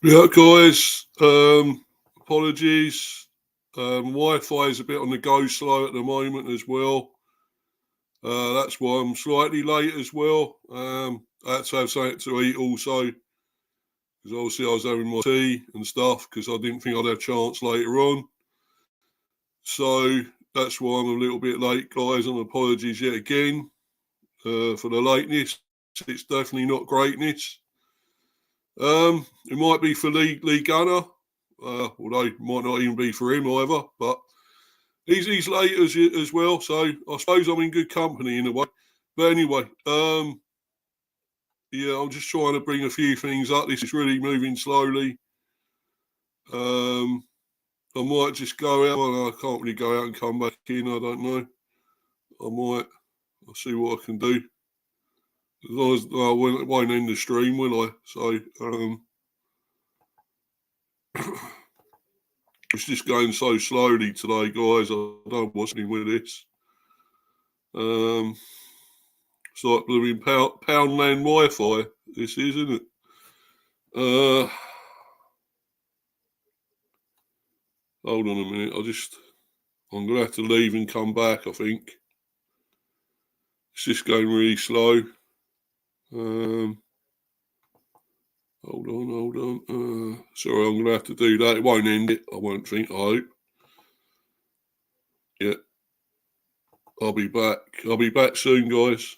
Yeah, guys. Apologies. Wi-Fi is a bit on the go slow at the moment as well. That's why I'm slightly late as well. I had to have something to eat also because obviously I was having my tea and stuff because I didn't think I'd have a chance later on. So that's why I'm a little bit late, guys. And apologies yet again for the lateness. It's definitely not greatness. It might be for Lee Gunner, although it might not even be for him either. But he's late as well, so I suppose I'm in good company in a way. But anyway, yeah, I'm just trying to bring a few things up. This is really moving slowly. I might just go out. Well, I can't really go out and come back in. I don't know. I'll see what I can do. As long as I won't end the stream, will I? So, it's just going so slowly today, guys. I don't know what's happening with this. It's like blooming Poundland Wi-Fi. This is, isn't it? Hold on a minute. I'm gonna have to leave and come back. I think it's just going really slow. Hold on. Sorry, I'm gonna have to do that. It won't end it. I won't think. I hope. Yeah. I'll be back. I'll be back soon, guys.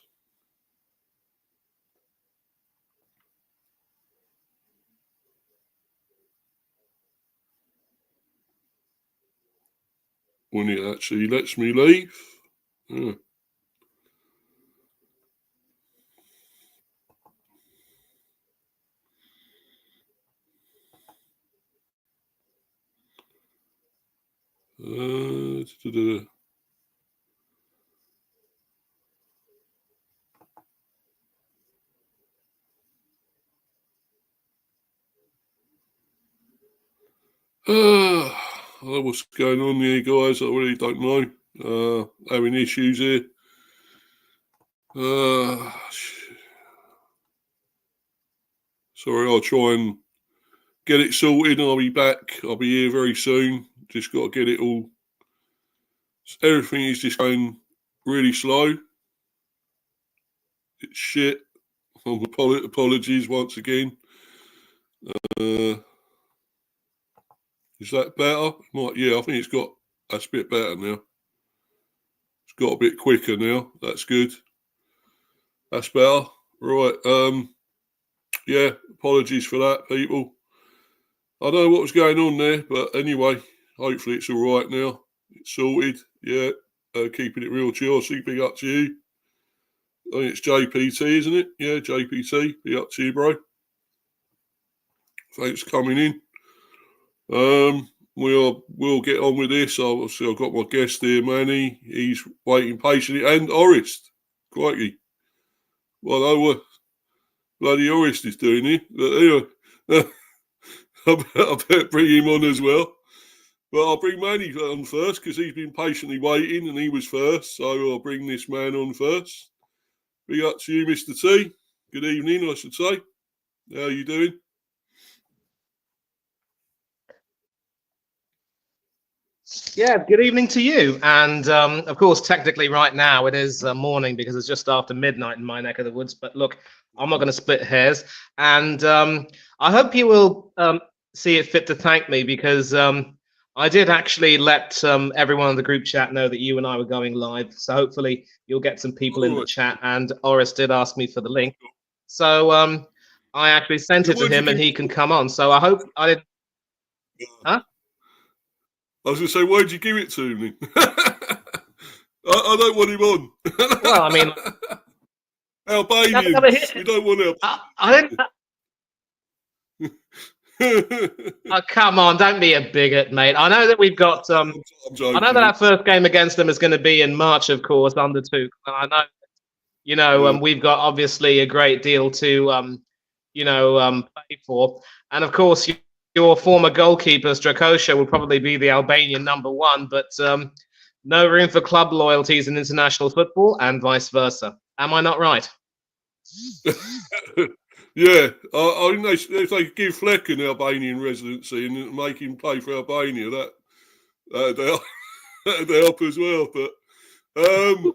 When it actually lets me leave. Yeah. I don't know what's going on here, guys. I really don't know. Having issues here. Sorry, I'll try and get it sorted. I'll be back. I'll be here very soon. Just got to get it all. Everything is just going really slow. It's shit. Apologies once again. Is that better? Yeah, I think that's a bit better now. It's got a bit quicker now. That's good. That's better. Right. Yeah, apologies for that, people. I don't know what was going on there, but anyway, hopefully it's all right now. It's sorted. Yeah, keeping it real chill. Big up to you. I think it's JPT, isn't it? Yeah, JPT. Big up to you, bro. Thanks for coming in. We'll get on with this. Obviously, I've got my guest here, Manny. He's waiting patiently, and Orist. Crikey. Well, I know what bloody Orist is doing here. But anyway, I better bring him on as well. But I'll bring Manny on first because he's been patiently waiting and he was first. So I'll bring this man on first. Big up to you, Mr. T. Good evening, I should say. How are you doing? Yeah, good evening to you. And of course, technically right now it is morning because it's just after midnight in my neck of the woods. But look, I'm not going to split hairs. And I hope you will see it fit to thank me because I did actually let everyone in the group chat know that you and I were going live. So hopefully you'll get some people in the chat. And Oris did ask me for the link. So I actually sent it to him and he can come on. So I hope I didn't. Huh? I was going to say, why'd you give it to me? I don't want him on. Well, I mean, Albanians, we don't want to. I didn't. Oh, come on, don't be a bigot, mate. I know that we've got. I know that our first game against them is going to be in March, of course, under two. And I know, we've got obviously a great deal to, pay for. And of course, your former goalkeeper, Strakosha, will probably be the Albanian #1, but no room for club loyalties in international football and vice versa. Am I not right? Yeah, I think if they could give Fleck an Albanian residency and make him play for Albania, that'd help, that'd help as well. But talking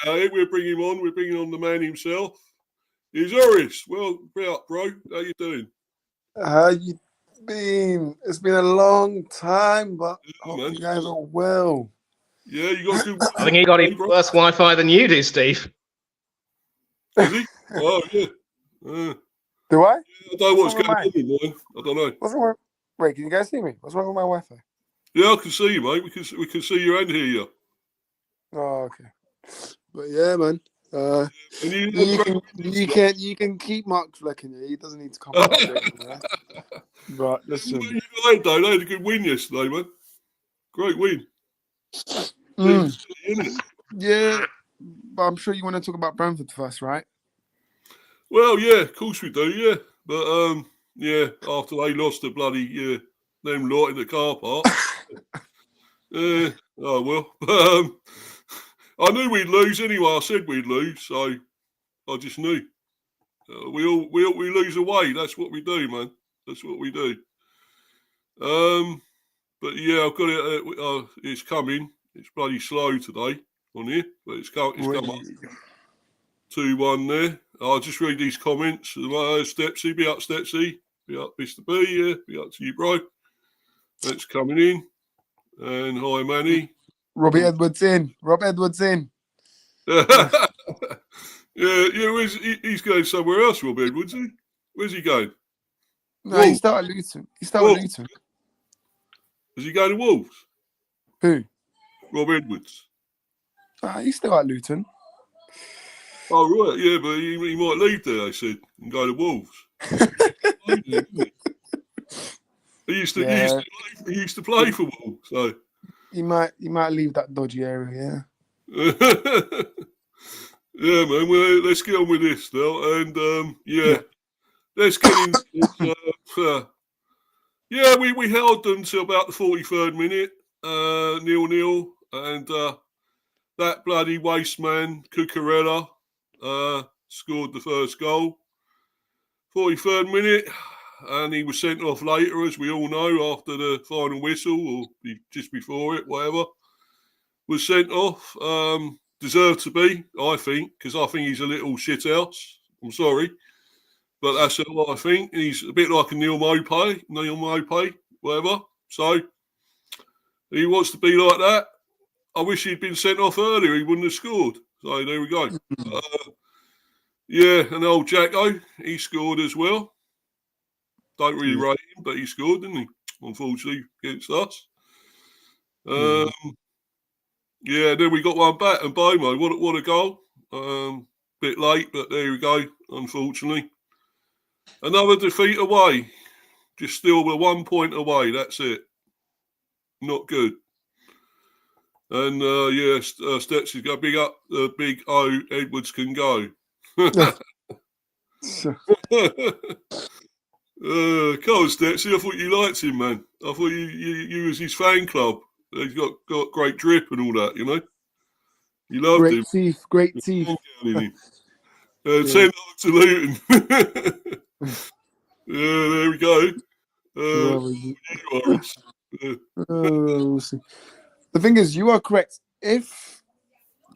about it, we're bringing on the man himself. He's Horace. Well, be up, bro. How you doing? How you been? It's been a long time, but hope man. you guys are well. Yeah, you got good. I think he got even worse Wi-Fi than you do, Steve. Is he? Oh, yeah. Do I? I don't know what's wrong going with on with mine. I don't know. What's wrong with... Wait, can you guys see me? What's wrong with my Wi-Fi? Yeah, I can see you, mate. We can see you and hear you. Oh, okay. But yeah, man. And You can keep Mark Fleck in here. He doesn't need to come out there. But listen. United, though, they had a good win yesterday, man. Great win. Yeah, but I'm sure you want to talk about Brentford first, right? Well, yeah, of course we do, yeah. But yeah, after they lost the bloody them lot in the car park. Oh well. I knew we'd lose anyway. I said we'd lose, so I just knew. We lose away. That's what we do, man. That's what we do. But yeah, I've got it. It's coming. It's bloody slow today on here, but it's come up 2-1 there. I'll just read these comments. Stepsy, be up, Stepsy. Be up, Mr. B. Yeah, be up to you, bro. That's coming in. And hi, Manny. Robbie Edwards in. Rob Edwards in. yeah. He's going somewhere else, Rob Edwards. Where's he going? No, he started Luton. Luton. Is he going to Wolves? Who? Rob Edwards. He's still at Luton. Oh, right, yeah, but he might leave there, they said, and go to Wolves. He used to play for Wolves, so he might leave that dodgy area, yeah. Yeah, man. Well, let's get on with this now, and let's get into this. Yeah, we held them till about the 43rd minute, 0-0, and that bloody waste man Cucurella scored the first goal. 43rd minute, and he was sent off later, as we all know, after the final whistle, or just before it, whatever. Was sent off. Deserved to be, I think, because I think he's a little shithouse. I'm sorry. But that's what I think. He's a bit like a Neil Maupay, whatever. So, he wants to be like that. I wish he'd been sent off earlier. He wouldn't have scored. So, there we go. Yeah, and old Jacko, he scored as well. Don't really rate him, but he scored, didn't he? Unfortunately, against us. Yeah, then we got one back, and Bomo, what a goal. Bit late, but there we go, unfortunately. Another defeat away. Just still we're 1 point away, that's it. Not good. And Steps is going big up, big O, Edwards can go. Come on, Stepsy, I thought you liked him, man. I thought you was his fan club. He's got great drip and all that, you know. You loved him. Great teeth. 10 to Luton. Yeah, there we go. We'll see. The thing is, you are correct. If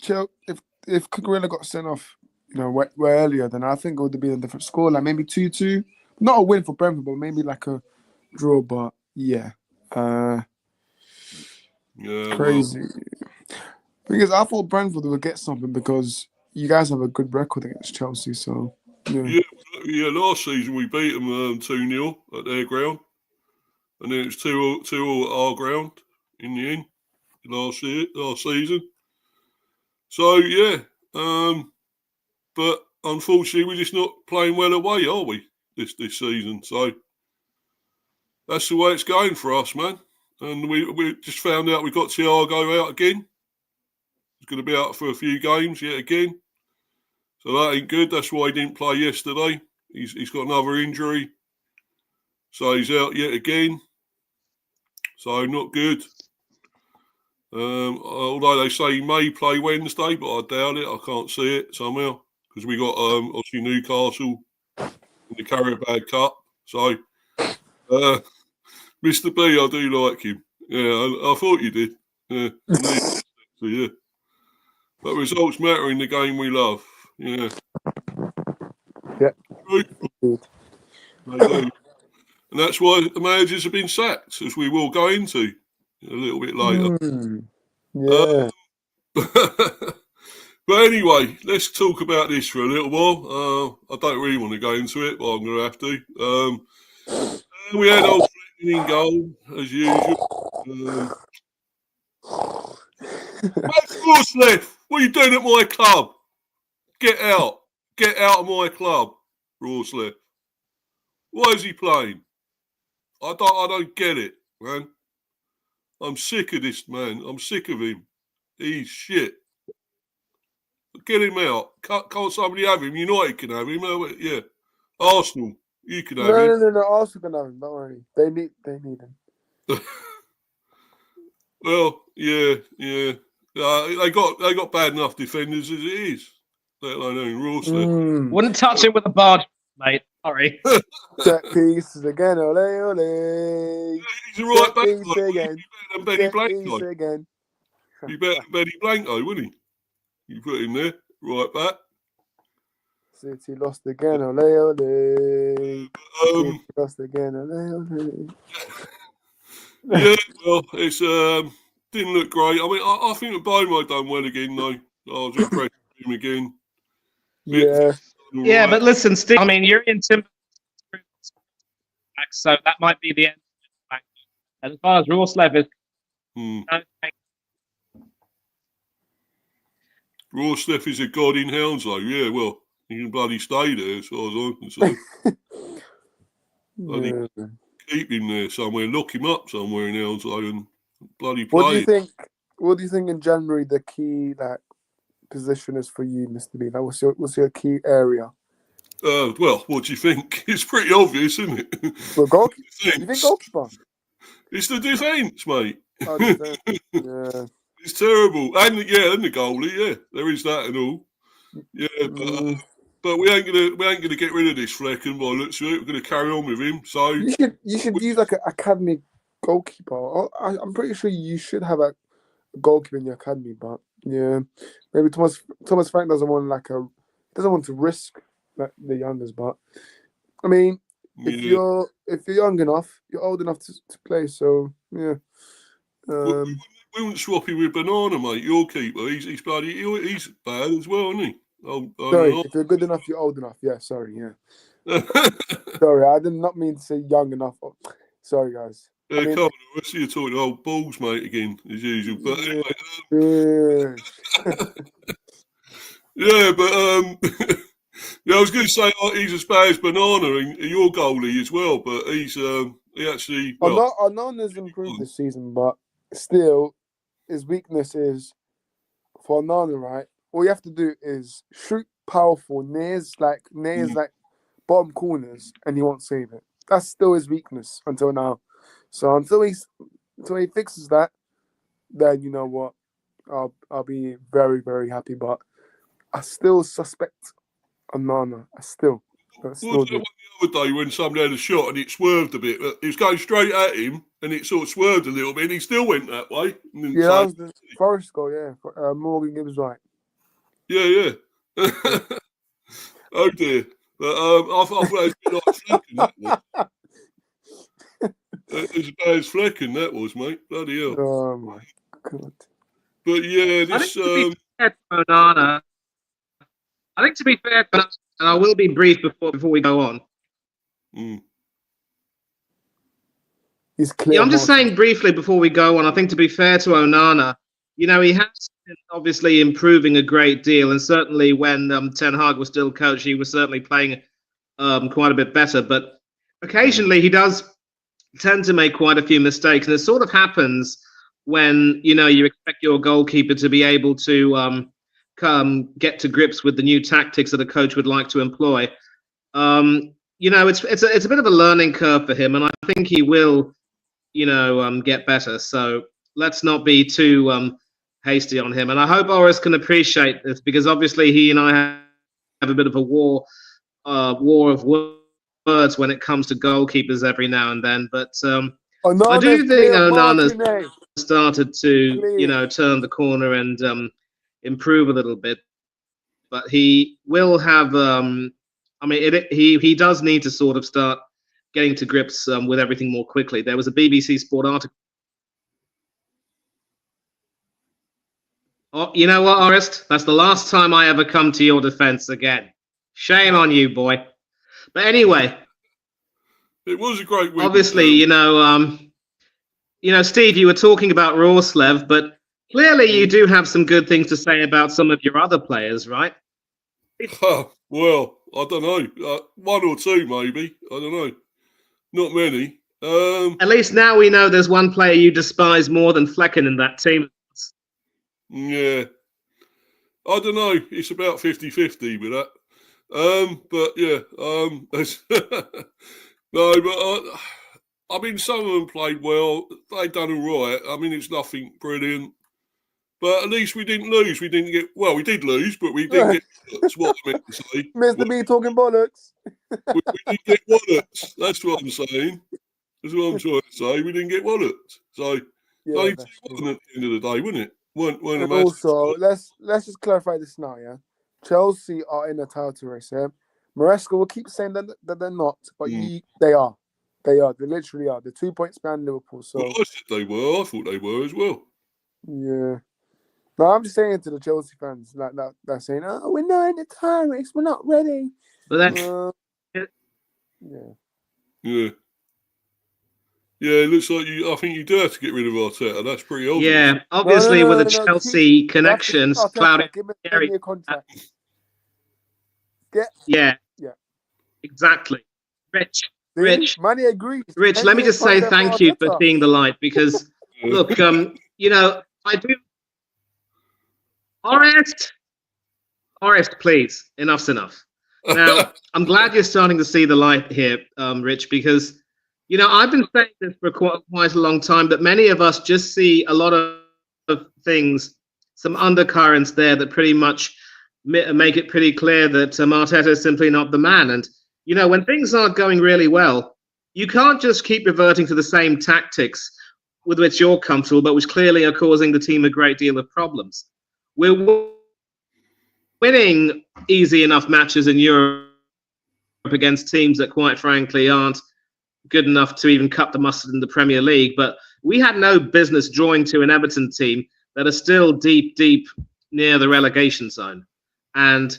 Cucurella got sent off, way earlier, then I think it would have been a different score, like maybe 2-2. Not a win for Brentford, but maybe like a draw. But yeah. Crazy. Because I thought Brentford would get something because you guys have a good record against Chelsea. So yeah. Last season we beat them 2-0 at their ground, and then it was 2-2 at our ground in the end last season. So yeah, but unfortunately we're just not playing well away, are we? This season. So that's the way it's going for us, man. And we just found out we got Thiago out again. He's going to be out for a few games yet again. So that ain't good. That's why he didn't play yesterday. He's got another injury. So he's out yet again. So not good. Although they say he may play Wednesday, but I doubt it. I can't see it somehow because we got obviously Newcastle in the Carabao Cup. So, Mr. B, I do like him. Yeah, I thought you did. Yeah, so, yeah. But results matter in the game we love. Yeah. Yeah. They do. And that's why the managers have been sacked, as we will go into a little bit later. Yeah. But anyway, let's talk about this for a little while. I don't really want to go into it, but I'm going to have to. We had old Flecken in goal, as usual. Rawslev, what are you doing at my club? Get out. Get out of my club, Rawslev. Why is he playing? I don't get it, man. I'm sick of this man. I'm sick of him. He's shit. Get him out. Can't somebody have him? United can have him. Yeah. Arsenal, you can have him. No. Arsenal can have him. Don't worry. They need him. Well, yeah. They got bad enough defenders as it is. Let alone Rawslev. Wouldn't touch it with a barge, mate. Sorry. Set pieces again. Ole, ole. He's a right back. Piece again. You better than Benny Set piece Blanco. again. You better than Benny Blanco, wouldn't he? You put him there, right back. City lost again. Ole, ole. City lost again. Ole, ole. Yeah, well, it's didn't look great. I mean, I think that Bomo done well again, though. I was impressed with him again. Yeah. Yeah, but listen, Steve. I mean, you're in Timber, so that might be the end. And as far as Rawslev is, Rawslev is a god in Hounslow. Yeah, well, he can bloody stay there as far as I'm concerned. Yeah. Keep him there somewhere. Lock him up somewhere in Hounslow and bloody play. What do you think in January the key position is for you, Mr. B? Like, what's your key area? Well, what do you think? It's pretty obvious, isn't it? Well, goalkeeper. You think goalkeeper? It's the defence, mate. Oh, yeah. It's terrible. And the goalie, yeah. There is that and all. Yeah, but we ain't gonna get rid of this Flecken by the looks of it. We're gonna carry on with him. So you should use like an academy goalkeeper. I'm pretty sure you should have a goalkeeper in your academy, but yeah, maybe Thomas Frank doesn't want to risk like the youngers. But I mean, if you're young enough, you're old enough to play. So yeah. We wouldn't swap him with Banana, mate. Your keeper, he's bad as well, isn't he? Sorry, if you're good enough, you're old enough. Yeah, sorry, yeah. Sorry, I did not mean to say young enough. Sorry, guys. Come on, I see you talking old balls, mate, again, as usual. But anyway, yeah, but I was going to say he's as bad as Banana and your goalie as well, but he actually. Well, Onana's improved this season, but still, his weakness is for Onana, right? All you have to do is shoot powerful nears like bottom corners, and he won't save it. That's still his weakness until now. So until he fixes that, then you know what, I'll be very, very happy. But I still suspect Onana. I still do. The other day when somebody had a shot and it swerved a bit, it was going straight at him and it sort of swerved a little bit and he still went that way. Yeah, that was the Forest goal, yeah. Morgan Gibbs right. Yeah. Oh dear. But I thought it was a bit like Flecken, that was. It was as bad as Flecken, that was, mate. Bloody hell. Oh my God. But yeah, this... I think to be fair to Onana, and I will be brief before we go on. He's clear. Yeah, I'm just saying briefly before we go on, I think to be fair to Onana, you know, he has been obviously improving a great deal, and certainly when Ten Hag was still coach, he was certainly playing quite a bit better, but occasionally he does tend to make quite a few mistakes, and it sort of happens when, you know, you expect your goalkeeper to be able to get to grips with the new tactics that a coach would like to employ. You know, it's a bit of a learning curve for him, and I think he will, you know, get better. So let's not be too hasty on him. And I hope Oris can appreciate this, because obviously he and I have a bit of a war of words when it comes to goalkeepers every now and then. But I do think Onana's started to, turn the corner and improve a little bit. But he will have. He does need to sort of start getting to grips with everything more quickly. There was a BBC Sport article. Oh, you know what, Orest? That's the last time I ever come to your defense again. Shame on you, boy. But anyway, it was a great week. Obviously, Steve, you were talking about Rorslev, but clearly you do have some good things to say about some of your other players, right? Well, I don't know. One or two, maybe. I don't know. Not many. At least now we know there's one player you despise more than Flecken in that team. Yeah. I don't know. It's about 50-50 with that. But yeah. No, but some of them played well. They done all right. It's nothing brilliant. But at least we didn't lose. We didn't get... Well, we did lose, but we didn't get... That's what I meant to say. Mr. B talking bollocks. we didn't get wallets. That's what I'm saying. That's what I'm trying to say. We didn't get wallets. So, yeah, only 2-1 at the end of the day, wouldn't it? And also, let's just clarify this now, yeah? Chelsea are in a title race, yeah? Maresca will keep saying that they're not, but they are. They are. They literally are. They're 2 points behind Liverpool. So I said they were. I thought they were as well. Yeah. No, I'm just saying to the Chelsea fans that they're saying, "Oh, we're not in the title race. We're not ready." But yeah. It looks like I think you do have to get rid of Arteta. That's pretty obvious. Yeah, obviously with the Chelsea connections, clouding. Give me a contract. Yeah. Exactly. Rich. Money agrees. Rich, let me just say thank you for seeing the light because, look, I do. Orest, please. Enough's enough. Now, I'm glad you're starting to see the light here, Rich, because, I've been saying this for quite a long time, but many of us just see a lot of things, some undercurrents there that pretty much make it pretty clear that Arteta is simply not the man. And, when things aren't going really well, you can't just keep reverting to the same tactics with which you're comfortable, but which clearly are causing the team a great deal of problems. We're winning easy enough matches in Europe against teams that, quite frankly, aren't good enough to even cut the mustard in the Premier League. But we had no business drawing to an Everton team that are still deep near the relegation zone. And,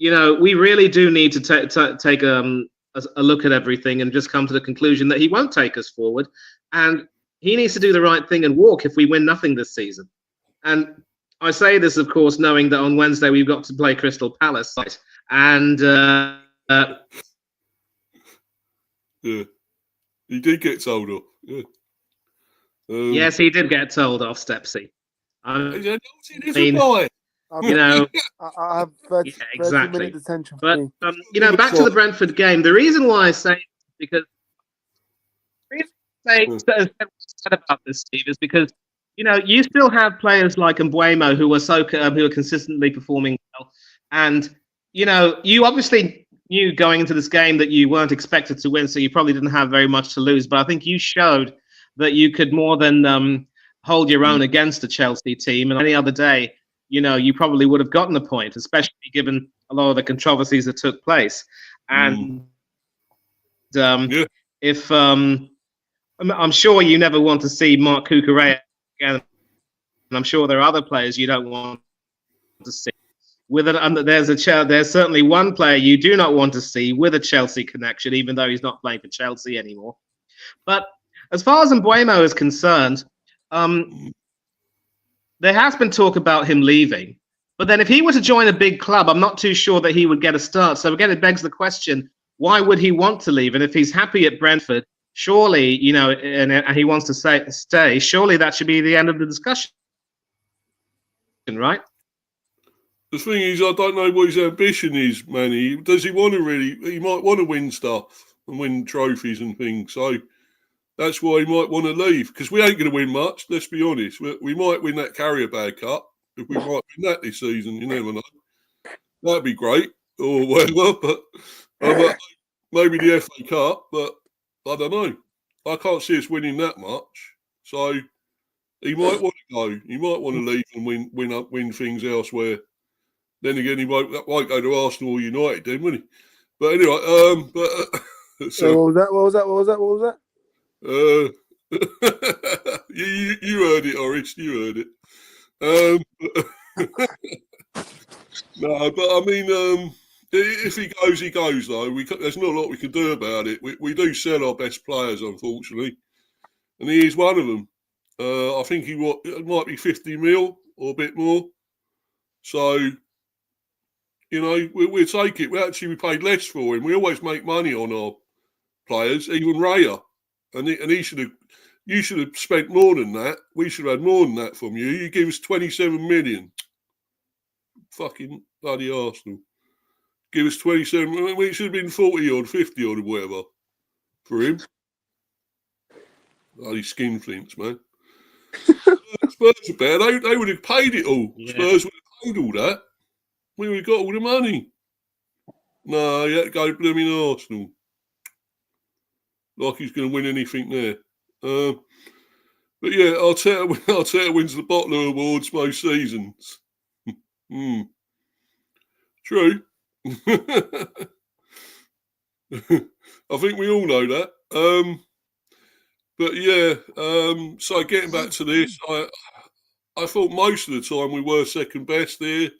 we really do need to take a look at everything and just come to the conclusion that he won't take us forward. And he needs to do the right thing and walk if we win nothing this season. And I say this, of course, knowing that on Wednesday we've got to play Crystal Palace. And yeah, he did get told off. Yeah. Yes, he did get told off, Stepsy. I have 30 minute detention for me. Back to the Brentford game. The reason why I say because said about this, Steve, is because you still have players like Mbeumo who are consistently performing well, and you obviously knew going into this game that you weren't expected to win, so you probably didn't have very much to lose. But I think you showed that you could more than hold your own against a Chelsea team, and any other day, you probably would have gotten a point, especially given a lot of the controversies that took place. And if I'm sure you never want to see Mark Cucurella again, and I'm sure there are other players you don't want to see. There's certainly one player you do not want to see with a Chelsea connection, even though he's not playing for Chelsea anymore. But as far as Mbeumo is concerned, there has been talk about him leaving. But then if he were to join a big club, I'm not too sure that he would get a start. So again, it begs the question, why would he want to leave? And if he's happy at Brentford, surely, and he wants to stay, surely that should be the end of the discussion, right? The thing is, I don't know what his ambition is, Manny. Does he want to really? He might want to win stuff and win trophies and things. So that's why he might want to leave, because we ain't going to win much. Let's be honest. We might win that Carrier Bag Cup. If we might win that this season, you never know. That'd be great. or whatever. But maybe the FA Cup. But I don't know. I can't see us winning that much. So he might want to go. He might want to leave and win things elsewhere. Then again, he won't go to Arsenal or United, then, will he? But anyway, so What was that? you heard it, Horace. You heard it. No, but I mean, if he goes, he goes. Though there's not a lot we can do about it. We do sell our best players, unfortunately, and he is one of them. I think it might be 50 mil or a bit more. So, we'll take it. We paid less for him. We always make money on our players, even Raya, and he should have. You should have spent more than that. We should have had more than that from you. You gave us 27 million. Fucking bloody Arsenal. Give us 27 million. It should have been 40 or 50 or whatever for him. Bloody skinflints, man. Spurs are bad. They would have paid it all. Yeah. Spurs would have paid all that. We would have got all the money. No, you had to go blooming Arsenal. Like he's going to win anything there. But yeah, Arteta wins the Bottler Awards most seasons. True. I think we all know that. But yeah, so getting back to this, I thought most of the time we were second best there.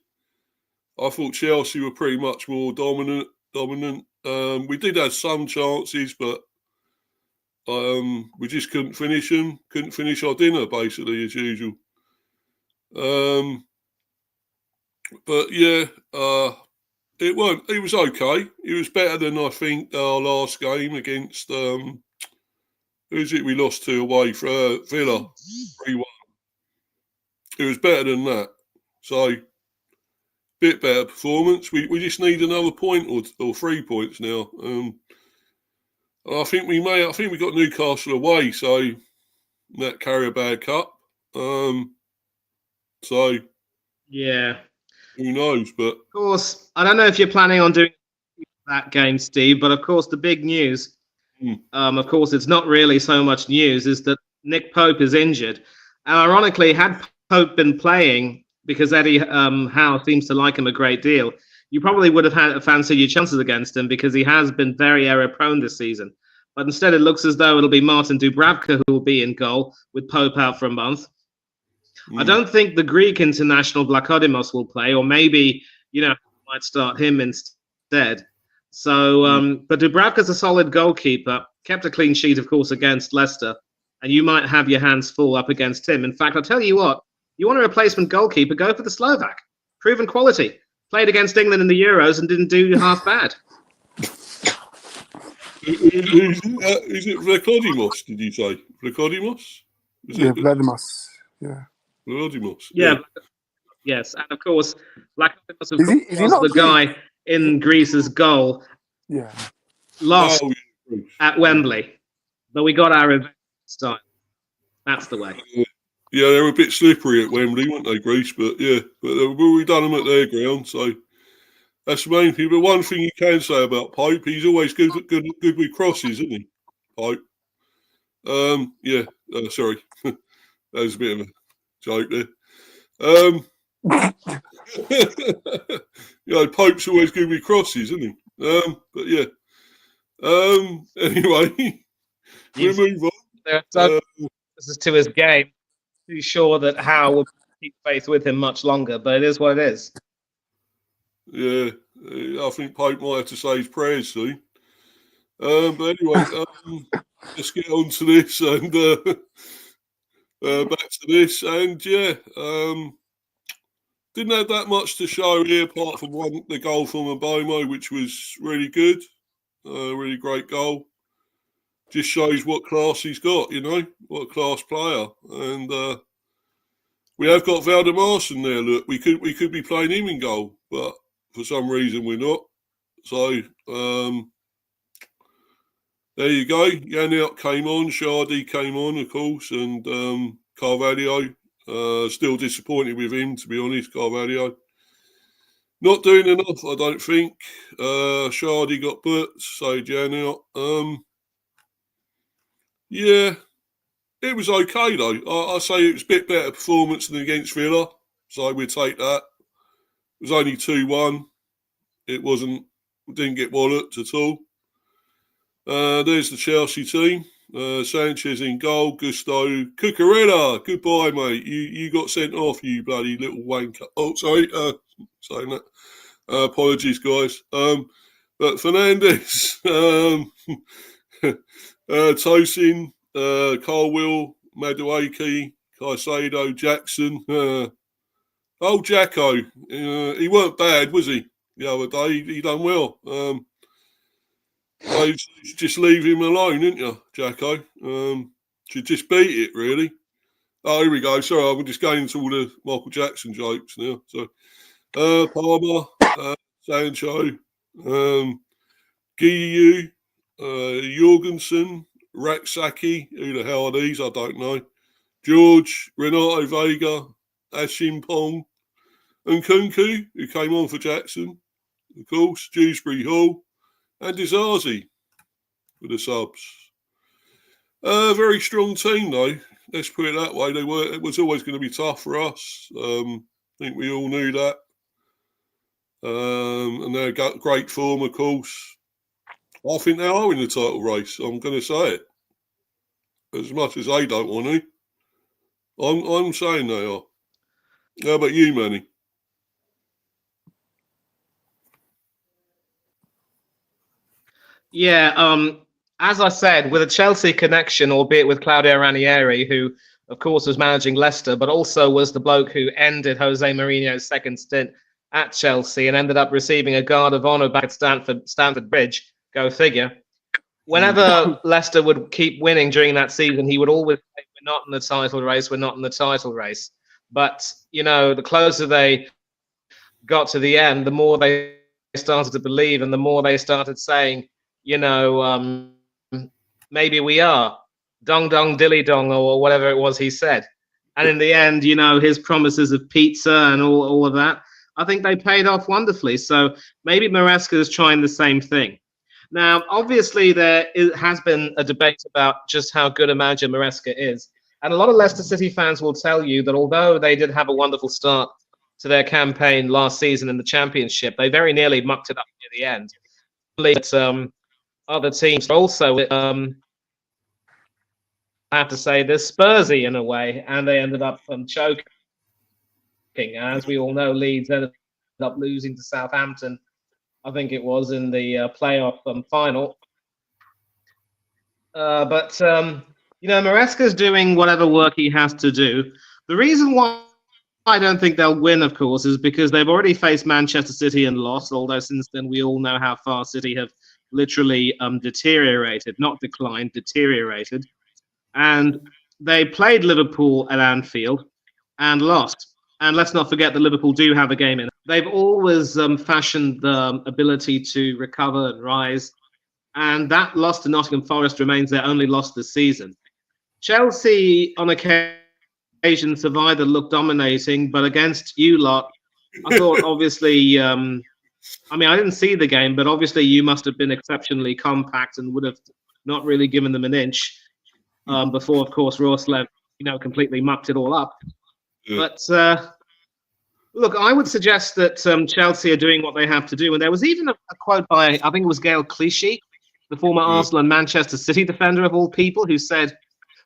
I thought Chelsea were pretty much more dominant. We did have some chances, but we just couldn't finish them. Couldn't finish our dinner, basically, as usual. But yeah, it was okay. It was better than I think our last game against who's it we lost to away for Villa 3-1. It was better than that. So bit better performance. We just need another point or 3 points now. I think we got Newcastle away, so that Carabao Cup. So yeah, who knows? But of course, I don't know if you're planning on doing that game, Steve. But of course, the big news, of course, it's not really so much news, is that Nick Pope is injured. And ironically, had Pope been playing, because Eddie Howe seems to like him a great deal, you probably would have fancied your chances against him, because he has been very error-prone this season. But instead, it looks as though it'll be Martin Dubravka who will be in goal, with Pope out for a month. I don't think the Greek international Vlachodimos will play, or maybe, might start him instead. So, but Dubravka's a solid goalkeeper, kept a clean sheet, of course, against Leicester, and you might have your hands full up against him. In fact, I'll tell you what, you want a replacement goalkeeper, go for the Slovak. Proven quality. Played against England in the Euros and didn't do half bad. Is it Vlachodimos, did you say? Vlachodimos? Vladimos. Yeah. Vlachodimos. Yeah. Yes, and of course, Vlachodimos was the guy in Greece's goal. Yeah. Lost at Wembley. But we got our revenge this time. That's the way. Yeah, they were a bit slippery at Wembley, weren't they, Greece? But yeah, we done them at their ground, so that's the main thing. But one thing you can say about Pope, he's always good with crosses, isn't he, Pope? Sorry, that was a bit of a joke there. Pope's always good with crosses, isn't he? But yeah. Anyway, we'll move on. This is to his game. Too sure that Howe will keep faith with him much longer, but it is what it is. Yeah, I think Pope might have to say his prayers soon. But anyway, let's get on to this and back to this. And yeah, didn't have that much to show here apart from the goal from Mbeumo, which was really good. Really great goal. Just shows what class he's got, what a class player. And we have got Valdemarsson there. Look, we could be playing him in goal, but for some reason we're not. So there you go. Yannick came on, Shardy came on, of course, and Carvalho. Still disappointed with him, to be honest, Carvalho. Not doing enough, I don't think. Shardy got booked, so Janiot. Yeah, it was okay though. I say it was a bit better performance than against Villa, so we'd take that. It was only 2-1. It didn't get walloped at all. There's the Chelsea team. Sanchez in goal, Gusto, Cucurella. Goodbye, mate. You got sent off, you bloody little wanker. Oh, sorry. Saying that. Apologies, guys. But Fernandes, Tosin, Carwell, Madueke, Caicedo, Jackson. Jacko. He weren't bad, was he? The other day, he done well. So just leave him alone, didn't you, Jacko? Should just beat it, really. Oh, here we go. Sorry, I'm just going into all the Michael Jackson jokes now. So, Palmer, Sancho, Guiu, Jorgensen, Raksaki, who the hell are these? I don't know. George, Renato Vega, Ashim Pong, and Kunku, who came on for Jackson, of course, Dewsbury Hall, and Dizazi with the subs. Very strong team, though. Let's put it that way. It was always going to be tough for us. I think we all knew that. And they're got great form, of course. I think they are in the title race. I'm going to say it. As much as they don't want to. I'm saying they are. How about you, Manny? Yeah, as I said, with a Chelsea connection, albeit with Claudio Ranieri, who, of course, was managing Leicester, but also was the bloke who ended Jose Mourinho's second stint at Chelsea and ended up receiving a guard of honour back at Stamford Bridge. Go figure. Whenever Leicester would keep winning during that season, he would always say, "We're not in the title race. We're not in the title race." But the closer they got to the end, the more they started to believe, and the more they started saying, maybe we are. Dong dong dilly dong, or whatever it was he said. And in the end, his promises of pizza and all of that, I think they paid off wonderfully. So maybe Maresca is trying the same thing. Now, obviously, has been a debate about just how good a manager Maresca is. And a lot of Leicester City fans will tell you that although they did have a wonderful start to their campaign last season in the Championship, they very nearly mucked it up near the end. But, other teams also, I have to say, they're Spursy in a way, and they ended up choking. As we all know, Leeds ended up losing to Southampton, I think it was, in the playoff final. But Maresca's doing whatever work he has to do. The reason why I don't think they'll win, of course, is because they've already faced Manchester City and lost, although since then we all know how far City have literally deteriorated, not declined, deteriorated. And they played Liverpool at Anfield and lost. And let's not forget that Liverpool do have a game in. They've always fashioned the ability to recover and rise. And that loss to Nottingham Forest remains their only loss this season. Chelsea, on occasions, have either looked dominating, but against you lot, I thought obviously, I didn't see the game, but obviously you must have been exceptionally compact and would have not really given them an inch before, of course, Rorslev, completely mucked it all up. Yeah. But look, I would suggest that Chelsea are doing what they have to do. And there was even a quote by, I think it was Gail Clichy, the former Arsenal and Manchester City defender of all people, who said,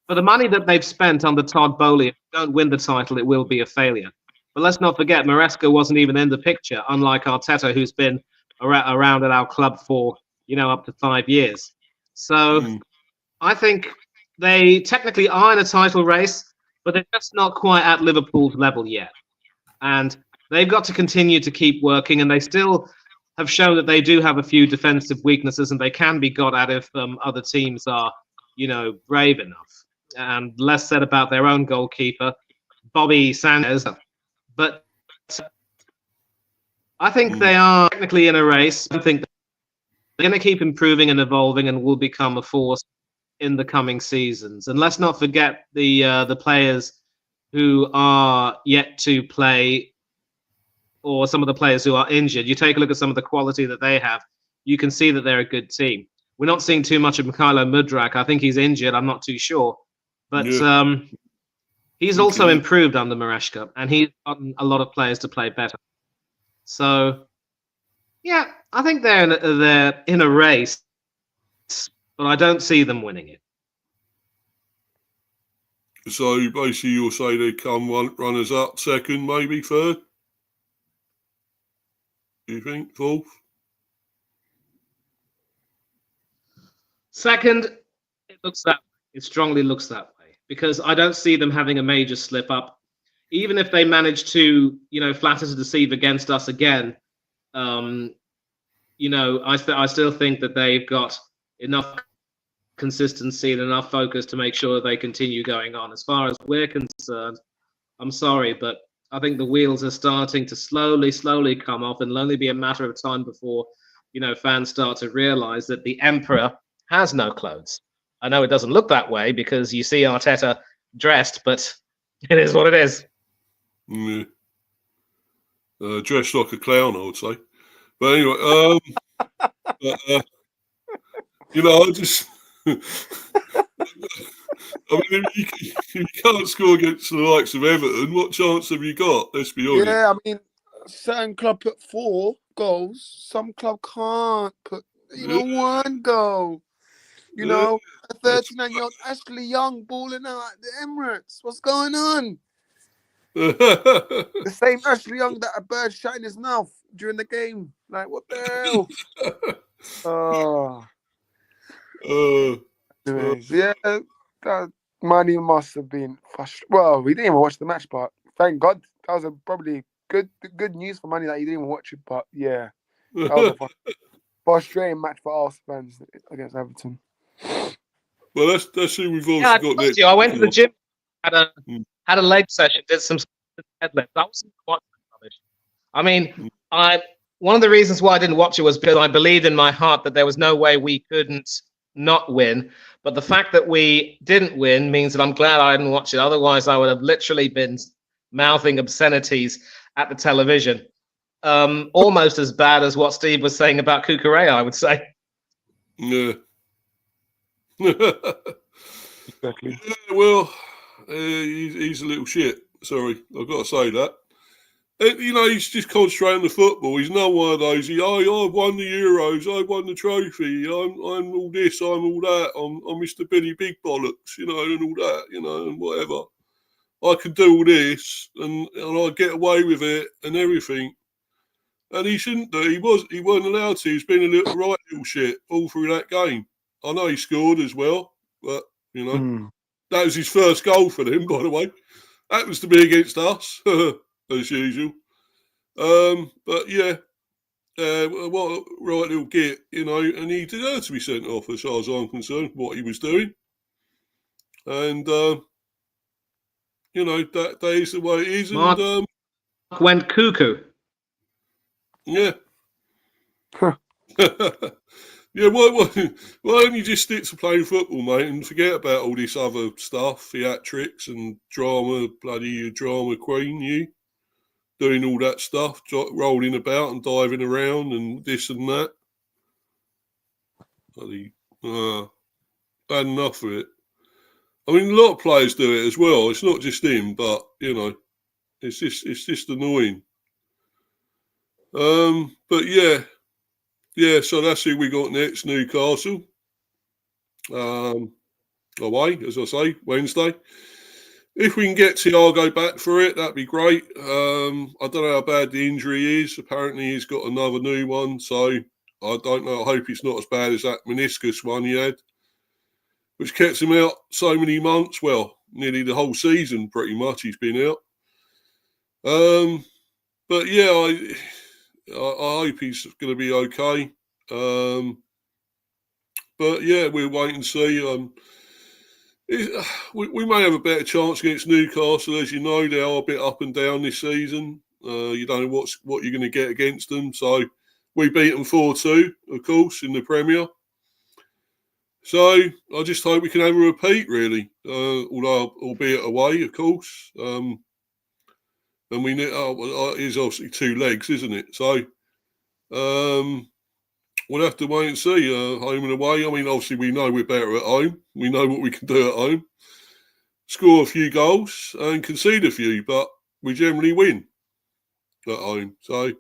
"For the money that they've spent under Todd Boehly, if they don't win the title, it will be a failure." But let's not forget, Maresca wasn't even in the picture, unlike Arteta, who's been around at our club for, up to 5 years. So I think they technically are in a title race, but they're just not quite at Liverpool's level yet. And they've got to continue to keep working, and they still have shown that they do have a few defensive weaknesses, and they can be got at if other teams are, brave enough. And less said about their own goalkeeper, Bobby Sanchez. But I think they are technically in a race. I think they're going to keep improving and evolving and will become a force in the coming seasons. And let's not forget the players who are yet to play or some of the players who are injured, you take a look at some of the quality that they have, you can see that they're a good team. We're not seeing too much of Mikhailo Mudrak. I think he's injured. I'm not too sure. But Yeah. he's Okay. also improved under Mareshka, and he's gotten a lot of players to play better. So, yeah, I think they're in a race, but I don't see them winning it. So basically, you'll say they come runners up, second, maybe third. Do you think fourth? Second, it looks that it strongly looks that way because I don't see them having a major slip up. Even if they manage to, flatter to deceive against us again, I still think that they've got enough consistency and enough focus to make sure they continue going on. As far as we're concerned, I'm sorry, but I think the wheels are starting to slowly come off, and it'll only be a matter of time before, fans start to realize that the emperor has no clothes. I know it doesn't look that way because you see Arteta dressed, but it is what it is. Yeah. Dressed like a clown, I would say. But anyway, I just, if you can't score against the likes of Everton, what chance have you got? Let's be honest. Yeah, I mean, certain club put 4 goals. Some club can't put, one goal. A 39-year-old Ashley Young balling out at the Emirates. What's going on? The same Ashley Young that a bird shot in his mouth during the game. Like, what the hell? Anyways, yeah, that money must have been frustrating. Well, we didn't even watch the match, but thank God. That was probably good news for Money that you didn't even watch it. But yeah, that was a frustrating match for Arsenal fans against Everton. Well, that's who we've also got next. I went to the gym, had a leg session, did some headlifts. That wasn't quite rubbish. I mean, one of the reasons why I didn't watch it was because I believed in my heart that there was no way we couldn't not win. But the fact that we didn't win means that I'm glad I didn't watch it. Otherwise, I would have literally been mouthing obscenities at the television. Almost as bad as what Steve was saying about Cucurella, I would say. Yeah. Exactly. Yeah, well, he's a little shit. Sorry, I've got to say that. He's just concentrating on the football. He's not one of those. I've won the Euros. I won the trophy. I'm all this. I'm all that. I'm Mr. Billy Big Bollocks, and all that, and whatever. I can do all this, and I get away with it and everything. And he shouldn't do. He wasn't allowed to. He's been a little shit all through that game. I know he scored as well, but that was his first goal for them, by the way. Happens to be against us, as usual. But yeah, what a right little git, and he deserved to be sent off as far as I'm concerned, what he was doing. And, that is the way it is. Mark went cuckoo. Yeah. Yeah, why don't you just stick to playing football, mate, and forget about all this other stuff, theatrics and drama, bloody drama queen, you doing all that stuff, rolling about and diving around and this and that. Bloody, bad enough of it. I mean, a lot of players do it as well. It's not just him, but it's just annoying. But yeah. Yeah, so that's who we got next, Newcastle. Away, as I say, Wednesday. If we can get Thiago back for it, that'd be great. I don't know how bad the injury is. Apparently he's got another new one, so I don't know. I hope it's not as bad as that meniscus one he had, which kept him out so many months. Well, nearly the whole season, pretty much, he's been out. But yeah, I hope he's going to be okay. But yeah, we'll wait and see. We may have a better chance against Newcastle. As you know, they are a bit up and down this season. You don't know what you're going to get against them. So we beat them 4-2, of course, in the Premier. So I just hope we can have a repeat, really. Although, albeit away, of course. and we need. It is obviously 2 legs, isn't it? So we'll have to wait and see. Home and away. I mean, obviously we know we're better at home. We know what we can do at home. Score a few goals and concede a few, but we generally win at home. So we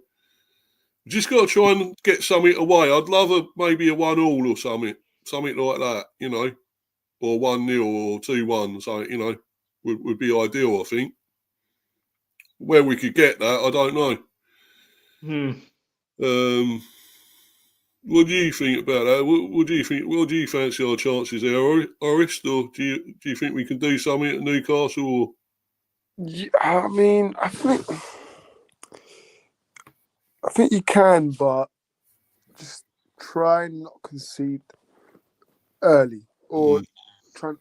just got to try and get something away. I'd love maybe a 1-1 or something like that, or 1-0 or 2-1. So would be ideal. I think where we could get that, I don't know. What do you think about that? What do you think? What do you fancy our chances there, Orist? Or do you think we can do something at Newcastle? Or? Yeah, I mean, I think you can, but just try and not concede early, or just try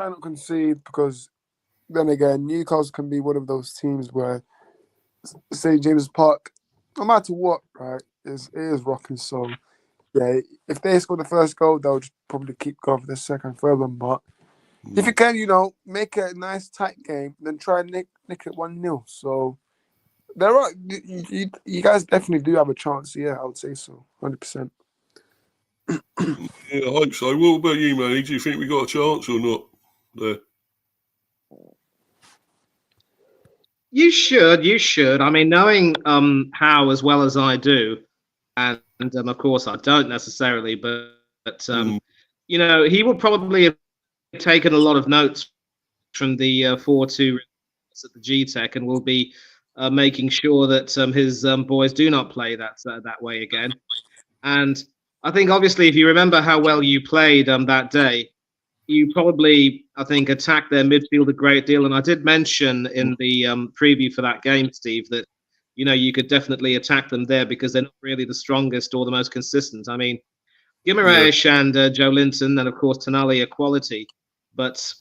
not concede, because then again, Newcastle can be one of those teams where St. James Park, no matter what, right, it is rocking. So yeah, if they score the first goal, they'll just probably keep going for the second, third one. But if you can, make it a nice tight game, then try and nick it 1-0. So there are you guys definitely do have a chance. Yeah, I would say so, 100%. Yeah, I hope so. What about you, Manny? Do you think we got a chance or not? There. You should. I mean, knowing how as well as I do, and of course I don't necessarily, but he will probably have taken a lot of notes from the 4-2 at the G-Tech, and will be making sure that his boys do not play that way again. And I think, obviously, if you remember how well you played that day, you probably, I think, attacked their midfield a great deal. And I did mention in the preview for that game, Steve, that, you could definitely attack them there because they're not really the strongest or the most consistent. I mean, Guimaraes and Joe Linton and, of course, Tonali are quality. But,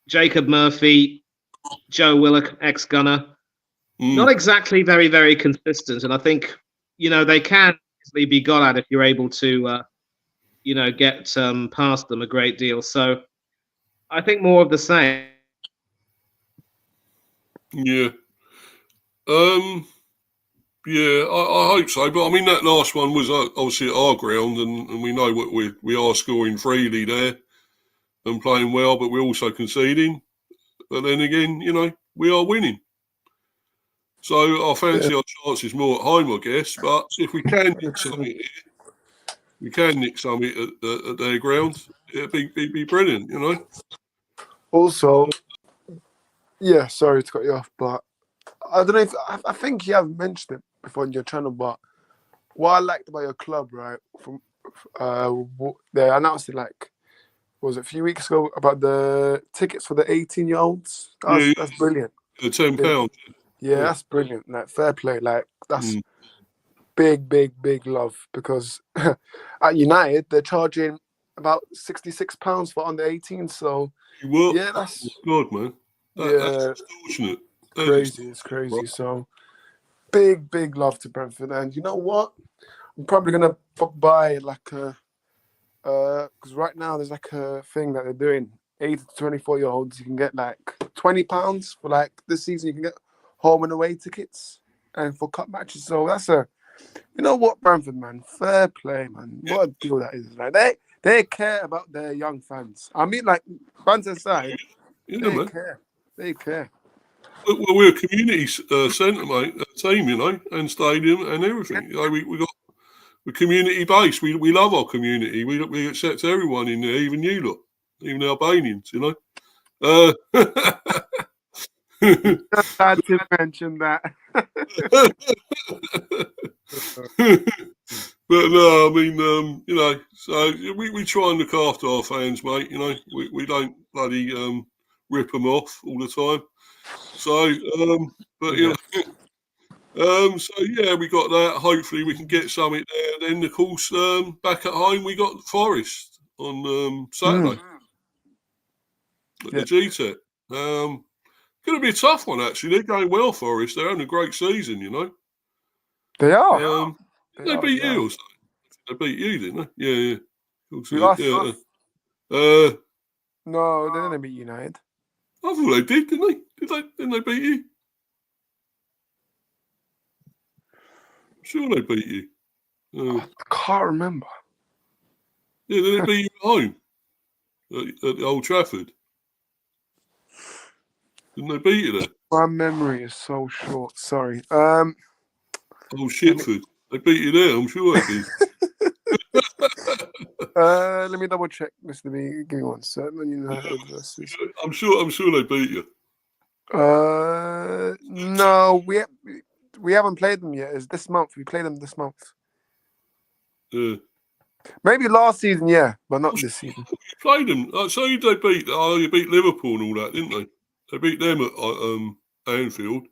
Jacob Murphy, Joe Willock, ex-Gunner, not exactly very, very consistent. And I think, they can easily be got at if you're able to get past them a great deal. So I think more of the same. Yeah. Yeah, I hope so. But I mean, that last one was obviously at our ground, and we know what we are scoring freely there and playing well, but we're also conceding. But then again, we are winning. So I fancy our chances more at home, I guess. But if we can nick something here, we can nick something at their ground. It'd be brilliant, Also, yeah, sorry to cut you off, but I don't know if I think you have mentioned it before on your channel. But what I liked about your club, right, from they announced it was it a few weeks ago, about the tickets for the 18-year-olds. That's brilliant. The £10. Yeah, that's brilliant. Like, fair play. Like, that's big love, because at United they're charging about £66 for under 18. So yeah, that's good, man. That's extortionate. It's crazy. So big love to Brentford. And you know what? I'm probably gonna buy because right now there's a thing that they're doing. 18 to 24-year-olds, you can get £20 for this season. You can get home and away tickets and for cup matches. So that's you know what, Brentford, man, fair play, man. What a deal that is. They care about their young fans. I mean, fans aside, they care. Well, we're a community centre, mate, team, and stadium and everything. We got the community base. We love our community. We accept everyone in there, even you lot, even the Albanians, Just had to mention that. But no, I mean, so we try and look after our fans, mate. We don't bloody rip them off all the time. So, so yeah, we got that. Hopefully, we can get something there. Then, of course, back at home, we got Forest on Saturday at the G-Tech. Going to be a tough one, actually. They're going well, Forest. They're having a great season, They are. They beat you or something. They beat you, didn't they? Yeah. We lost. No, they didn't beat United. I thought they did, didn't they? Didn't they beat you? I'm sure they beat you. I can't remember. Yeah, then they beat you at home at the Old Trafford. Didn't they beat you there? My memory is so short. Sorry. Oh, Shitford. They beat you there. I'm sure they did. Let me double check. Give me 1 second. Man United versus. I'm sure they beat you. No, we haven't played them yet. It's this month. We played them this month. Yeah. Maybe last season, yeah, but not this season. You played them. So they beat. Oh, you beat Liverpool and all that, didn't they? They beat them at Anfield.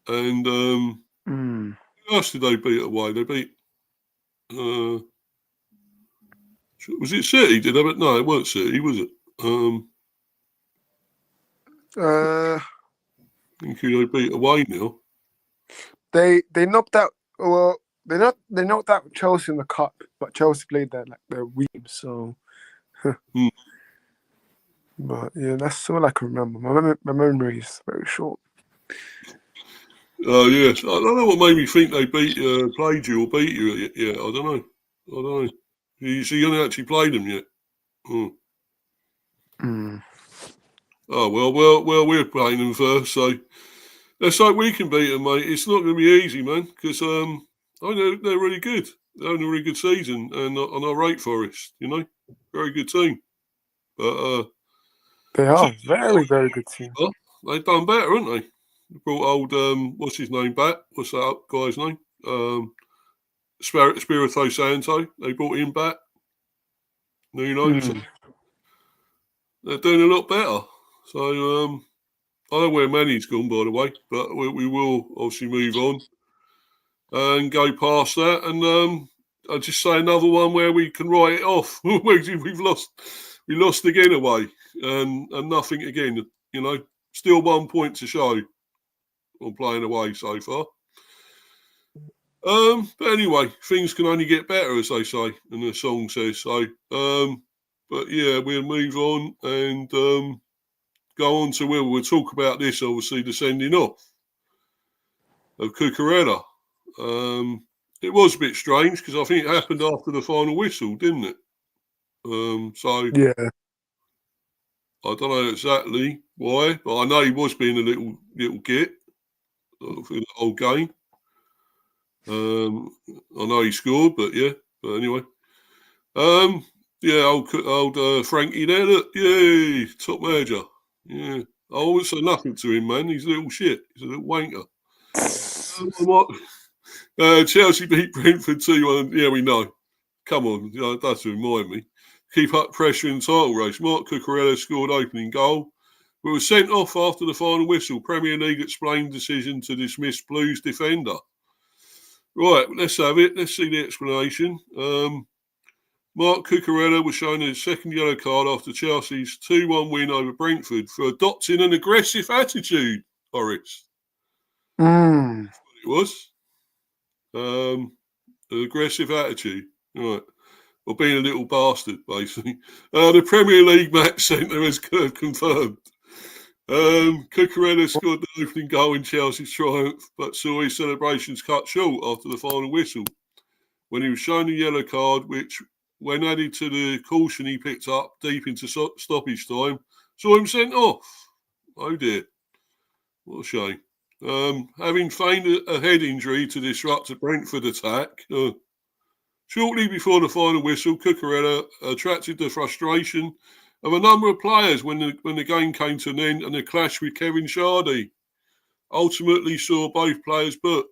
And who else did they beat away? They beat. Was it City? Did they? No, it weren't City, was it? I think who they beat away now. They knocked out. Well, they knocked out Chelsea in the cup, but Chelsea played their week. So, but yeah, that's all I can remember. My memory is very short. Oh yes, I don't know what made me think they played you or beat you yet. Yeah, I don't know. So you haven't actually played them yet. Oh well, we're playing them first, so let's hope we can beat them, mate. It's not going to be easy, man, because I know they're really good. They're having a really good season, and on our rate Forest, very good team. But they are very, very good team. They've done better, haven't they? They brought old what's his name back? What's that guy's name? Spirito Santo. They brought him back. So they're doing a lot better. So I know where Manny's gone, by the way, but we will obviously move on and go past that. And I'll just say another one where we can write it off. We lost again away, and nothing again. Still 1 point to show on playing away so far. But anyway, things can only get better, as they say, and the song says so. But yeah, we'll move on and go on to where we'll talk about this, obviously, the sending off of Cucurella. It was a bit strange because I think it happened after the final whistle, didn't it? So yeah, I don't know exactly why, but I know he was being a little git for the whole game. I know he scored, but yeah. But anyway, yeah, old Frankie there. Look, yay, top manager. Yeah, I always say nothing to him, man. He's a little shit. He's a little wanker. Chelsea beat Brentford 2-1. Yeah, we know. Come on, that's to remind me. Keep up pressure in the title race. Mark Cucurella scored opening goal, but was sent off after the final whistle. Premier League explained decision to dismiss Blues defender. Right, let's have it. Let's see the explanation. Mark Cucurella was shown a second yellow card after Chelsea's 2-1 win over Brentford for adopting an aggressive attitude, Horace. That's what it was. An aggressive attitude. Right. Or being a little bastard, basically. The Premier League match centre has confirmed. Cucurella scored the opening goal in Chelsea's triumph, but saw his celebrations cut short after the final whistle when he was shown a yellow card, which, when added to the caution he picked up deep into stoppage time, saw him sent off. Oh dear. What a shame. Having feigned a head injury to disrupt a Brentford attack, shortly before the final whistle, Cucurella attracted the frustration of a number of players when the game came to an end, and a clash with Kevin Shardy ultimately saw both players booked.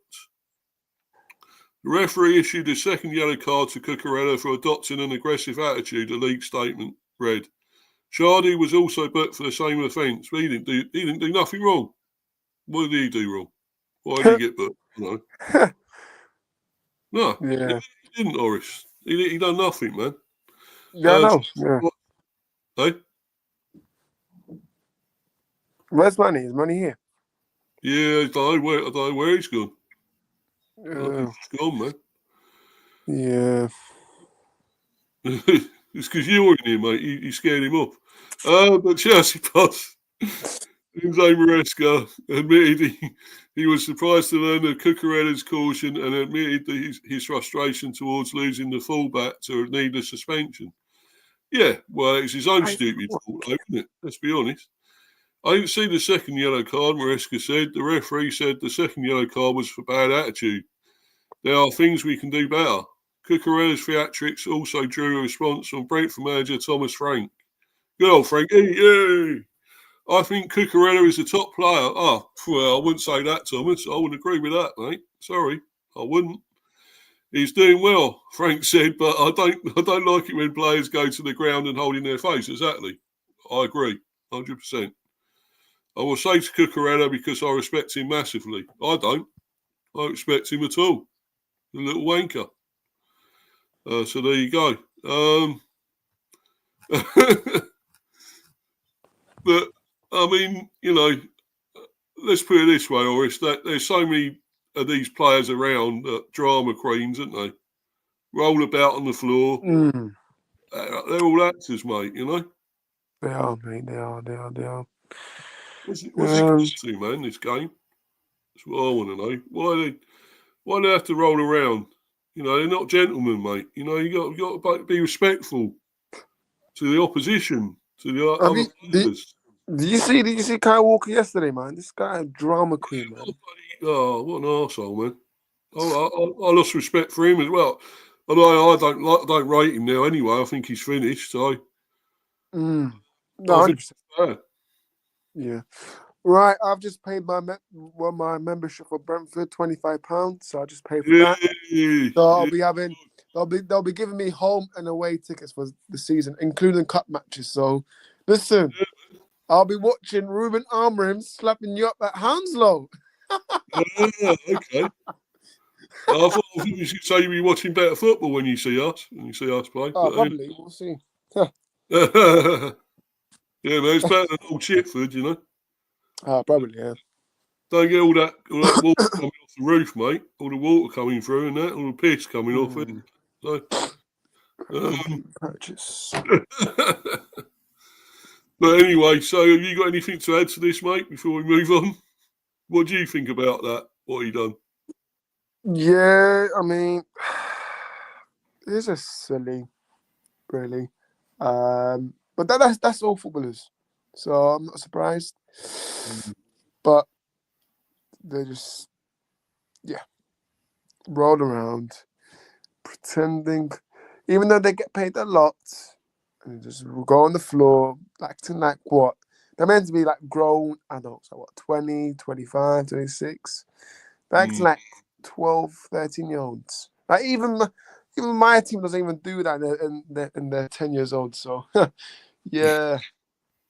The referee issued a second yellow card to Cucurella for adopting an aggressive attitude, the league statement read. Shardy was also booked for the same offence. He didn't do nothing wrong. What did he do wrong? Why did he get booked? No, yeah, he didn't, Horace. He done nothing, man. yeah. No, yeah. Hey? Where's money? Is money here? Yeah, I don't know where he's gone. He's gone, man. Yeah. It's because you're in here, mate. You scared him off. But Chelsea boss, Enzo Maresca, admitted he was surprised to learn of Cucurella's caution and admitted his frustration towards losing the fullback to a needless suspension. Yeah, well, it's his own stupid fault, though, isn't it? Let's be honest. I didn't see the second yellow card, Maresca said. The referee said the second yellow card was for bad attitude. There are things we can do better. Cucurella's theatrics also drew a response from Brentford manager Thomas Frank. Good old Frankie, yay! I think Cucurella is a top player. Oh, well, I wouldn't say that, Thomas. I wouldn't agree with that, mate. Sorry, I wouldn't. He's doing well, Frank said, but I don't like it when players go to the ground and holding their face. Exactly. I agree, 100%. I will say to Cucurella because I respect him massively. I don't. I respect him at all. The little wanker. So there you go. But, I mean, you know, let's put it this way, Horace, that there's so many of these players around, drama queens, aren't they? Roll about on the floor. They're all actors, mate, you know? They are, mate. They are. What's it going to, man, this game? That's what I want to know. Why do they have to roll around? You know, they're not gentlemen, mate. You know, you got to be respectful to the opposition, to the other players. Did you see Kyle Walker yesterday, man? This guy a drama queen, man. Oh, what an arsehole, man. I lost respect for him as well. Although I don't rate him now anyway. I think he's finished, so No, 100%. Yeah. Right, I've just paid my membership for Brentford, £25. So I just paid for that. So they'll be giving me home and away tickets for the season, including cup matches. So listen, I'll be watching Ruben Amorim slapping you up at Hounslow. Okay. I thought you should say you'll be watching better football when you see us play. Oh, probably. We'll see. Yeah, man, it's better than old Chitford, you know. Probably, yeah. Don't get all that water coming off the roof, mate. All the water coming through and that, all the piss coming off it. So, purchase. But anyway, so have you got anything to add to this, mate, before we move on? What do you think about that, what he done? Yeah, I mean, it's just silly, really. But that's all footballers. So I'm not surprised. But they just, roll around, pretending, even though they get paid a lot, and they just go on the floor, acting like what? They're meant to be like grown adults, like what, 20, 25, 26? They're acting like 12, 13-year-olds. Like even my team doesn't even do that, and they're 10 years old. So, yeah.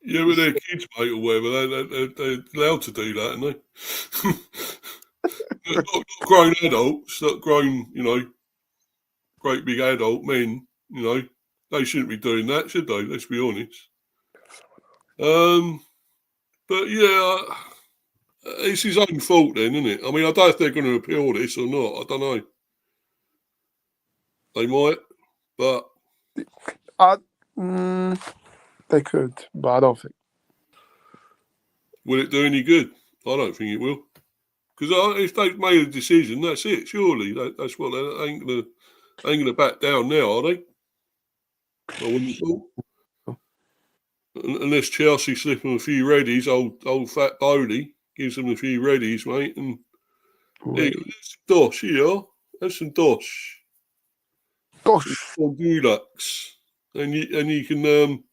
Yeah, but they're kids, mate, or whatever. They're allowed to do that, aren't they? not grown adults, not grown, you know, great big adult men, you know. They shouldn't be doing that, should they? Let's be honest. But yeah, it's his own fault then, isn't it? I mean, I don't know if they're going to appeal this or not. I don't know. They might, but they could, but I don't think. Will it do any good? I don't think it will. Because if they've made a decision, that's it. Surely that's what they ain't gonna back down now, are they? I wouldn't have thought. Unless Chelsea slip them a few readies, old fat Bodie gives them a few readies, mate, and there's some dosh here. There's some dosh. Or Dulux. And you can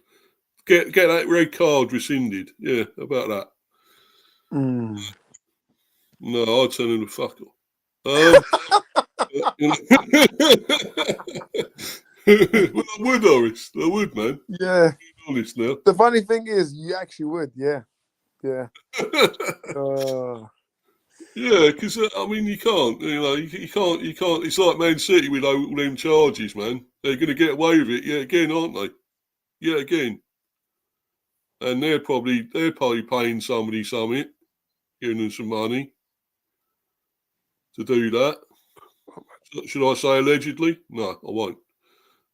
get that red card rescinded. Yeah, about that. No, I'd turn him to fuck off. Well, I would, Horace. I would, man. Yeah. Be honest now. The funny thing is, you actually would. Yeah. Yeah. Yeah, because I mean, you can't. You know, you can't. It's like Man City with all them charges, man. They're going to get away with it yet again, aren't they? Yet again. And they're probably paying somebody something, giving them some money to do that. Should I say allegedly? No, I won't.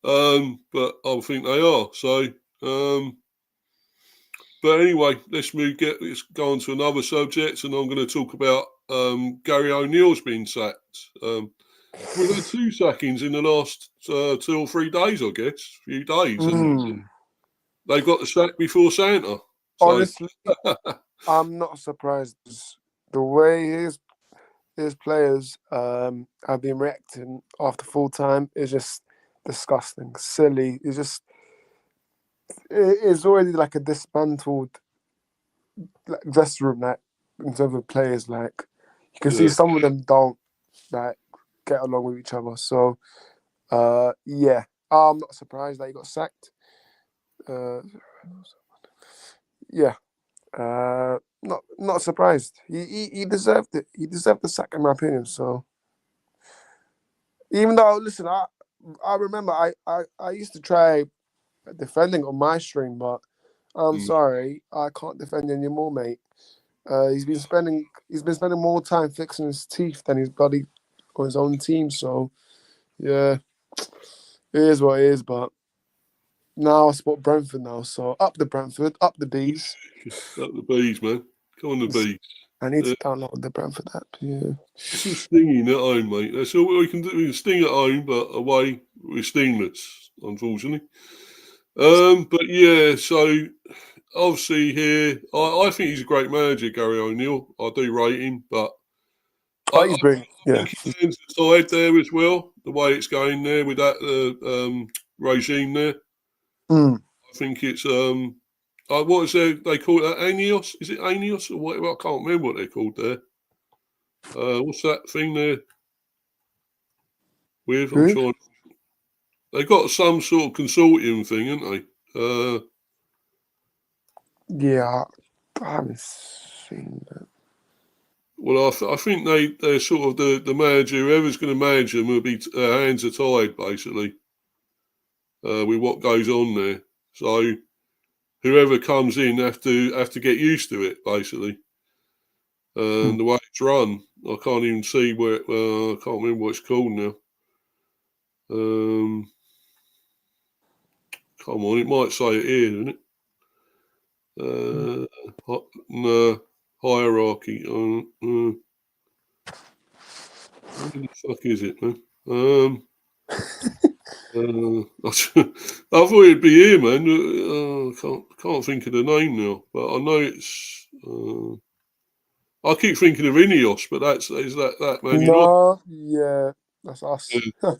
but I think they are. So, but anyway, let's go on to another subject, and I'm going to talk about Gary O'Neill's been sacked. We've had 2 sackings in the last 2 or 3 days, I guess, few days, and they got the sack before Santa. So. Honestly, I'm not surprised. The way his players have been reacting after full time is just disgusting, silly. It's already like a dismantled dressing room, like in terms of players. Like you can see some of them don't like get along with each other. So yeah, I'm not surprised that he got sacked. Yeah. Not surprised. He deserved it. He deserved the sack, in my opinion. So, even though, listen, I remember I used to try defending on my stream, but I'm sorry, I can't defend anymore, mate. He's been spending more time fixing his teeth than his bloody on his own team. So, yeah, it is what it is. But now I support Brentford now, so up the Brentford, up the bees. Up the bees, man. Come on, the bees. I need to download the Brentford app. Yeah. It's just stinging at home, mate. That's all we can do. We can sting at home, but away we're stingless, unfortunately. But yeah, so obviously here, I think he's a great manager, Gary O'Neill. I do rate him, but He's brilliant. Yeah, his hands are tied there as well. The way it's going there with that regime there. I think it's what is they call it? Aeneas? Is it Aeneas or whatever? I can't remember what they're called there. What's that thing there? With I'm trying. They got some sort of consortium thing, haven't they? Yeah, I haven't seen that. Well, I think they're sort of the manager. Whoever's going to manage them will be hands are tied basically with what goes on there. So whoever comes in have to get used to it basically. The way it's run, I can't even see where. I can't remember what it's called now. Come on, it might say it here, isn't it? No, hierarchy. What the fuck is it, man? I thought it'd be here, man. Can't think of the name now, but I know it's. I keep thinking of Ineos, but is that Man United? No, yeah, that's us. Yeah.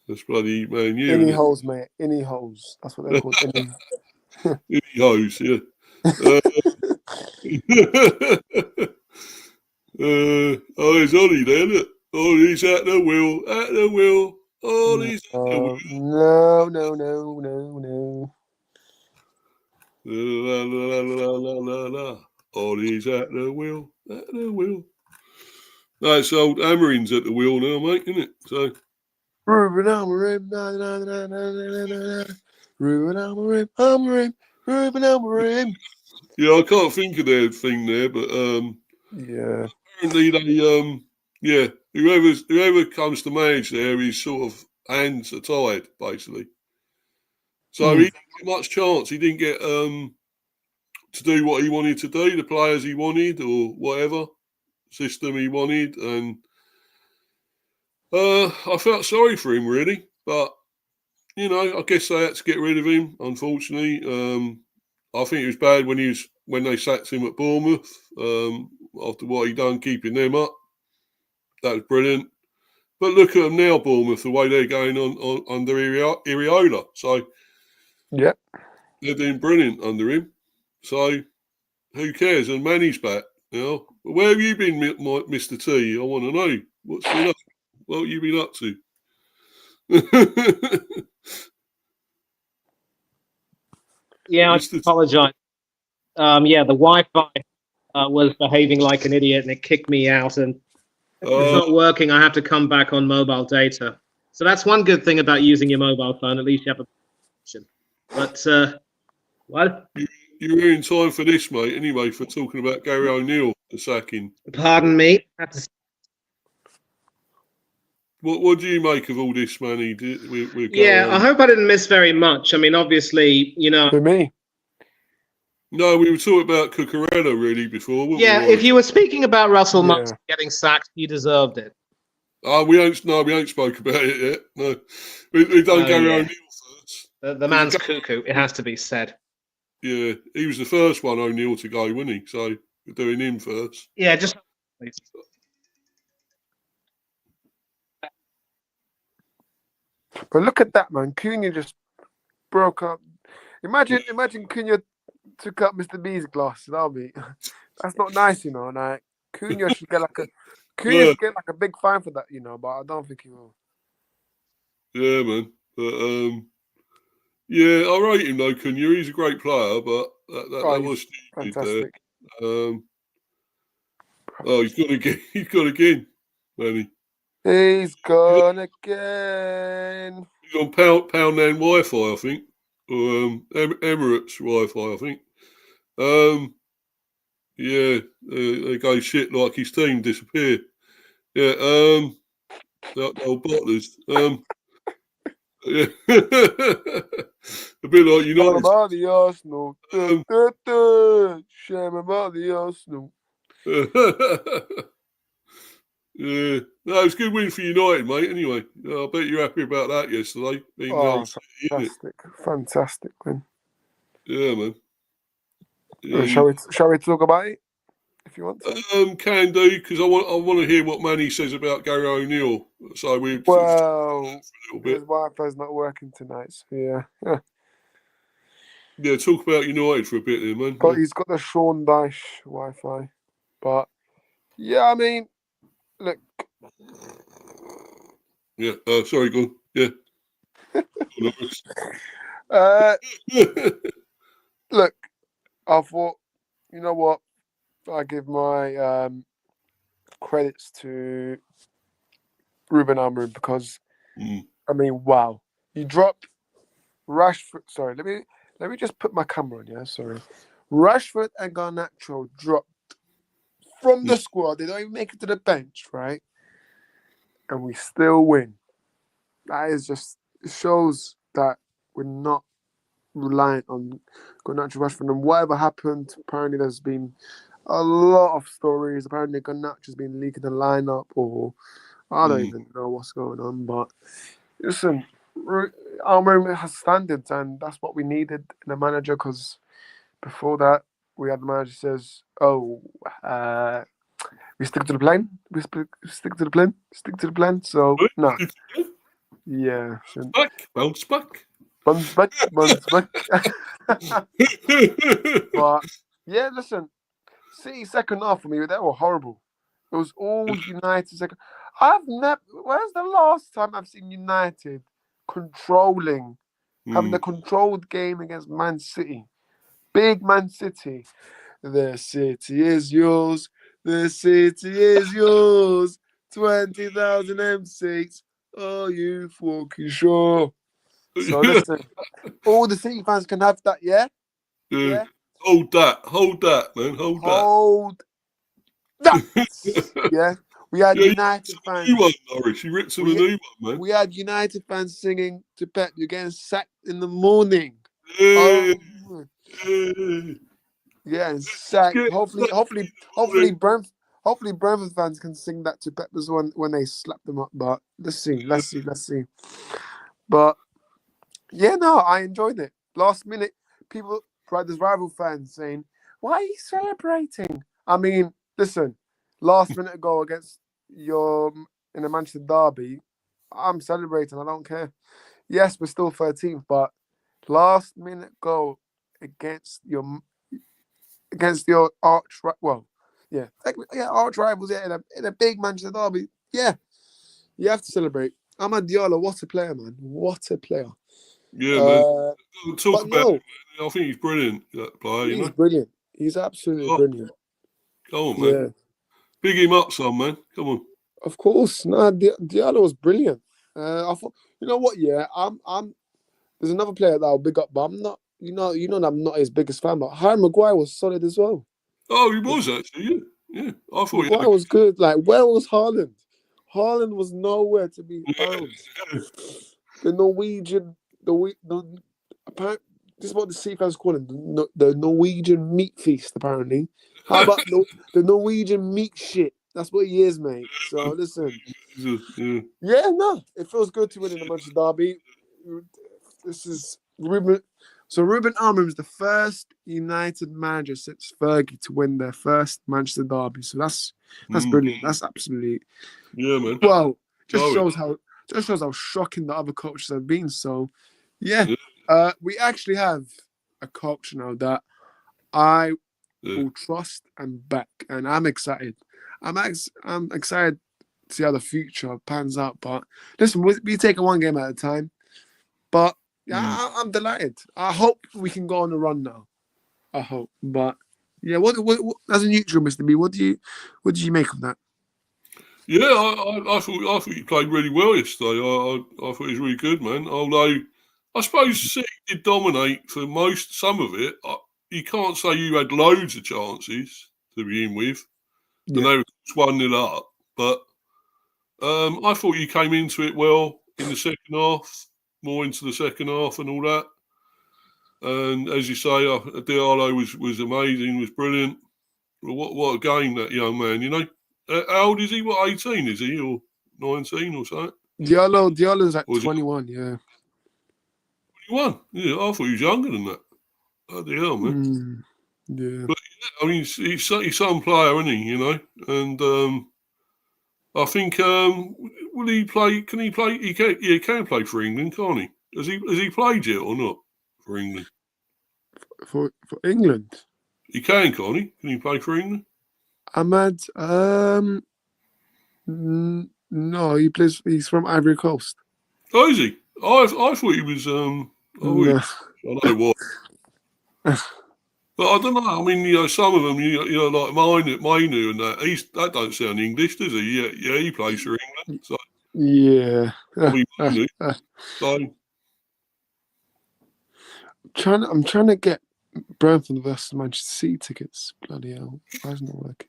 That's bloody Man U. Any holes, mate. Any holes. That's what they're called. Any hoes, yeah. There's Ollie there, look. Ollie's at the wheel, Ollie's at the wheel. No. La la la la la la. Ollie's at the wheel, No, it's old Amarin's at the wheel now, mate, isn't it? So. Ruben Amorim, Ruben Amorim, Ruben Amorim. Yeah, I can't think of their thing there, but yeah. Apparently they whoever comes to manage there, his sort of hands are tied, basically. So he didn't get much chance. He didn't get to do what he wanted to do, the players he wanted, or whatever system he wanted, and I felt sorry for him really, but I guess they had to get rid of him. Unfortunately, I think it was bad when they sacked him at Bournemouth after what he done keeping them up. That was brilliant. But look at them now, Bournemouth, the way they're going on under Iriola. So yeah, they're doing brilliant under him. So who cares? And Manny's back. Where have you been, Mr. T? I want to know what's been up. What have you been up to? Yeah, I apologise. The Wi-Fi was behaving like an idiot and it kicked me out, and if it's not working, I have to come back on mobile data. So that's one good thing about using your mobile phone. At least you have a option. But what? You were in time for this, mate. Anyway, for talking about Gary O'Neill, the sacking. Pardon me. What do you make of all this, Manny? Yeah, I hope I didn't miss very much. I mean, obviously, For me, No, we were talking about Cucurella really before, weren't yeah, we? if you were speaking about Russell Yeah. Martin getting sacked, he deserved it. We ain't spoke about it yet. No, we don't Oh, go yeah. O'Neill first. The man's cuckoo, it has to be said. Yeah, he was the first one, O'Neill, to go, wasn't he? So we're doing him first. Yeah, just but look at that, man. Cunha just broke up. Imagine Cunha took up Mr. B's glass. That's not nice, you know. Like Cunha should get like a big fine for that, you know. But I don't think he will. Yeah, man. But yeah, I rate him though, Cunha. He's a great player, but that was stupid fantastic. there. He's got again. He's got again, Manny. He's gone again. He's on Pound and Wi-Fi, I think, or Emirates Wi-Fi, I think. Yeah, they go shit like his team disappear. Yeah, the old bottlers. Yeah, a bit like United. About the Arsenal. Shame about the Arsenal. Yeah, no, it's a good win for United, mate. Anyway, I bet you're happy about that yesterday. Fantastic win. Yeah, man. Yeah, shall we talk about it? If you want to. Can do, because I want to hear what Manny says about Gary O'Neill. So we Well, a little bit. His Wi-Fi's not working tonight. So yeah. Yeah, talk about United for a bit there, man. But he's got the Sean Dyche Wi-Fi. But yeah, I mean, look. Yeah. Sorry, go on. Yeah. Look, I thought, you know what? I give my credits to Ruben Amorim because I mean, wow, you dropped Rashford. Sorry, let me just put my camera on. Yeah, sorry. Rashford and Garnacho dropped from the squad. They don't even make it to the bench, right? And we still win. That is just shows that we're not reliant on Garnacho, Rashford, and whatever happened. Apparently, there's been a lot of stories. Apparently, Garnacho's been leaking the lineup, or I don't even know what's going on. But listen, Amorim has standards, and that's what we needed in a manager. Because before that, we had the manager says, "Oh, we stick to the plan. We stick to the plan. Stick to the plan." So no, yeah, bounce back. But yeah, listen. City second half for me, they were horrible. It was all United second. Where's the last time I've seen United having a controlled game against Man City? Big Man City. The city is yours. The city is yours. 20,000 M6. Are you fucking sure? So listen, all the City fans can have that, yeah? Yeah. Hold that, man. Hold that. Yeah. We had United fans. New one, Norwich. You ripped him a new one, man. We had United fans singing to Pep, "You're getting sacked in the morning." Yeah, and sacked. Hopefully Brentford fans can sing that to Pep as well when they slap them up. But let's see. But yeah, no, I enjoyed it. Last minute, people, there's rival fans saying, "Why are you celebrating?" I mean, listen, last minute goal against in the Manchester derby, I'm celebrating. I don't care. Yes, we're still 13th, but last minute goal against your arch rivals, in a big Manchester derby. Yeah, you have to celebrate. Amad Diallo, what a player, man! What a player. Yeah, man. Talk about him. I think he's brilliant, that player. He's brilliant. He's absolutely brilliant. Come on, man. Yeah. Big him up, son, man. Come on. Of course. No, Diallo was brilliant. I thought, you know what? Yeah, I'm. There's another player that I'll big up, but I'm not. You know that I'm not his biggest fan, but Harry Maguire was solid as well. Oh, he was actually. Yeah. I thought Maguire was good. Like, where was Haaland? Haaland was nowhere to be found. The Norwegian, apparently, this is what the sea fans call him, the Norwegian meat feast, apparently. How about the Norwegian meat shit? That's what he is, mate. So listen, no, it feels good to win in the Manchester derby. This is Ruben. So Ruben Amorim is the first United manager since Fergie to win their first Manchester derby. So that's brilliant. That's absolutely man. well. Just shows how shocking the other coaches have been. So yeah. We actually have a coach now that I will trust and back, and I'm excited. I'm excited to see how the future pans out. But listen, we take it one game at a time. But yeah, I'm delighted. I hope we can go on a run now. I hope. But yeah, what as a neutral, Mr. B, what do you make of that? Yeah, I thought you played really well yesterday. I thought it was really good, man. Although I suppose City did dominate for some of it. You can't say you had loads of chances to begin with. Yeah. And they were 1-0 up. But I thought you came into it well in the second half, more into the second half and all that. And as you say, Diallo was amazing, was brilliant. Well, what a game, that young man, you know. How old is he? What, 18 is he? Or 19 or something? Diallo's like 21, yeah. 21? Yeah, I thought he was younger than that. Bloody hell, man. Yeah. But, I mean, he's some player, isn't he, you know? And I think, will he play? Can he play? He can play for England, can't he? Has he played yet or not for England? For England? He can't he? Can he play for England? Ahmad, no, he's from Ivory Coast. Oh, is he? I thought he was, No. I don't know what. But I don't know. I mean, you know, some of them, you know, like Mainu and that don't sound English, does he? Yeah, he plays for England. So yeah. Mainu. So I'm trying to get Brentford versus Manchester City tickets. Bloody hell, why isn't it working?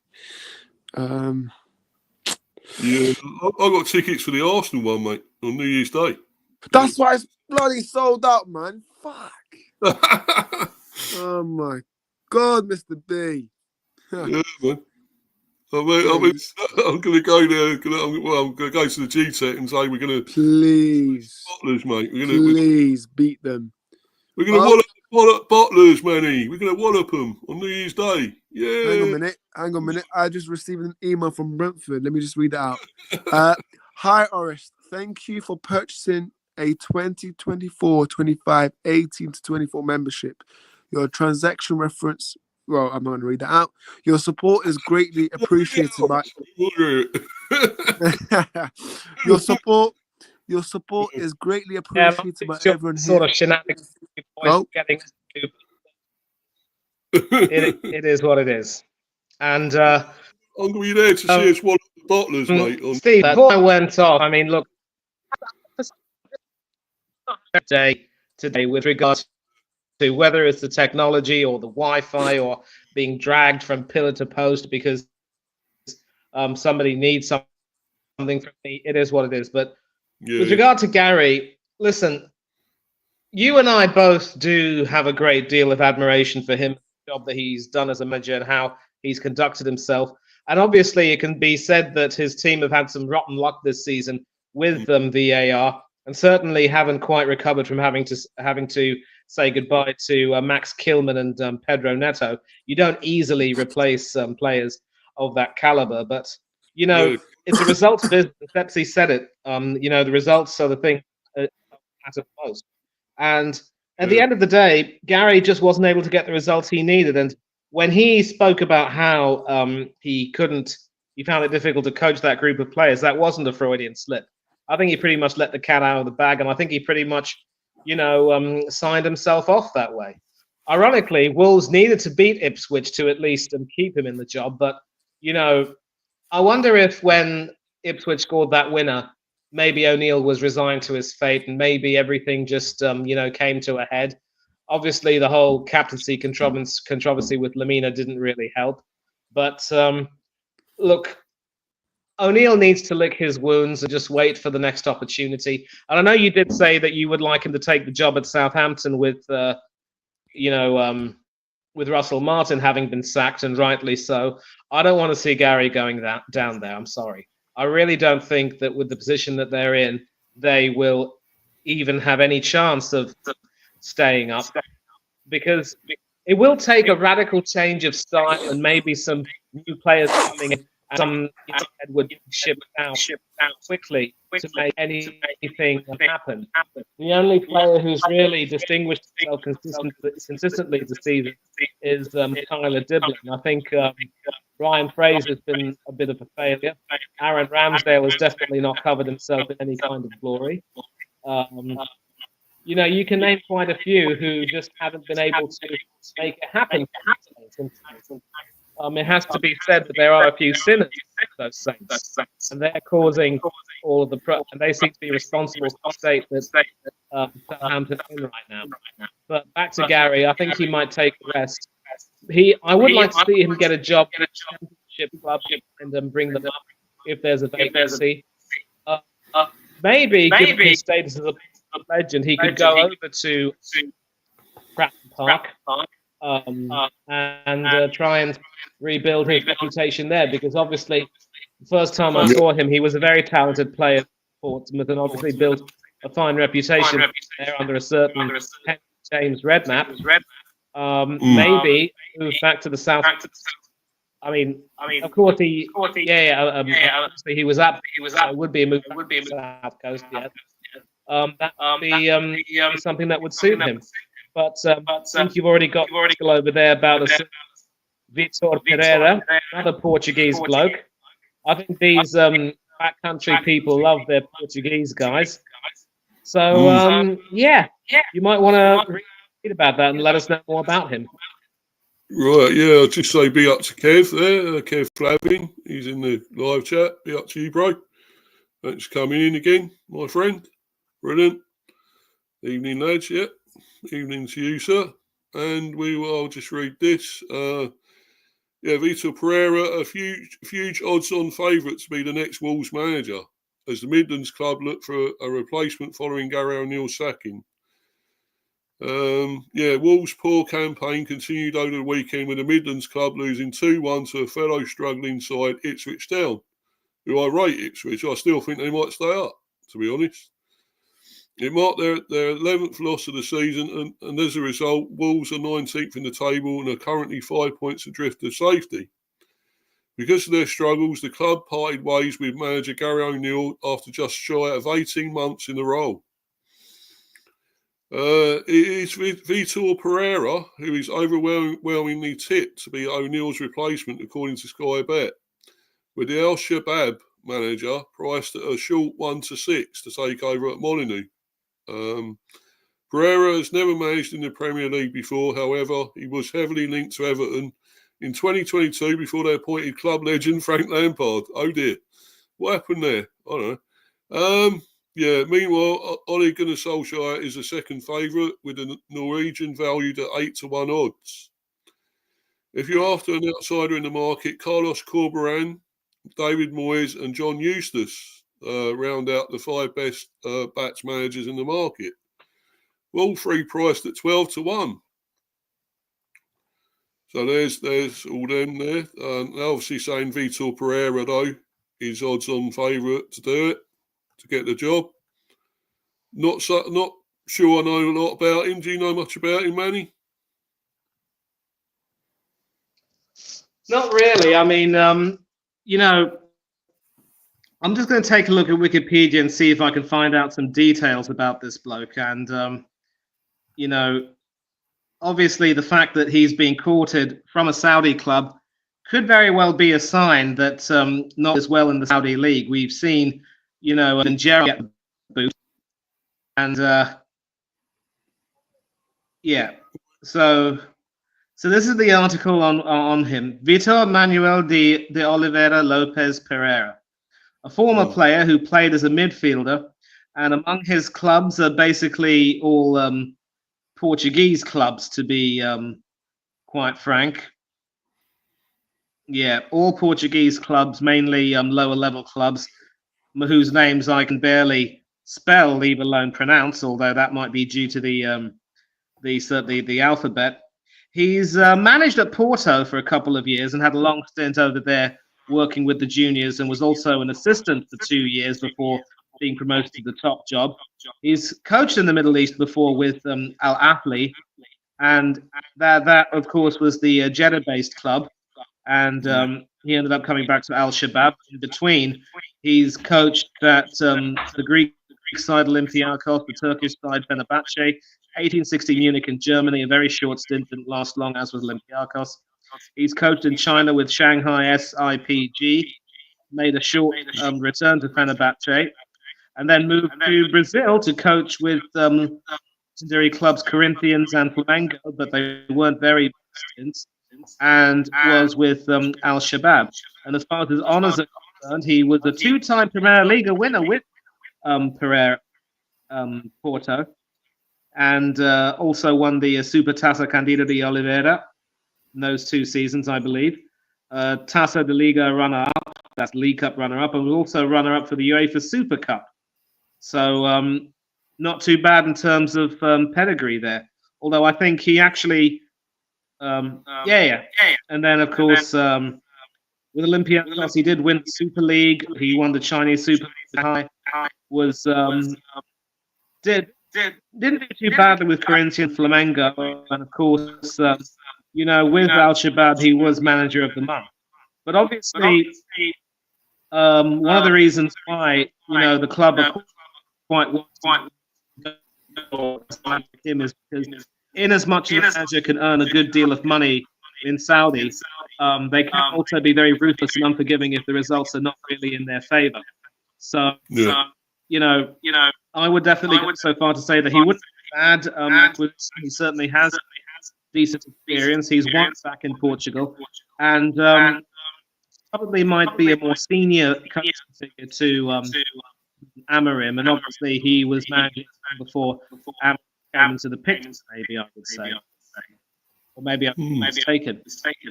yeah, I got tickets for the Arsenal one, mate, on New Year's Day. That's why it's bloody sold out, man. Fuck. Oh my God, Mr. B. Yeah, man. I'm going to go there. I'm going to go to the G-Tech and say we're going to please, bottlers, mate. Please beat them. We're going to wallop bottlers, Manny. We're going to wallop them on New Year's Day. Yeah. Hang on a minute. I just received an email from Brentford. Let me just read that out. Hi, Orest. Thank you for purchasing a 2024-25 18-24 membership. Your transaction reference. Well, I'm not going to read that out. Your support is greatly appreciated by. Your support is greatly appreciated by everyone here. Sort of shenanigans. Getting it is what it is. And I'm going to be there to see us wallop the bottlers, mate. Steve, before I went off, I mean, look, today with regards to whether it's the technology or the Wi-Fi or being dragged from pillar to post because somebody needs something from me, it is what it is. But with regard to Gary, listen, you and I both do have a great deal of admiration for him, the job that he's done as a manager and how he's conducted himself. And obviously it can be said that his team have had some rotten luck this season with VAR and certainly haven't quite recovered from having to say goodbye to Max Kilman and Pedro Neto. You don't easily replace players of that caliber, but you know, it's a result of business. Pepsi said it. You know, the results are the thing that matter most. And at the end of the day, Gary just wasn't able to get the results he needed. And when he spoke about how he found it difficult to coach that group of players, that wasn't a Freudian slip. I think he pretty much let the cat out of the bag, and I think he pretty much, signed himself off that way. Ironically, Wolves needed to beat Ipswich to at least keep him in the job, but, I wonder if when Ipswich scored that winner, maybe O'Neill was resigned to his fate and maybe everything just, came to a head. Obviously, the whole captaincy controversy with Lamina didn't really help. But, look, O'Neill needs to lick his wounds and just wait for the next opportunity. And I know you did say that you would like him to take the job at Southampton with, with Russell Martin having been sacked, and rightly so. I don't want to see Gary going down there. I'm sorry. I really don't think that with the position that they're in, they will even have any chance of staying up, because it will take a radical change of style and maybe some new players coming in, and some Edward shipped out quickly to make anything happen. The only player who's really distinguished himself consistently this season is Tyler Dibbling. I think Ryan Fraser's been a bit of a failure. Aaron Ramsdale has definitely not covered himself in any kind of glory. You can name quite a few who just haven't been able to make it happen. It has to be said that there are a few sinners in those Saints, and they're causing all of the and they seem to be responsible for the state that Southampton in right now. But back to Gary, I think he might take a rest. I would like to see him get a job in a championship club and bring them up if there's a vacancy. Maybe, given his status as a legend, he could go over to Pratton Park and try and rebuild his reputation there, because obviously the first time I saw him, he was a very talented player at Portsmouth and obviously built a fine reputation there under a certain James Redknapp. Maybe move back to the south. I mean, of course he was up. It would be a move to the South Coast. Yeah. That would be something that would suit him. But I think you've already got over there about Vitor Pereira, another Portuguese bloke. I think these backcountry people love their Portuguese guys. So you might want to read about that and let us know more about him. Right, yeah, I'll just say big up to Kev there, Kev Flavin. He's in the live chat. Big up to you, bro. Thanks for coming in again, my friend. Brilliant. Evening, lads, yeah. Evening to you, sir. And I'll just read this. Vitor Pereira, a huge odds-on favourite to be the next Wolves manager, as the Midlands club look for a replacement following Gary O'Neill's sacking. Wolves' poor campaign continued over the weekend with the Midlands club losing 2-1 to a fellow struggling side, Ipswich Town, who I rate Ipswich. I still think they might stay up, to be honest. It marked their 11th loss of the season, and as a result, Wolves are 19th in the table and are currently 5 points adrift of safety. Because of their struggles, the club parted ways with manager Gary O'Neill after just shy of 18 months in the role. It is Vitor Pereira who is overwhelmingly tipped to be O'Neill's replacement, according to Sky Bet, with the Al Shabab manager priced at a short 1-6 to take over at Molineux. Pereira has never managed in the Premier League before. However, he was heavily linked to Everton in 2022 before they appointed club legend Frank Lampard. Oh dear, what happened there? I don't know. Meanwhile, Ole Gunnar Solskjaer is a second favourite with a Norwegian valued at 8-1 odds. If you're after an outsider in the market, Carlos Corberán, David Moyes and John Eustace round out the 5 best batch managers in the market. All three priced at 12-1. So there's all them there. Obviously saying Vitor Pereira, though, is odds-on favourite to do it, to get the job. Not sure I know a lot about him. Do you know much about him, Manny? Not really. I mean, I'm just going to take a look at Wikipedia and see if I can find out some details about this bloke. And, obviously the fact that he's being courted from a Saudi club could very well be a sign that not as well in the Saudi league. We've seen, Nigeria get the boot. And, So this is the article on him. Vitor Manuel de Oliveira Lopez Pereira, a former player who played as a midfielder, and among his clubs are basically all Portuguese clubs, to be quite frank. Yeah, all Portuguese clubs, mainly lower level clubs, whose names I can barely spell, leave alone pronounce. Although that might be due to the alphabet. He's managed at Porto for a couple of years and had a long stint over there working with the juniors, and was also an assistant for 2 years before being promoted to the top job. He's coached in the Middle East before with Al Ahly, and that of course was the Jeddah-based club, and he ended up coming back to Al Shabab. In between, he's coached at the Greek side Olympiacos, the Turkish side Fenerbahce, 1860 Munich in Germany, a very short stint, didn't last long, as was Olympiacos. He's coached in China with Shanghai SIPG, made a short return to Fenerbahce, and then moved to Brazil to coach with secondary clubs Corinthians and Flamengo, but they weren't very stints, and was with Al Shabab. And as far as his honours are concerned, he was a two-time Primeira Liga winner with Pereira Porto, and also won the Supertaça Candido de Oliveira in those 2 seasons, I believe. Taça de Liga runner-up, that's League Cup runner-up, and was also runner-up for the UEFA Super Cup. So not too bad in terms of pedigree there. Although I think he actually, And then of course with Olympiacos, he did win the Super League. He won the Chinese Super League. Was didn't do too badly with Corinthians, Flamengo, and of course, with Al Shabab, he was manager of the month. But obviously, one of the reasons why the club are quite him is because, in as much as a manager can earn a good deal of money in Saudi, they can also be very ruthless and unforgiving if the results are not really in their favor. So, I would definitely go so far to say that he wouldn't be bad. He certainly has decent experience. He's once back in Portugal, and probably might be a more senior coaching figure to Amorim, and obviously he was managing before Amorim came into the picture, maybe I would say. Or maybe I'm mistaken.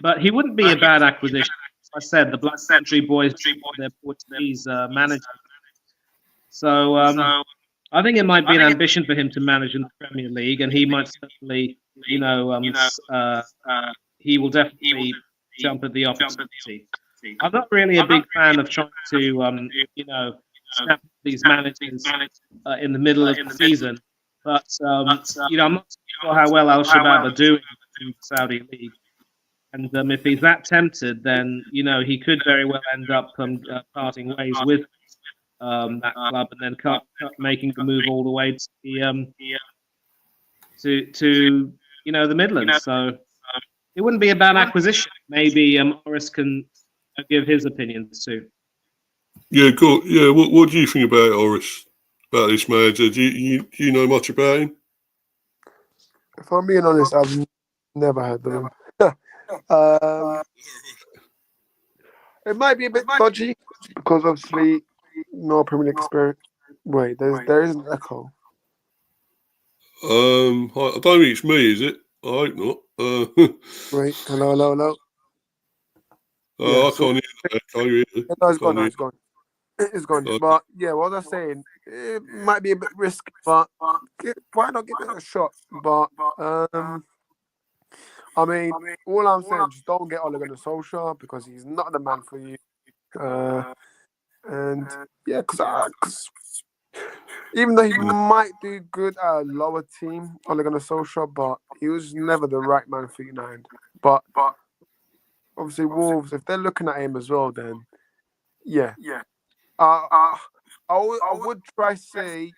But he wouldn't be a bad acquisition. As I said, the Black Country boys, their Portuguese manager. So I think it might be an ambition for him to manage in the Premier League, and he might certainly, he will definitely jump at the opportunity. I'm not really a big fan of trying to, snap these managers in the middle of the season, but I'm not sure how well Al Shabab are doing in the Saudi League. And if he's that tempted, then he could very well end up parting ways with that club, and then making the move all the way to the Midlands. So it wouldn't be a bad acquisition. Maybe Morris can give his opinions too. Yeah, cool. Yeah, what do you think about Horace, about this manager? Do you know much about him? If I'm being honest, I've never heard of him. It might be a bit dodgy because obviously no Premier League experience. Wait, there is an echo. I don't think it's me, is it? I hope not. Wait, hello. I can't hear that echo either. No, it's gone. But yeah, what I was saying, it might be a bit risky, but why not give it a shot? But I mean, all I'm saying, just don't get Ole Gunnar Solskjaer because he's not the man for you. And yeah, because even though he might do good at a lower team, Ole Gunnar Solskjaer, but he was never the right man for United. But obviously, Wolves, if they're looking at him as well, then yeah. I would try to say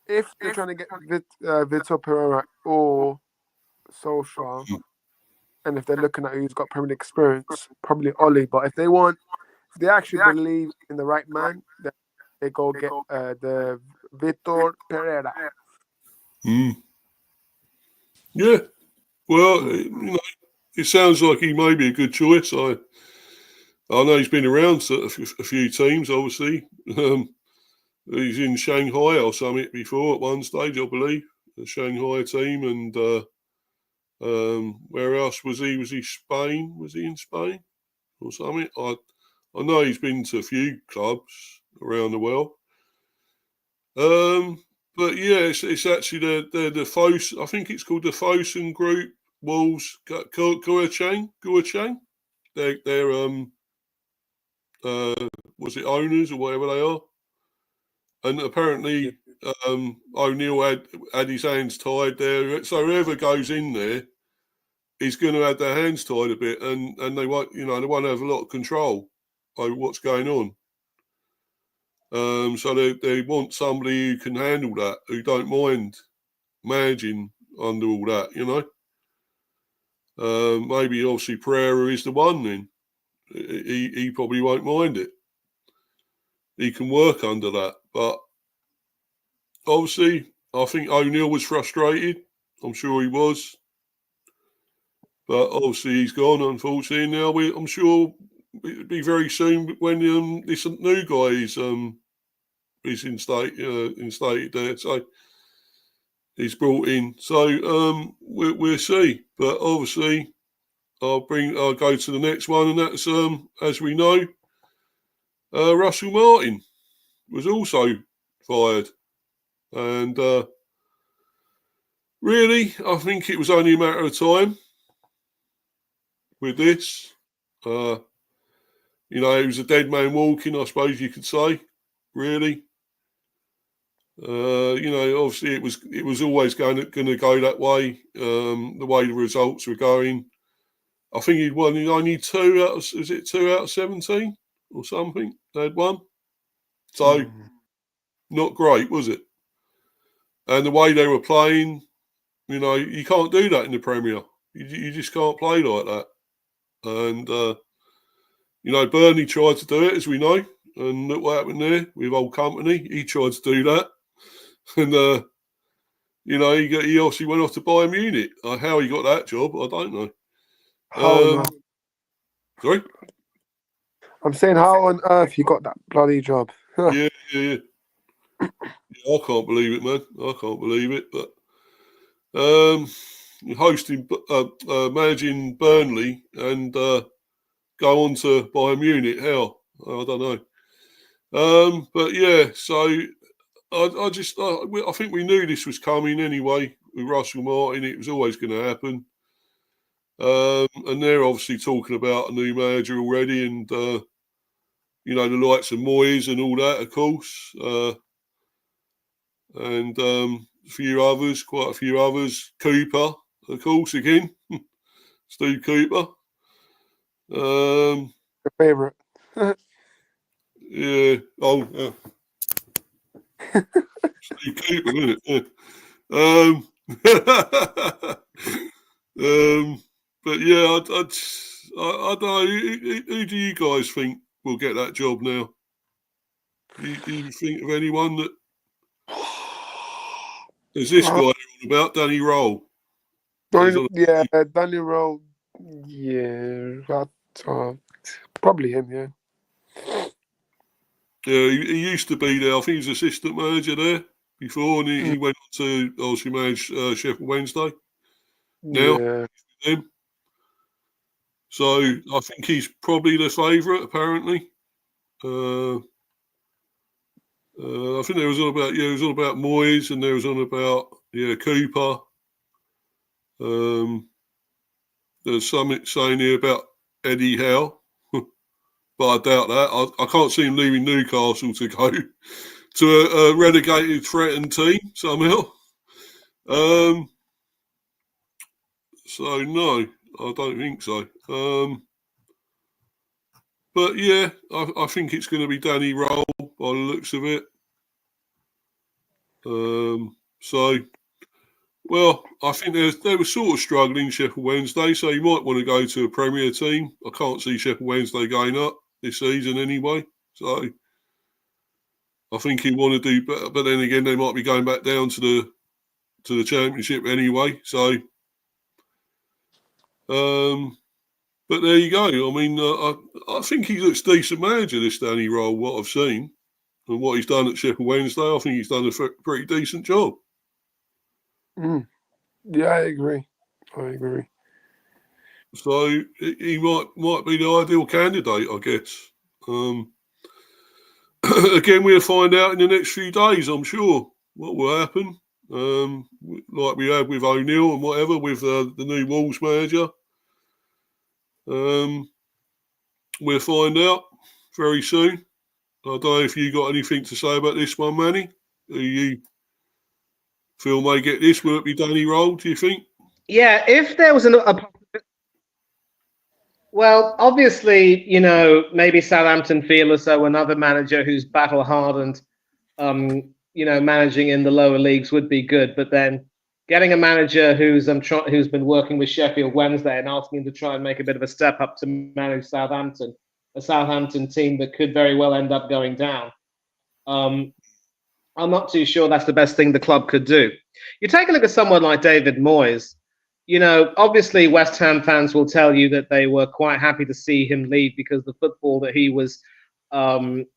if they're trying to get Vitor Pereira or Solskjaer, and if they're looking at who's got Premier League experience, probably Ole. But if they actually believe in the right man, then they go get the Vitor Pereira. Yeah. Well, it sounds like he may be a good choice. I know he's been around a few teams, obviously. He's in Shanghai or something before at one stage, I believe. The Shanghai team. And where else was he? Was he Spain? Was he in Spain? or something. I know he's been to a few clubs around the world. But yeah, it's actually the Fosun. I think it's called the Fosun Group Wolves Guochang. They're was it owners or whatever they are? And apparently O'Neill had his hands tied there. So whoever goes in there is going to have their hands tied a bit, and they won't have a lot of control over what's going on. So they want somebody who can handle that, who don't mind managing under all that, Maybe obviously Pereira is the one then. He probably won't mind it. He can work under that. But obviously, I think O'Neill was frustrated. I'm sure he was. But obviously he's gone, unfortunately. Now I'm sure it'll be very soon when this new guy is instated there. So he's brought in. So we'll see. But obviously I'll go to the next one, and that's as we know, Russell Martin was also fired. And really, I think it was only a matter of time with this. It was a dead man walking, I suppose you could say, really. Obviously it was always going to go that way, the way the results were going. I think he'd won only 2 out of 17 or something? They'd won. So, not great, was it? And the way they were playing, you can't do that in the Premier. You just can't play like that. And, Burnley tried to do it, as we know. And look what happened there with Old Company. He tried to do that. And, he obviously went off to Bayern Munich. How he got that job, I don't know. Sorry? I'm saying, how on earth you got that bloody job? Yeah. I can't believe it, man. I can't believe it. But managing Burnley and go on to Bayern Munich, how? I don't know. But yeah, so I think we knew this was coming anyway with Russell Martin. It was always going to happen. And they're obviously talking about a new manager already, and the likes of Moyes and all that, of course, and quite a few others. Cooper, of course, again, Steve Cooper. Your favourite. Yeah. Oh, Steve Cooper, isn't it? Yeah. But yeah, I don't know. Who do you guys think will get that job now? Do you think of anyone that? There's this guy about Danny Roll. Yeah, Danny Rowe. Yeah, probably him. Yeah. Yeah, he used to be there. I think he's assistant manager there before, and he went on to obviously manage Sheffield Wednesday. Now, Yeah. him. So I think he's probably the favourite. Apparently, I think there was all about Moyes, and there was all about Cooper. There's something saying here about Eddie Howe, but I doubt that. I can't see him leaving Newcastle to go to a relegated, threatened team somehow. So no, I don't think so. But yeah, I think it's going to be Danny Roll by the looks of it. Well, I think they were sort of struggling, Sheffield Wednesday, so you might want to go to a Premier team. I can't see Sheffield Wednesday going up this season anyway. So I think he want to do better, but then again, they might be going back down to the Championship anyway. So, but there you go. I mean, I think he looks decent manager, this Danny Roll, what I've seen and what he's done at Sheffield Wednesday. I think he's done a pretty decent job. Yeah, I agree. So he might be the ideal candidate, I guess. Again, we'll find out in the next few days, I'm sure, what will happen. Like we had with O'Neill and whatever, with the new Wolves manager. We'll find out very soon. I don't know if you got anything to say about this one, Manny. Do you feel may get this? Will it be Danny Roll, do you think? Yeah, if there was well, obviously, maybe Southampton feel as though another manager who's battle hardened, managing in the lower leagues would be good. But then getting a manager who's been working with Sheffield Wednesday and asking him to try and make a bit of a step up to manage Southampton, a Southampton team that could very well end up going down. I'm not too sure that's the best thing the club could do. You take a look at someone like David Moyes. Obviously West Ham fans will tell you that they were quite happy to see him leave because the football that he was, providing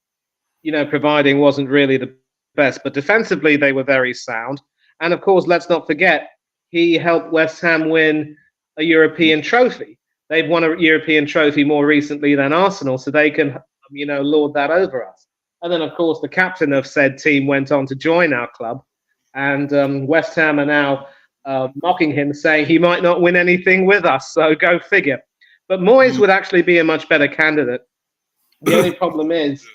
wasn't really the best. But defensively, they were very sound. And of course, let's not forget, he helped West Ham win a European trophy. They've won a European trophy more recently than Arsenal, so they can, lord that over us. And then, of course, the captain of said team went on to join our club. And West Ham are now mocking him, saying he might not win anything with us. So go figure. But Moyes would actually be a much better candidate. The only problem is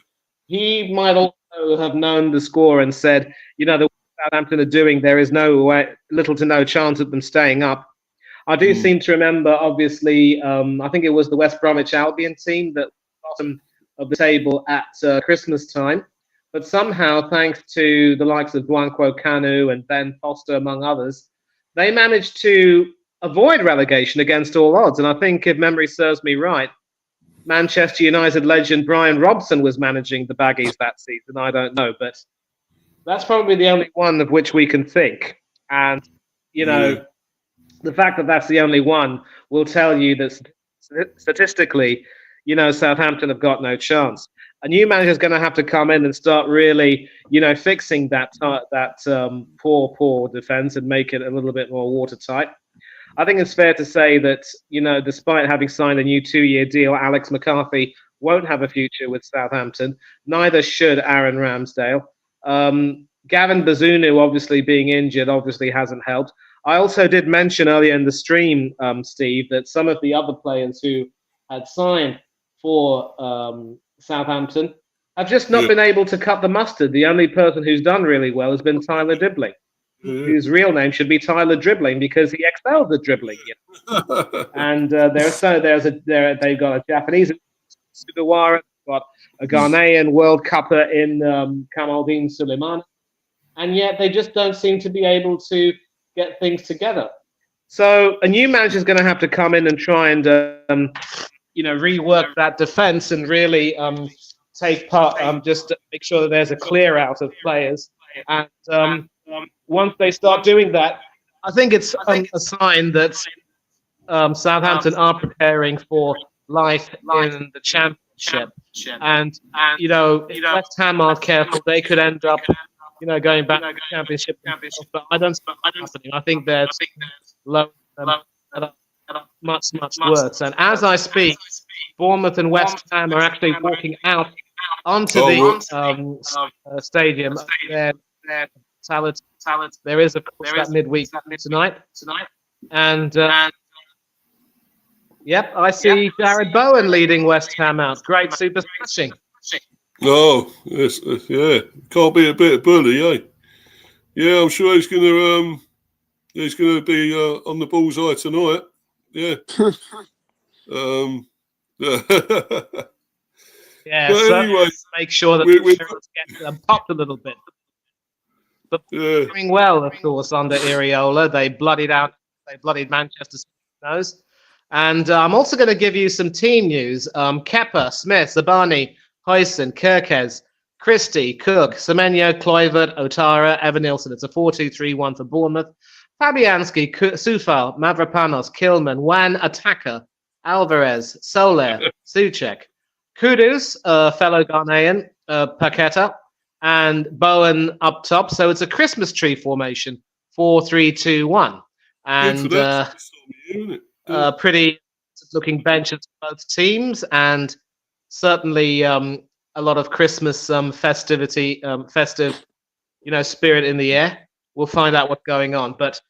he might also have known the score and said, the Southampton are doing, there is little to no chance of them staying up. I do seem to remember, obviously, I think it was the West Bromwich Albion team that bottom of the table at Christmas time. But somehow, thanks to the likes of Nwankwo Kanu and Ben Foster, among others, they managed to avoid relegation against all odds. And I think, if memory serves me right, Manchester United legend Brian Robson was managing the Baggies that season. I don't know, but that's probably the only one of which we can think. And, the fact that that's the only one will tell you that statistically, Southampton have got no chance. A new manager is going to have to come in and start really, fixing that poor defense and make it a little bit more watertight. I think it's fair to say that, despite having signed a new 2-year deal, Alex McCarthy won't have a future with Southampton. Neither should Aaron Ramsdale. Gavin Bazunu, obviously being injured, obviously hasn't helped. I also did mention earlier in the stream, Steve, that some of the other players who had signed for Southampton have just not been able to cut the mustard. The only person who's done really well has been Tyler Dribbling, whose real name should be Tyler Dribbling because he excels at dribbling. And they've got a Japanese Sugawara, they've got a Ghanaian World Cupper in Kamaldeen Suleiman, and yet they just don't seem to be able to get things together. So a new manager is going to have to come in and try and rework that defense and really take part, just to make sure that there's a clear out of players. And once they start doing that, I think it's a sign that Southampton are preparing for life in the Championship. And if West Ham aren't careful, they could end up going back to the Championship. But I don't see that happening. I think there's low much worse. And as I speak, Bournemouth and West Ham are actually walking out onto the stadium. Their salad. There is, of course, that midweek tonight. And I see Jared Bowen leading West Ham out. Great super smashing. Oh, yes, yeah. Can't be a bit of bully, eh? Yeah, I'm sure he's going to be on the bullseye tonight. Yeah. So anyway, make sure that we get them popped a little bit. But doing well, of course, under Iriola. They bloodied Manchester City's nose. And I'm also going to give you some team news. Kepa, Smith, Zabani, Huyson, Kirkes, Christie, Cook, Semenyo, Kluivert, Otara, Evan-Nilsson. It's a 4-2-3-1 for Bournemouth. Fabianski, Soufal, Mavropanos, Kilman, Wan, Ataka, Alvarez, Soler, Souček, Kudus, fellow Ghanaian, Paqueta, and Bowen up top. So it's a Christmas tree formation, 4-3-2-1. And pretty looking bench at both teams, and certainly a lot of Christmas festive, spirit in the air. We'll find out what's going on. But,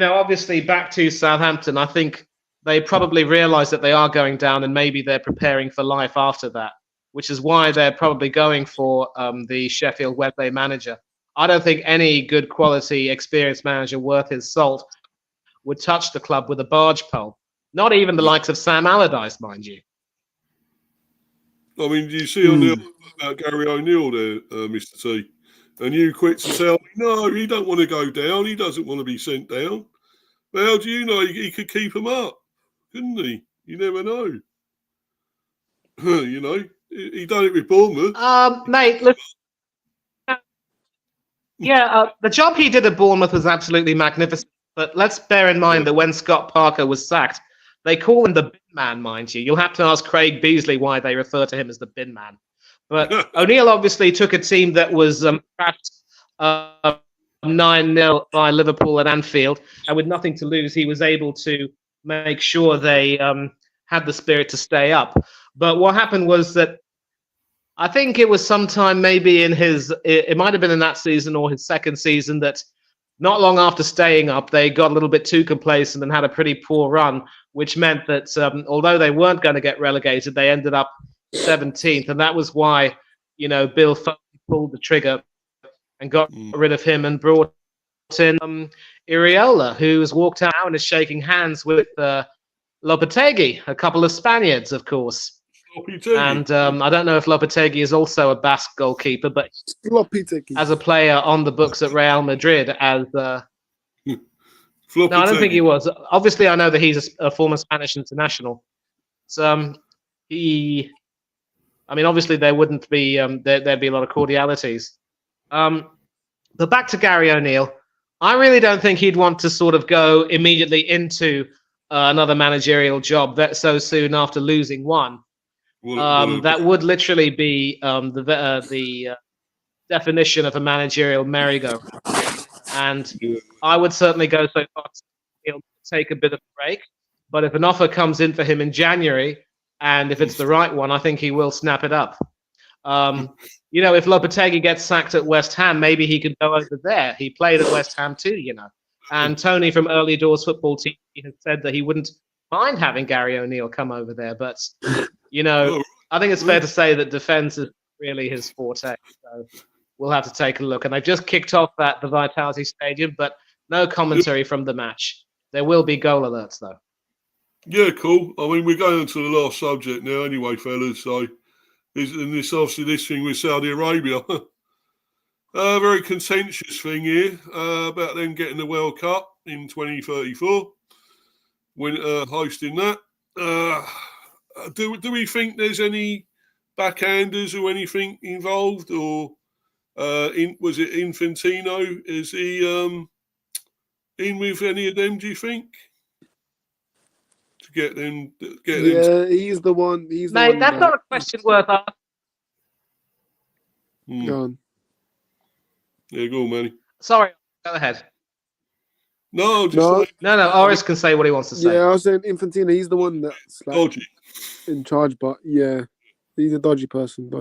obviously back to Southampton, I think they probably realize that they are going down and maybe they're preparing for life after that, which is why they're probably going for the Sheffield Wednesday manager. I don't think any good quality, experienced manager worth his salt would touch the club with a barge pole. Not even the likes of Sam Allardyce, mind you. I mean, do you see on the about Gary O'Neill there, Mr. T? And you quit to tell me, no, he don't want to go down. He doesn't want to be sent down. But how do you know he could keep him up? Couldn't he? You never know. He done it with Bournemouth. Mate, look. Yeah, the job he did at Bournemouth was absolutely magnificent. But let's bear in mind that when Scott Parker was sacked, they call him the bin man, mind you. You'll have to ask Craig Beasley why they refer to him as the bin man. But O'Neill obviously took a team that was crashed 9-0 by Liverpool at Anfield, and with nothing to lose, he was able to make sure they had the spirit to stay up. But what happened was that I think it was sometime maybe it might have been in that season or his second season that not long after staying up, they got a little bit too complacent and had a pretty poor run, which meant that although they weren't going to get relegated, they ended up 17th. And that was why, Bill Foley pulled the trigger and got rid of him and brought in Iriola, who has walked out and is shaking hands with Lopetegui, a couple of Spaniards, of course. And I don't know if Lopetegui is also a Basque goalkeeper, but as a player on the books at Real Madrid, no, I don't think he was. Obviously, I know that he's a former Spanish international. So obviously there wouldn't be there'd be a lot of cordialities. But back to Gary O'Neill, I really don't think he'd want to sort of go immediately into another managerial job that so soon after losing one. That would literally be the definition of a managerial merry-go. And I would certainly go so far as to take a bit of a break. But if an offer comes in for him in January, and if it's the right one, I think he will snap it up. If Lopetegui gets sacked at West Ham, maybe he could go over there. He played at West Ham too, And Tony from Early Doors Football Team has said that he wouldn't mind having Gary O'Neill come over there. But, I think it's fair to say that defence is really his forte. So we'll have to take a look. And they've just kicked off the Vitality Stadium, but no commentary from the match. There will be goal alerts, though. Yeah, cool. I mean, we're going on to the last subject now anyway, fellas. So, this thing with Saudi Arabia. A very contentious thing here about them getting the World Cup in 2034, when hosting that. Do we think there's any backhanders or anything involved, or was it Infantino? Is he in with any of them? Do you think to get them? He's the one. Mate, that's not a question worth asking. Go on. Yeah, go on, Manny. Sorry, go ahead. No. Oris can say what he wants to say. Yeah, I was saying Infantino. He's the one that's dodgy in charge, but yeah, he's a dodgy person.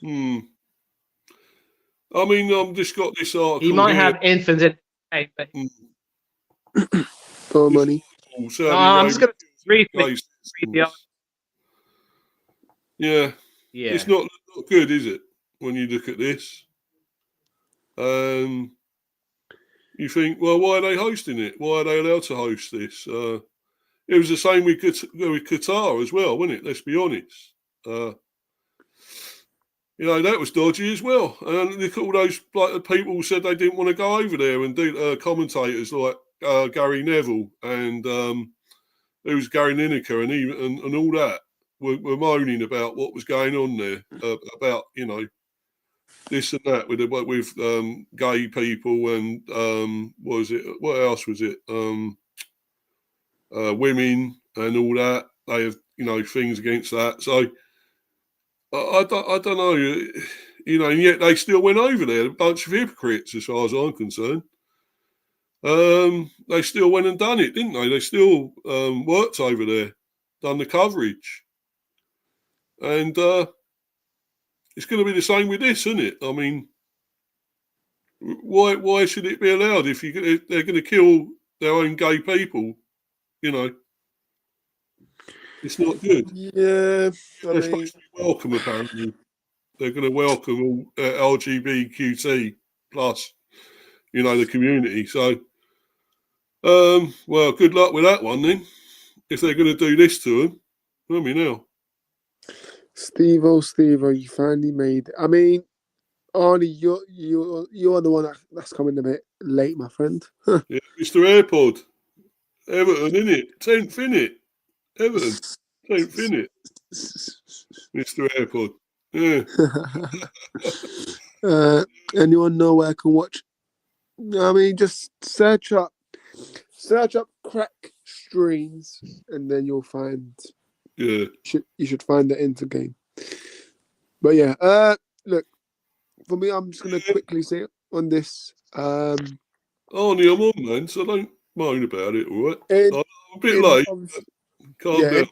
I mean, I've just got this article. He might have infants in. For money. I'm just going to read the article. Yeah. It's not good, is it? When you look at this, you think, well, why are they hosting it? Why are they allowed to host this? It was the same with Qatar as well, wasn't it? Let's be honest. That was dodgy as well. And look at all those people who said they didn't want to go over there, and do commentators like Gary Neville and it was Gary Lineker and all that were moaning about what was going on there, about this and that with gay people and what else was it? Women and all that. They have things against that. So I don't know, and yet they still went over there. A bunch of hypocrites, as far as I'm concerned. they still went and done it, didn't they? They still worked over there, done the coverage. And it's going to be the same with this, isn't it? I mean, why should it be allowed if they're going to kill their own gay people? You know, it's not good. Yeah, They're supposed to be welcome, apparently. They're going to welcome all LGBTQT plus, you know, the community. So, well, good luck with that one then. If they're going to do this to them, tell me now. Steve-O, you finally made it. I mean, Arnie, you're the one that's coming a bit late, my friend. Yeah, Mr. AirPod, Everton, innit? 10th, innit? Everton, 10th, innit? Mr. AirPod. Yeah. Anyone know where I can watch? I mean, just search up crack streams, and then you'll find. Yeah. You should find the Inter game. But yeah, look, for me, I'm just gonna quickly say on this. Arnie, I'm on, man, so don't moan about it, all right? I'm a bit late. Calm down.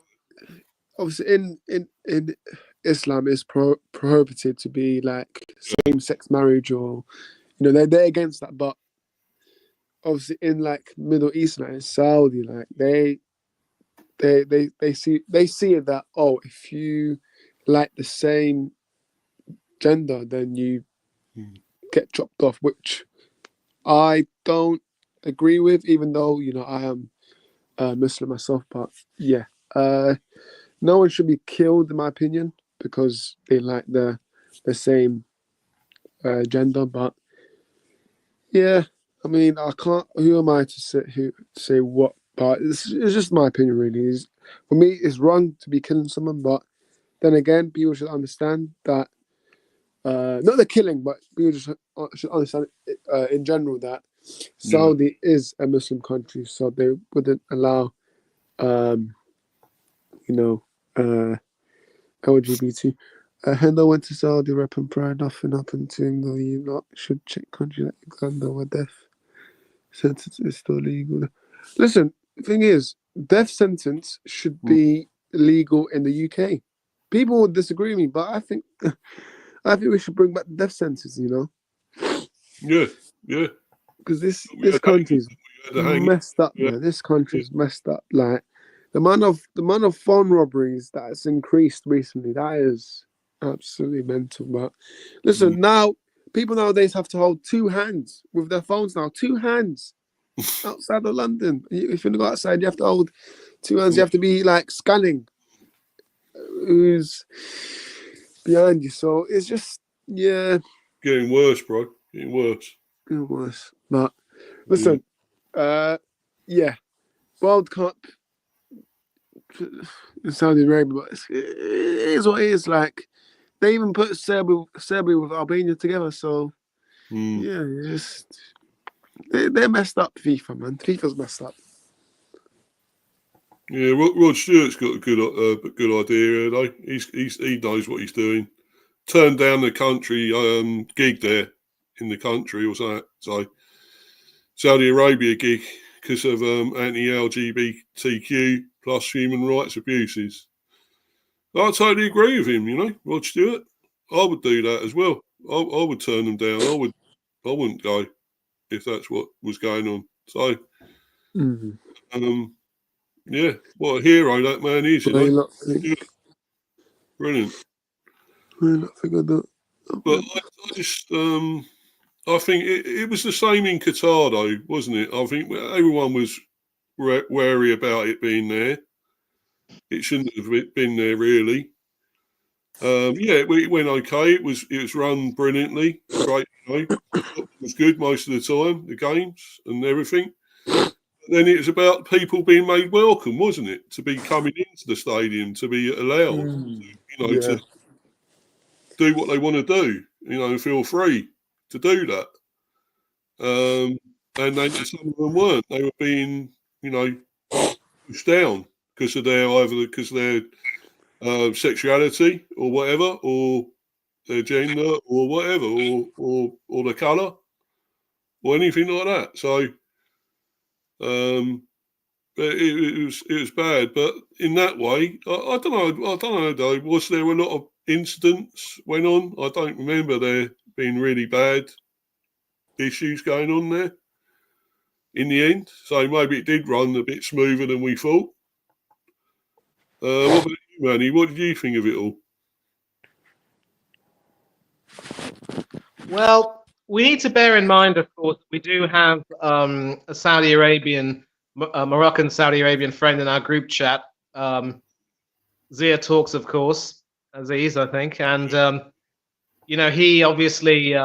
Obviously, in Islam, it's prohibited to be like same-sex marriage, or they're against that. But obviously, in like Middle East, like Saudi, like they see it that, oh, if you like the same gender, then you get chopped off, which I don't agree with, even though I am Muslim myself. But yeah, no one should be killed, in my opinion, because they like the same gender. But yeah, I mean, I can't. Who am I to say what? But it's just my opinion, really. For me, it's wrong to be killing someone, but then again, people should understand that. Not the killing, but people just should understand in general that Saudi is a Muslim country, so they wouldn't allow, LGBT. Hendo went to Saudi repping pride. Nothing happened to him, though. You not should check countries like Uganda where death sentence is still legal. Listen, the thing is, death sentence should be legal in the UK. People would disagree with me, but I think we should bring back the death sentence. Yeah. Because this country's messed up, man. This country's messed up. Like the amount of phone robberies that's increased recently, that is absolutely mental. But listen, now people nowadays have to hold two hands with their phones now. Two hands outside of London. If you go outside, you have to hold two hands. You have to be like scanning who's behind you. So it's just getting worse, bro. Getting worse. But listen, World Cup in Saudi Arabia, but it is what it is. Like they even put Serbia with Albania together. So they're messed up. FIFA, man. FIFA's messed up. Yeah, Rod Stewart's got a good idea. Though he knows what he's doing. Turned down the country gig there in the country or something. So Saudi Arabia gig because of anti-LGBTQ plus human rights abuses. I totally agree with him. Rod Stewart. I would do that as well. I would turn them down. I wouldn't go if that's what was going on. So, yeah, what a hero that man is. Brilliant. I figured that. But I just, I think it was the same in Qatar, though, wasn't it? I think everyone was wary about it being there. It shouldn't have been there, really. It went okay. It was run brilliantly. Great, It was good most of the time, the games and everything. Then it was about people being made welcome, wasn't it? To be coming into the stadium, to be allowed, to do what they want to do, and feel free to do that. And then some of them weren't. They were being, pushed down because of their sexuality or whatever, or their gender or whatever, or the colour or anything like that. So But it was bad. But in that way, I don't know though. Was there a lot of incidents went on? I don't remember there being really bad issues going on there in the end. So maybe it did run a bit smoother than we thought. What about you, Manny? What did you think of it all? Well, we need to bear in mind, of course, we do have a Saudi Arabian, a Moroccan Saudi Arabian friend in our group chat. Zia talks, of course, Aziz, I think, and you know, he obviously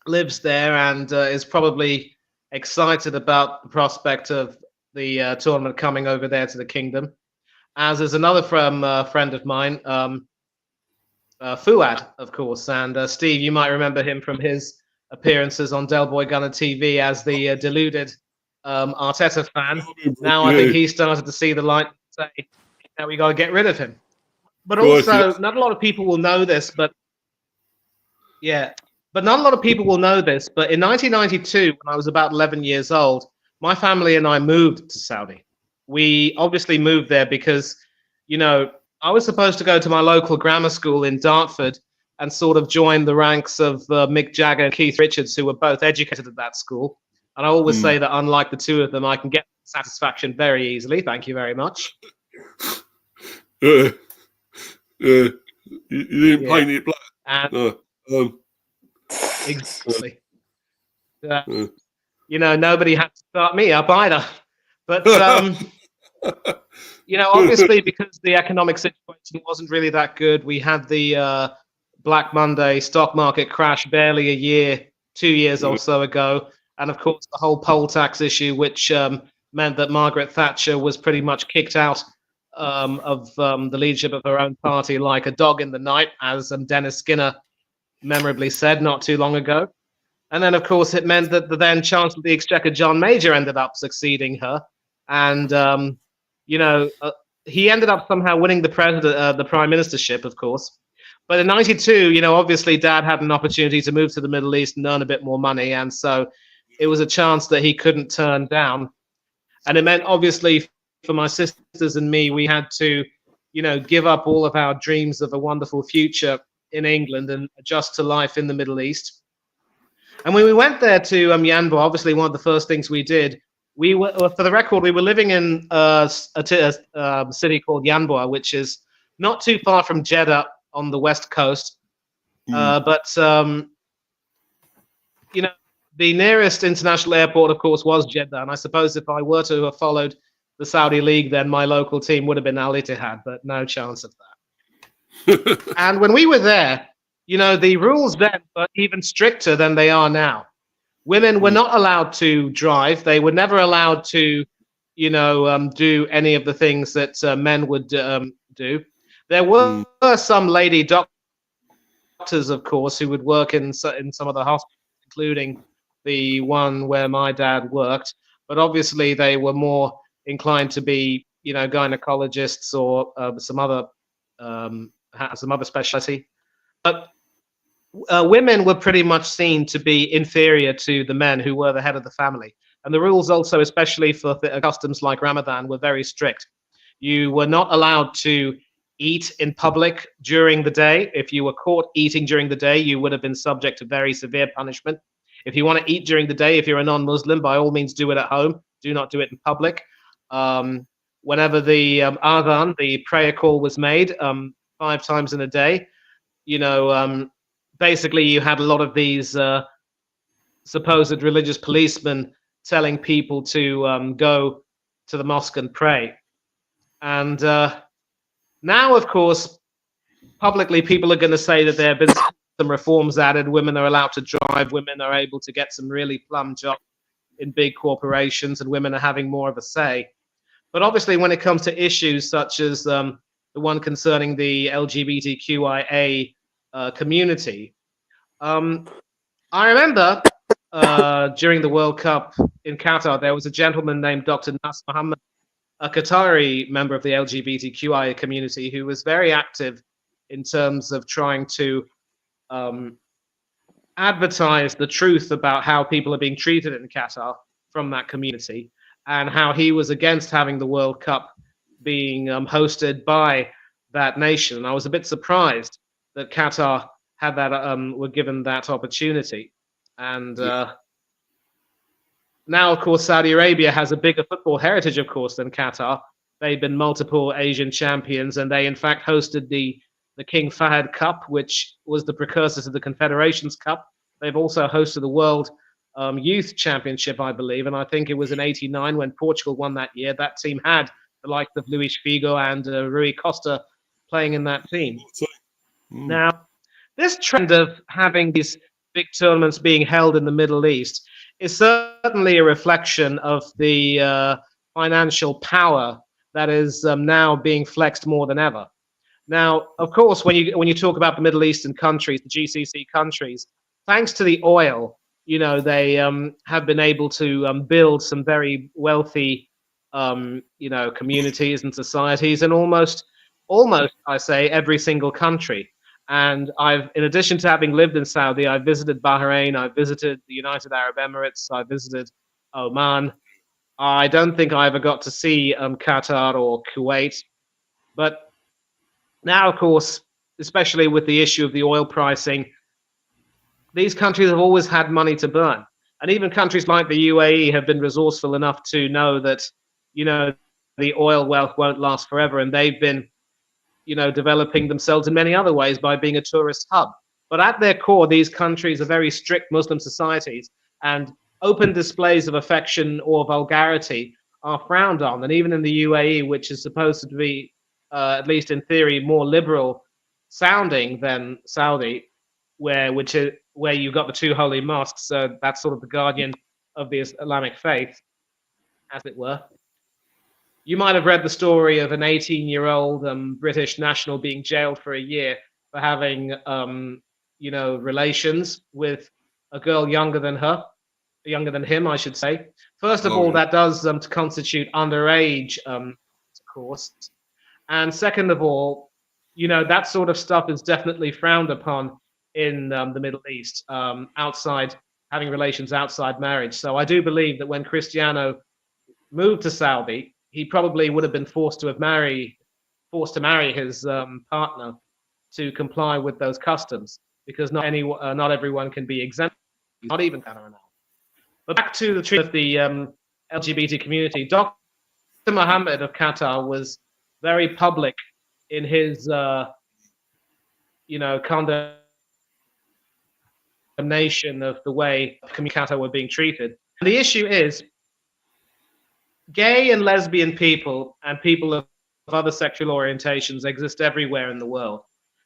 lives there and is probably excited about the prospect of the tournament coming over there to the kingdom. As is another friend of mine, Fuad, of course, and Steve, you might remember him from his appearances on Del Boy Gunner TV as the deluded Arteta fan. Now I think he started to see the light and say, "Now we got to get rid of him." But also, not a lot of people will know this, but yeah, but not a lot of people will know this. But in 1992, when I was about 11 years old, my family and I moved to Saudi. We obviously moved there because, you know, I was supposed to go to my local grammar school in Dartford and sort of join the ranks of Mick Jagger and Keith Richards, who were both educated at that school. And I always say that unlike the two of them, I can get satisfaction very easily. Thank you very much. You didn't paint it black. And, exactly. You know, nobody had to start me up either. But, you know, obviously because the economic situation wasn't really that good, we had the Black Monday stock market crash barely 2 years or so ago. And of course, the whole poll tax issue, which meant that Margaret Thatcher was pretty much kicked out of the leadership of her own party like a dog in the night, as Dennis Skinner memorably said not too long ago. And then, of course, it meant that the then Chancellor of the Exchequer, John Major, ended up succeeding her. And, you know, he ended up somehow winning the prime ministership, of course. But in 92, you know, obviously Dad had an opportunity to move to the Middle East and earn a bit more money. And so it was a chance that he couldn't turn down. And it meant, obviously, for my sisters and me, we had to, you know, give up all of our dreams of a wonderful future in England and adjust to life in the Middle East. And when we went there to Yanbu, obviously one of the first things we did, we were, for the record, we were living in a city called Yanbu, which is not too far from Jeddah on the west coast. But, you know, the nearest international airport, of course, was Jeddah. And I suppose if I were to have followed the Saudi League, then my local team would have been Al Ittihad, but no chance of that. And when we were there, you know, the rules then were even stricter than they are now. Women were not allowed to drive. They were never allowed to, you know, do any of the things that men would do. There were some lady doctors, of course, who would work in some of the hospitals, including the one where my dad worked. But obviously, they were more inclined to be, you know, gynecologists or some other specialty. But women were pretty much seen to be inferior to the men who were the head of the family. And the rules also, especially for customs like Ramadan, were very strict. You were not allowed to eat in public during the day. If you were caught eating during the day, you would have been subject to very severe punishment. If you want to eat during the day, if you're a non-Muslim, by all means do it at home. Do not do it in public. Whenever the adhan, the prayer call, was made 5 times in a day, you know, basically you had a lot of these supposed religious policemen telling people to go to the mosque and pray. And now, of course, publicly people are going to say that there have been some reforms added. Women are allowed to drive. Women are able to get some really plum jobs in big corporations, and women are having more of a say. But obviously, when it comes to issues such as the one concerning the LGBTQIA community, I remember during the World Cup in Qatar, there was a gentleman named Dr. Nas Muhammad, a Qatari member of the LGBTQIA community, who was very active in terms of trying to advertise the truth about how people are being treated in Qatar from that community. and how he was against having the World Cup being hosted by that nation. And I was a bit surprised that Qatar had that were given that opportunity. And now, of course, Saudi Arabia has a bigger football heritage, of course, than Qatar. They've been multiple Asian champions, and they, in fact, hosted the King Fahd Cup, which was the precursor to the Confederations Cup. They've also hosted the World Youth Championship, I believe, and I think it was in '89 when Portugal won that year. That team had the likes of Luis Figo and Rui Costa playing in that team. Now, this trend of having these big tournaments being held in the Middle East is certainly a reflection of the financial power that is now being flexed more than ever. Now, of course, when you talk about the Middle Eastern countries, the GCC countries, thanks to the oil, you know, they have been able to build some very wealthy, you know, communities and societies in almost, I say, every single country. And in addition to having lived in Saudi, I visited Bahrain, I visited the United Arab Emirates, I visited Oman. I don't think I ever got to see Qatar or Kuwait. But now, of course, especially with the issue of the oil pricing, these countries have always had money to burn. And even countries like the UAE have been resourceful enough to know that, you know, the oil wealth won't last forever. And they've been, you know, developing themselves in many other ways by being a tourist hub. But at their core, these countries are very strict Muslim societies, and open displays of affection or vulgarity are frowned on. And even in the UAE, which is supposed to be, at least in theory, more liberal sounding than Saudi, where you've got the two holy mosques, so that's sort of the guardian of the Islamic faith, as it were. You might have read the story of an 18-year-old British national being jailed for a year for having, you know, relations with a girl younger than him, I should say. First of all, that does constitute underage, of course. And second of all, you know, that sort of stuff is definitely frowned upon in the Middle East, outside having relations outside marriage. So I do believe that when Cristiano moved to Saudi, he probably would have been forced to marry his partner to comply with those customs, because not everyone can be exempt, not even Qatar. But back to the treatment of the LGBT community, Dr. Mohammed of Qatar was very public in his, you know, condemnation of the way Qatar were being treated. And the issue is, gay and lesbian people and people of other sexual orientations exist everywhere in the world.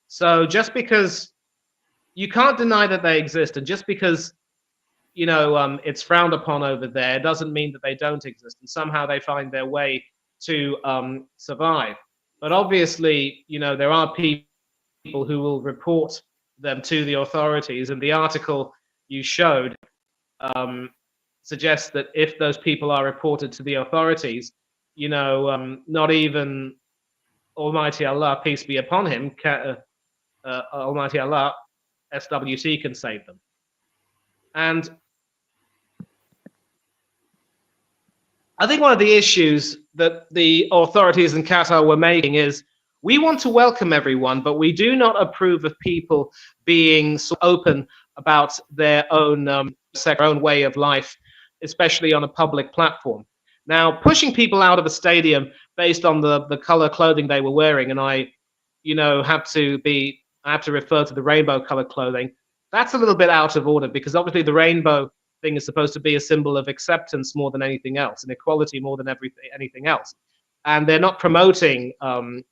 So just because you can't deny that they exist, and just because, you know, it's frowned upon over there, doesn't mean that they don't exist, and somehow they find their way to survive. But obviously, you know, there are people who will report them to the authorities, and the article you showed suggests that if those people are reported to the authorities, you know, not even Almighty Allah, peace be upon him, Almighty Allah, SWT can save them. And I think one of the issues that the authorities in Qatar were making is, we want to welcome everyone, but we do not approve of people being so open about their own way of life, especially on a public platform. Now, pushing people out of a stadium based on the color clothing they were wearing, and I, you know, have to refer to the rainbow color clothing, that's a little bit out of order, because obviously the rainbow thing is supposed to be a symbol of acceptance more than anything else, and equality more than anything else. And they're not promoting,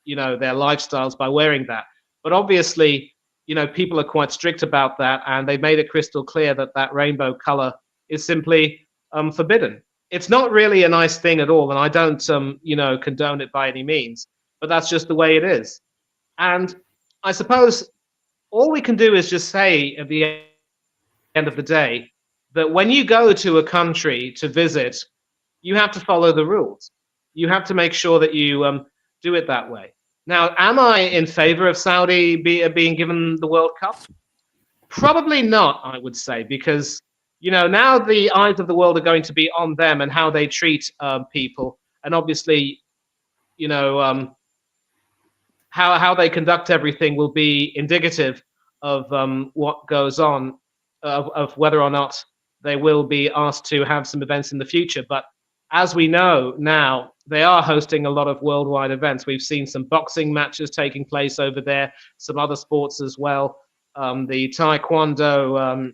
you know, their lifestyles by wearing that. But obviously, you know, people are quite strict about that, and they've made it crystal clear that that rainbow color is simply forbidden. It's not really a nice thing at all, and I don't, you know, condone it by any means, but that's just the way it is. And I suppose all we can do is just say at the end of the day that when you go to a country to visit, you have to follow the rules. You have to make sure that you do it that way. Now, am I in favor of Saudi being given the World Cup? Probably not, I would say, because, now the eyes of the world are going to be on them and how they treat people, and obviously, how they conduct everything will be indicative of what goes on, of whether or not they will be asked to have some events in the future. But as we know now, they are hosting a lot of worldwide events. We've seen some boxing matches taking place over there, some other sports as well. The Taekwondo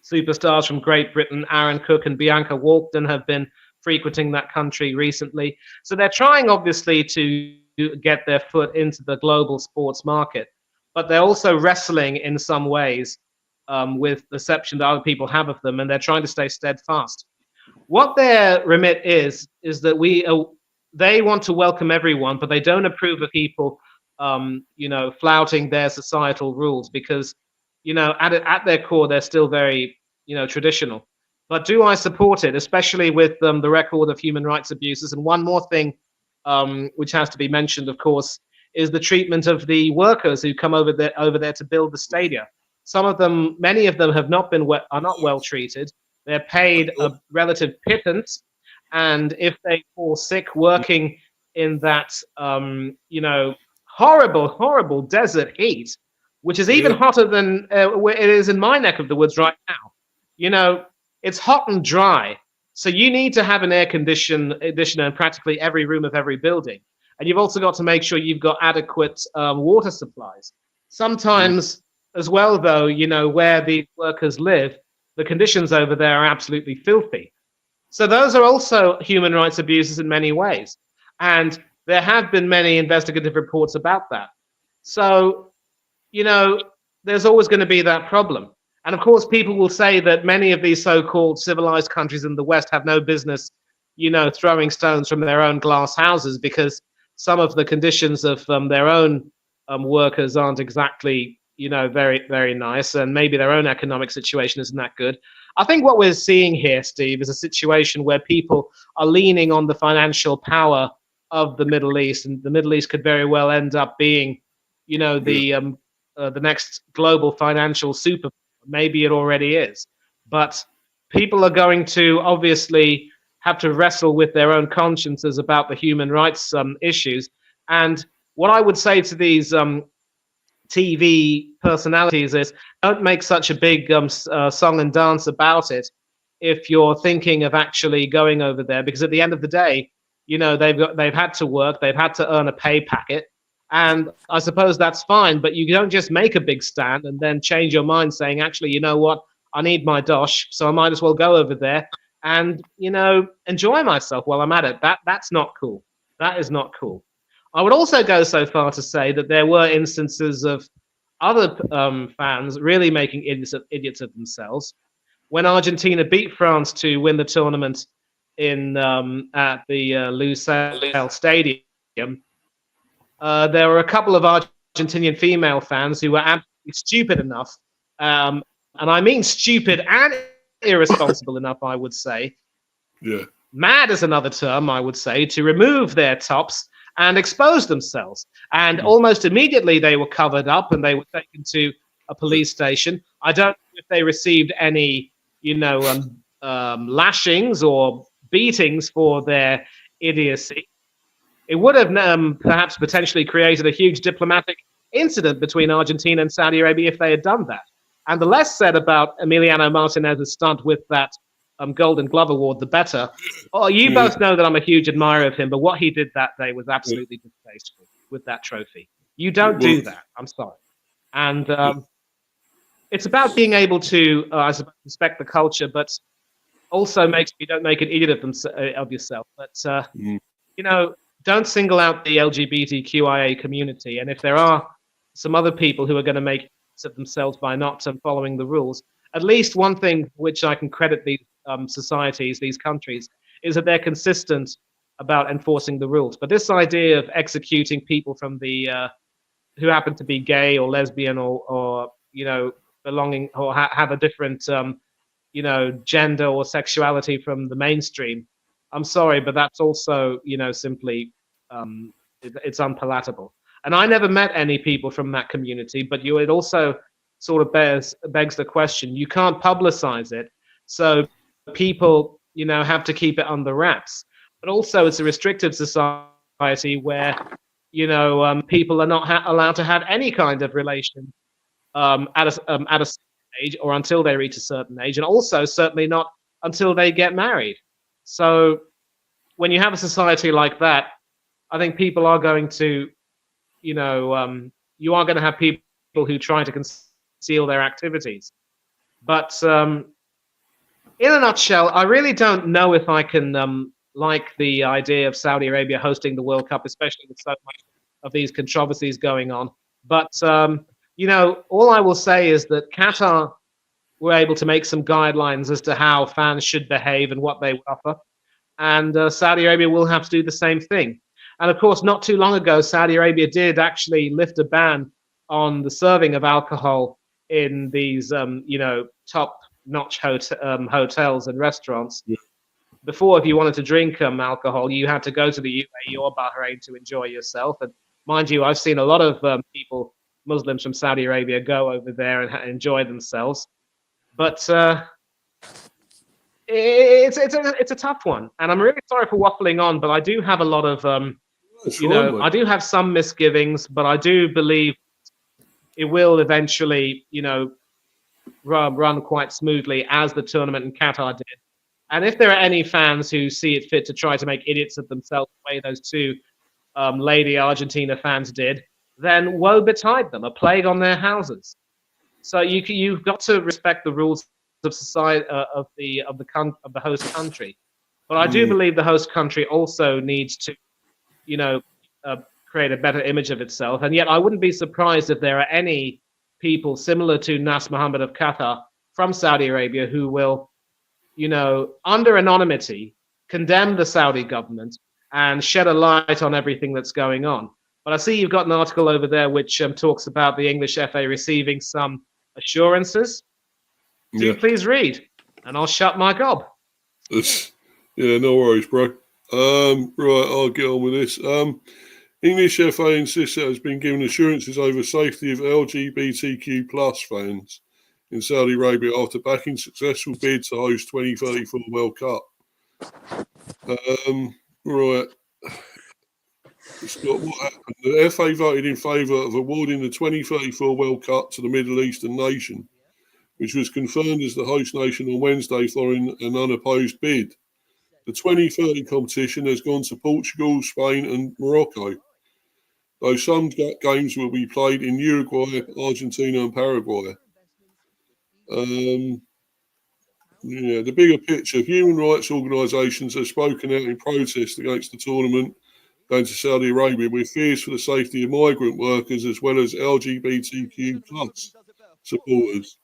superstars from Great Britain, Aaron Cook and Bianca Walkden, have been frequenting that country recently. So they're trying, obviously, to get their foot into the global sports market, but they're also wrestling in some ways with the perception that other people have of them, and they're trying to stay steadfast. What their remit is that they want to welcome everyone, but they don't approve of people, flouting their societal rules, because, at their core, they're still very, traditional. But do I support it, especially with the record of human rights abuses? And one more thing, which has to be mentioned, of course, is the treatment of the workers who come over there to build the stadia. Many of them are not well treated. They're paid a relative pittance, and if they fall sick working in that, horrible, horrible desert heat, which is even hotter than where it is in my neck of the woods right now. It's hot and dry, so you need to have an air conditioner in practically every room of every building, and you've also got to make sure you've got adequate water supplies. Sometimes, as well, though, where these workers live, the conditions over there are absolutely filthy. So those are also human rights abuses in many ways, and there have been many investigative reports about that. So, there's always going to be that problem. And of course, people will say that many of these so-called civilized countries in the West have no business, throwing stones from their own glass houses, because some of the conditions of their own workers aren't exactly, very, very nice, and maybe their own economic situation isn't that good. I think what we're seeing here, Steve, is a situation where people are leaning on the financial power of the Middle East, and the Middle East could very well end up being, the next global financial super. Maybe it already is, but people are going to obviously have to wrestle with their own consciences about the human rights issues. And what I would say to these TV personalities is, don't make such a big song and dance about it if you're thinking of actually going over there, because at the end of the day, they've had to work, they've had to earn a pay packet. And I suppose that's fine, but you don't just make a big stand and then change your mind saying, actually, you know what, I need my dosh, so I might as well go over there and, enjoy myself while I'm at it. That's not cool. That is not cool. I would also go so far to say that there were instances of other fans really making idiots of themselves. When Argentina beat France to win the tournament at the Lusail Stadium, there were a couple of Argentinian female fans who were absolutely stupid enough, and I mean stupid and irresponsible enough, I would say. Yeah. Mad is another term, I would say, to remove their tops and expose themselves. And almost immediately they were covered up and they were taken to a police station. I don't know if they received any, lashings or beatings for their idiocy. It would have perhaps potentially created a huge diplomatic incident between Argentina and Saudi Arabia if they had done that. And the less said about Emiliano Martinez's stunt with that Golden Glove Award, the better. Oh, you both know that I'm a huge admirer of him, but what he did that day was absolutely distasteful with that trophy. You don't do that. I'm sorry. And it's about being able to, I suppose, respect the culture, but also you don't make an idiot of yourself. But, don't single out the LGBTQIA community. And if there are some other people who are going to make use of themselves by not following the rules, at least one thing which I can credit these societies, these countries, is that they're consistent about enforcing the rules. But this idea of executing people from who happen to be gay or lesbian or belonging or have a different gender or sexuality from the mainstream, I'm sorry, but that's also, simply, it's unpalatable. And I never met any people from that community, but it also sort of begs the question. You can't publicize it, So people, have to keep it under wraps. But also, it's a restricted society where, people are not allowed to have any kind of relation at a certain age or until they reach a certain age, and also certainly not until they get married. So when you have a society like that, I think people are going to, you are going to have people who try to conceal their activities. But in a nutshell, I really don't know if I can like the idea of Saudi Arabia hosting the World Cup, especially with so much of these controversies going on. But all I will say is that Qatar were able to make some guidelines as to how fans should behave and what they would offer, and Saudi Arabia will have to do the same thing. And of course, not too long ago, Saudi Arabia did actually lift a ban on the serving of alcohol in these, top-notch hotels and restaurants. Yeah. Before, if you wanted to drink alcohol, you had to go to the UAE or Bahrain to enjoy yourself. And mind you, I've seen a lot of people, Muslims from Saudi Arabia, go over there and enjoy themselves. But it's a tough one, and I'm really sorry for waffling on, but I do have a lot of I do have some misgivings, but I do believe it will eventually run quite smoothly, as the tournament in Qatar did. And if there are any fans who see it fit to try to make idiots of themselves the way those two lady Argentina fans did, then woe betide them, a plague on their houses. So you've got to respect the rules of society of the host country. But I do believe the host country also needs to, create a better image of itself. And yet I wouldn't be surprised if there are any people similar to Nas Mohammed of Qatar from Saudi Arabia who will, under anonymity, condemn the Saudi government and shed a light on everything that's going on. But I see you've got an article over there which talks about the English FA receiving some assurances. Do you please read, and I'll shut my gob. Yeah, no worries, bro. Right, I'll get on with this. English FA insists it has been given assurances over safety of LGBTQ plus fans in Saudi Arabia after backing successful bid to host 2034 World Cup. Right. Scott, what happened? The FA voted in favour of awarding the 2034 World Cup to the Middle Eastern nation, which was confirmed as the host nation on Wednesday following an unopposed bid. The 2030 competition has gone to Portugal, Spain and Morocco, though some games will be played in Uruguay, Argentina and Paraguay. The bigger picture, human rights organisations have spoken out in protest against the tournament going to Saudi Arabia with fears for the safety of migrant workers as well as LGBTQ plus supporters.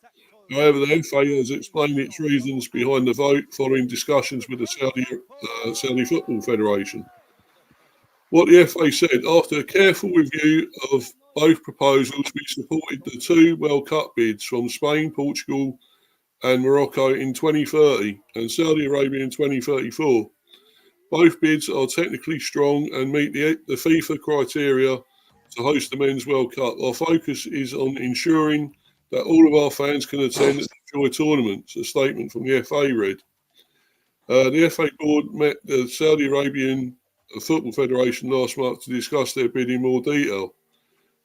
However, the FA has explained its reasons behind the vote following discussions with the Saudi Football Federation. What the FA said, after a careful review of both proposals, we supported the two World Cup bids from Spain, Portugal and Morocco in 2030 and Saudi Arabia in 2034. Both bids are technically strong and meet the FIFA criteria to host the Men's World Cup. Our focus is on ensuring that all of our fans can attend and enjoy tournaments, a statement from the FA read. The FA board met the Saudi Arabian Football Federation last month to discuss their bid in more detail.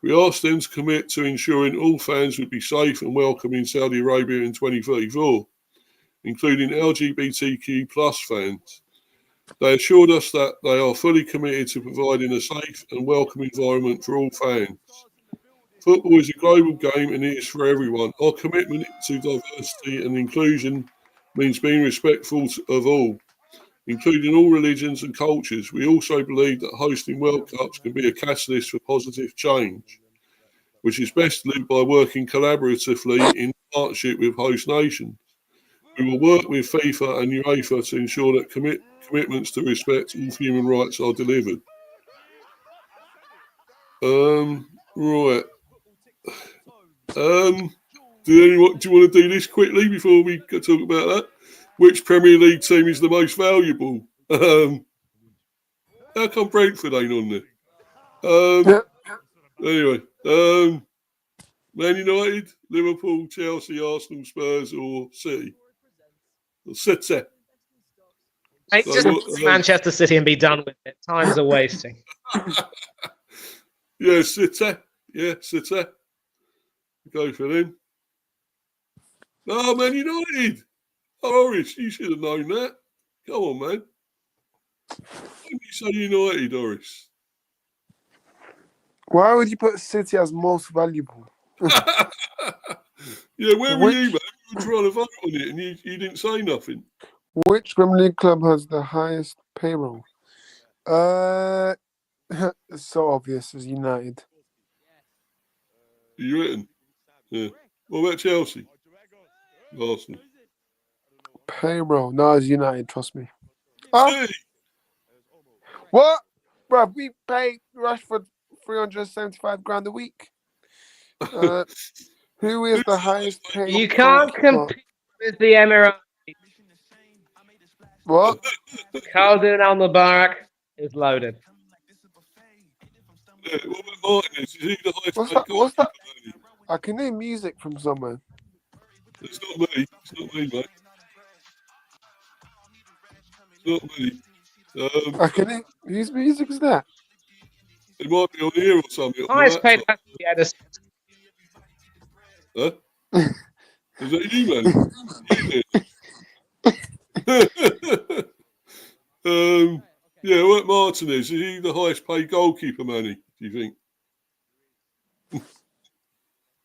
We asked them to commit to ensuring all fans would be safe and welcome in Saudi Arabia in 2034, including LGBTQ plus fans. They assured us that they are fully committed to providing a safe and welcome environment for all fans. Football is a global game and it is for everyone. Our commitment to diversity and inclusion means being respectful of all, including all religions and cultures. We also believe that hosting World Cups can be a catalyst for positive change, which is best lived by working collaboratively in partnership with host nations. We will work with FIFA and UEFA to ensure that commitments to respect all human rights are delivered. Right. Do you want to do this quickly before we talk about that? Which Premier League team is the most valuable? How come Brentford ain't on there? Anyway, Man United, Liverpool, Chelsea, Arsenal, Spurs or City? City. Mate, So just what, Manchester City and be done with it. Time's a wasting. yeah, City. Yeah, City. Go for them. No, Man United. Oh, Horace, you should have known that. Come on, man. Why did you say United, Horace? Why would you put City as most valuable? Yeah, where were you, Which man? You were trying to vote on it and you didn't say nothing. which Premier League club has the highest payroll? It's so obvious as United. You written? Yeah. What about Chelsea? Arsenal. Payroll. No, it's United, trust me. Huh? Hey, What? Bruv, we pay Rashford 375 grand a week. Who is the highest paid? You can't compete with the Emirates. What? Khaldun Al Mubarak is loaded. yeah, what about Martinez? Is he the highest What's paid that? What's that? goalkeeper? I can hear music from somewhere. It's not me. It's not me, mate. It's not me. I can hear. Whose music is that? It might be on here or something. On the Highest paid laptop. has to be Edison. Huh? Is that you, man? Yeah, what Martinez? Is he the highest paid goalkeeper, Manny? Do you think?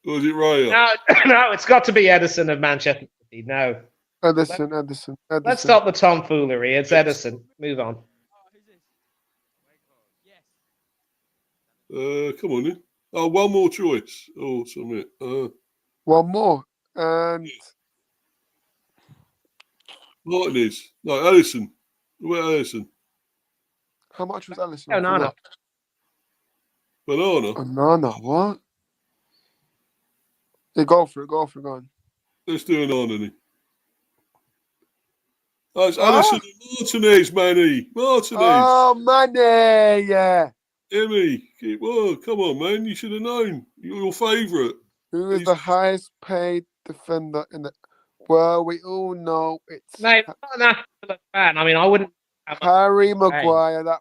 Or is it Raya? No, it's got to be Edison of Manchester City. No. Edison. Let's stop the tomfoolery. It's Edison. Move on. Come on then. Oh, one more choice or something. One more. And Martinez. No, Ellison. What about Ellison? how much was Ellison? Oh, I no. forgot. Banana. Banana, what? Yeah, go for it, go on. Let's do an Arnony. Oh, it's Huh? Ellison and Martinez, Manny. Martinez. Oh, money, yeah. Emmy. Well, come on, man. You should have known. You're your favourite. Who is the highest paid defender in the? Well, we all know it's Mate, I'm not an absolute fan. I mean, I wouldn't have a Harry game. Maguire. That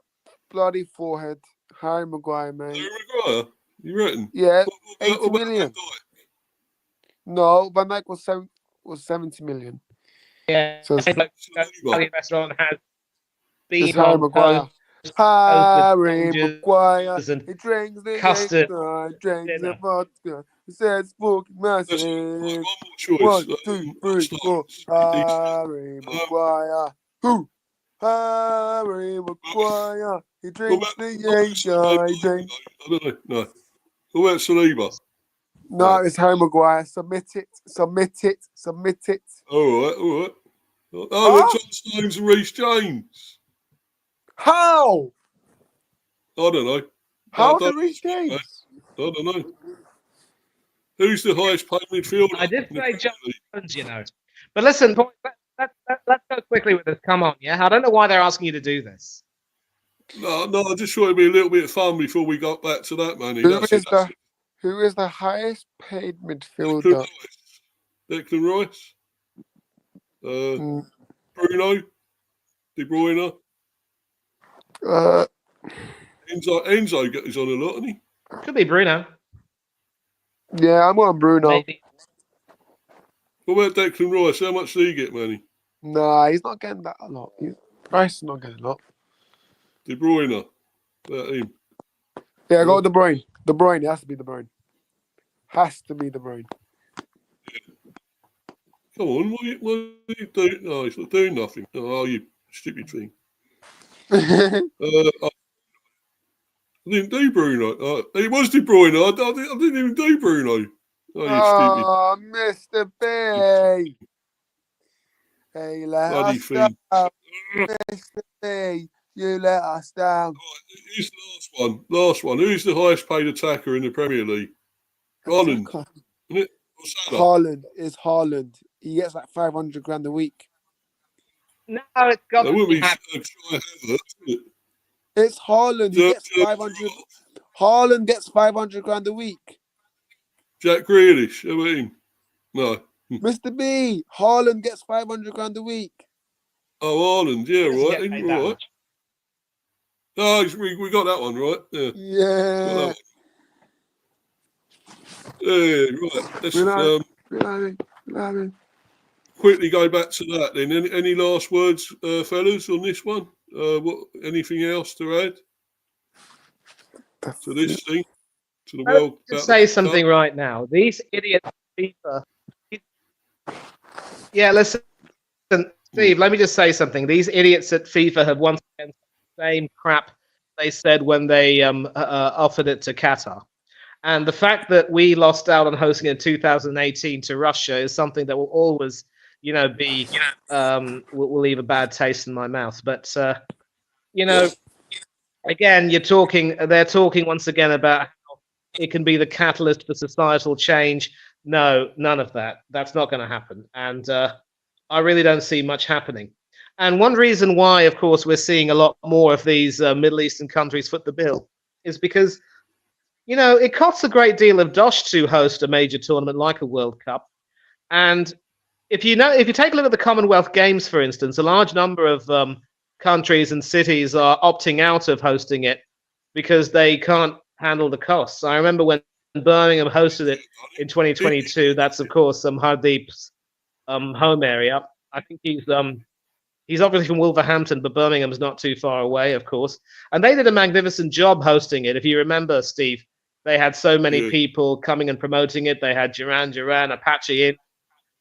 bloody forehead, Harry Maguire, mate. Harry Maguire. You reckon? Yeah, What 80 about million. Van Dijk? No, Van Dijk was 70 million. Yeah. So It's like Saliba. the restaurant has it's been Harry on Maguire. toast, Harry oranges Maguire. and He drinks the custard Jaeger, drinks the dinner. vodka. He says, "Fucking Right, massive." one more choice. 1, 2, 3, Stones. 4. Harry Maguire. Who? Harry Maguire. He drinks the Jaeger. He drinks. I don't know. No. What about Saliba? No, it's Harry Maguire. Submit it. All right. Oh, Huh? John Stones and Reece James. How? I don't know. How I did don't, Reece James? I don't know. Who's the highest paid midfielder? I did in the say Premier John League? Stones, you know. But listen, boys, let's go quickly with this. Come on, yeah? I don't know why they're asking you to do this. No, I just thought it'd be a little bit of fun before we got back to that, Manny. Who is the highest paid midfielder? Declan Rice. Mm, Bruno. De Bruyne. Uh, Enzo is on a lot, isn't he? Could be Bruno. yeah, I'm on Bruno. Maybe. What about Declan Rice? How much do he get, Manny? Nah, he's not getting that a lot. Rice is not getting a lot. De Bruyne. About him. Yeah, go De Bruyne. De Bruyne, it has to be De Bruyne. Has to be De Bruyne. Come on, what are you doing? No, he's not doing nothing. Oh, you stupid thing. I didn't do Bruno. It was De Bruyne. I didn't even do Bruno. Oh, you Mr. B. Hey, let bloody us thing. down. Mr. B, you let us down. Who's the last one? Who's the highest paid attacker in the Premier League? Haaland, isn't it? Or Salah? Haaland is Haaland. He gets like 500 grand a week. No, it's got That to wouldn't be be Havertz. Sky Havertz, would it? It's Haaland. He gets 500. Haaland gets 500 grand a week. Jack Grealish, how about him? No. Mr. B, Haaland gets 500 grand a week. Oh, Ireland, yeah, Doesn't right. get paid that Right. much. Oh, we got that one right. Yeah. Yeah. Yeah, right. Let's quickly go back to that then. Any last words, fellas, on this one? Anything else to add to this thing? To the World To Cup? say something right now. These idiots at FIFA. Yeah, listen, Steve. Let me just say something. These idiots at FIFA have once again said the same crap they said when they offered it to Qatar. And the fact that we lost out on hosting in 2018 to Russia is something that will always, be will leave a bad taste in my mouth. But again, they're talking once again about how it can be the catalyst for societal change. No, none of that. That's not going to happen. And I really don't see much happening. And one reason why, of course, we're seeing a lot more of these Middle Eastern countries foot the bill is because, it costs a great deal of dosh to host a major tournament like a World Cup. And if you take a look at the Commonwealth Games, for instance, a large number of countries and cities are opting out of hosting it because they can't handle the costs. I remember when Birmingham hosted it in 2022. That's of course Hardeep's home area. I think he's obviously from Wolverhampton, but Birmingham's not too far away, of course. And they did a magnificent job hosting it. If you remember, Steve, they had so many people coming and promoting it. They had Duran Duran, Apache in,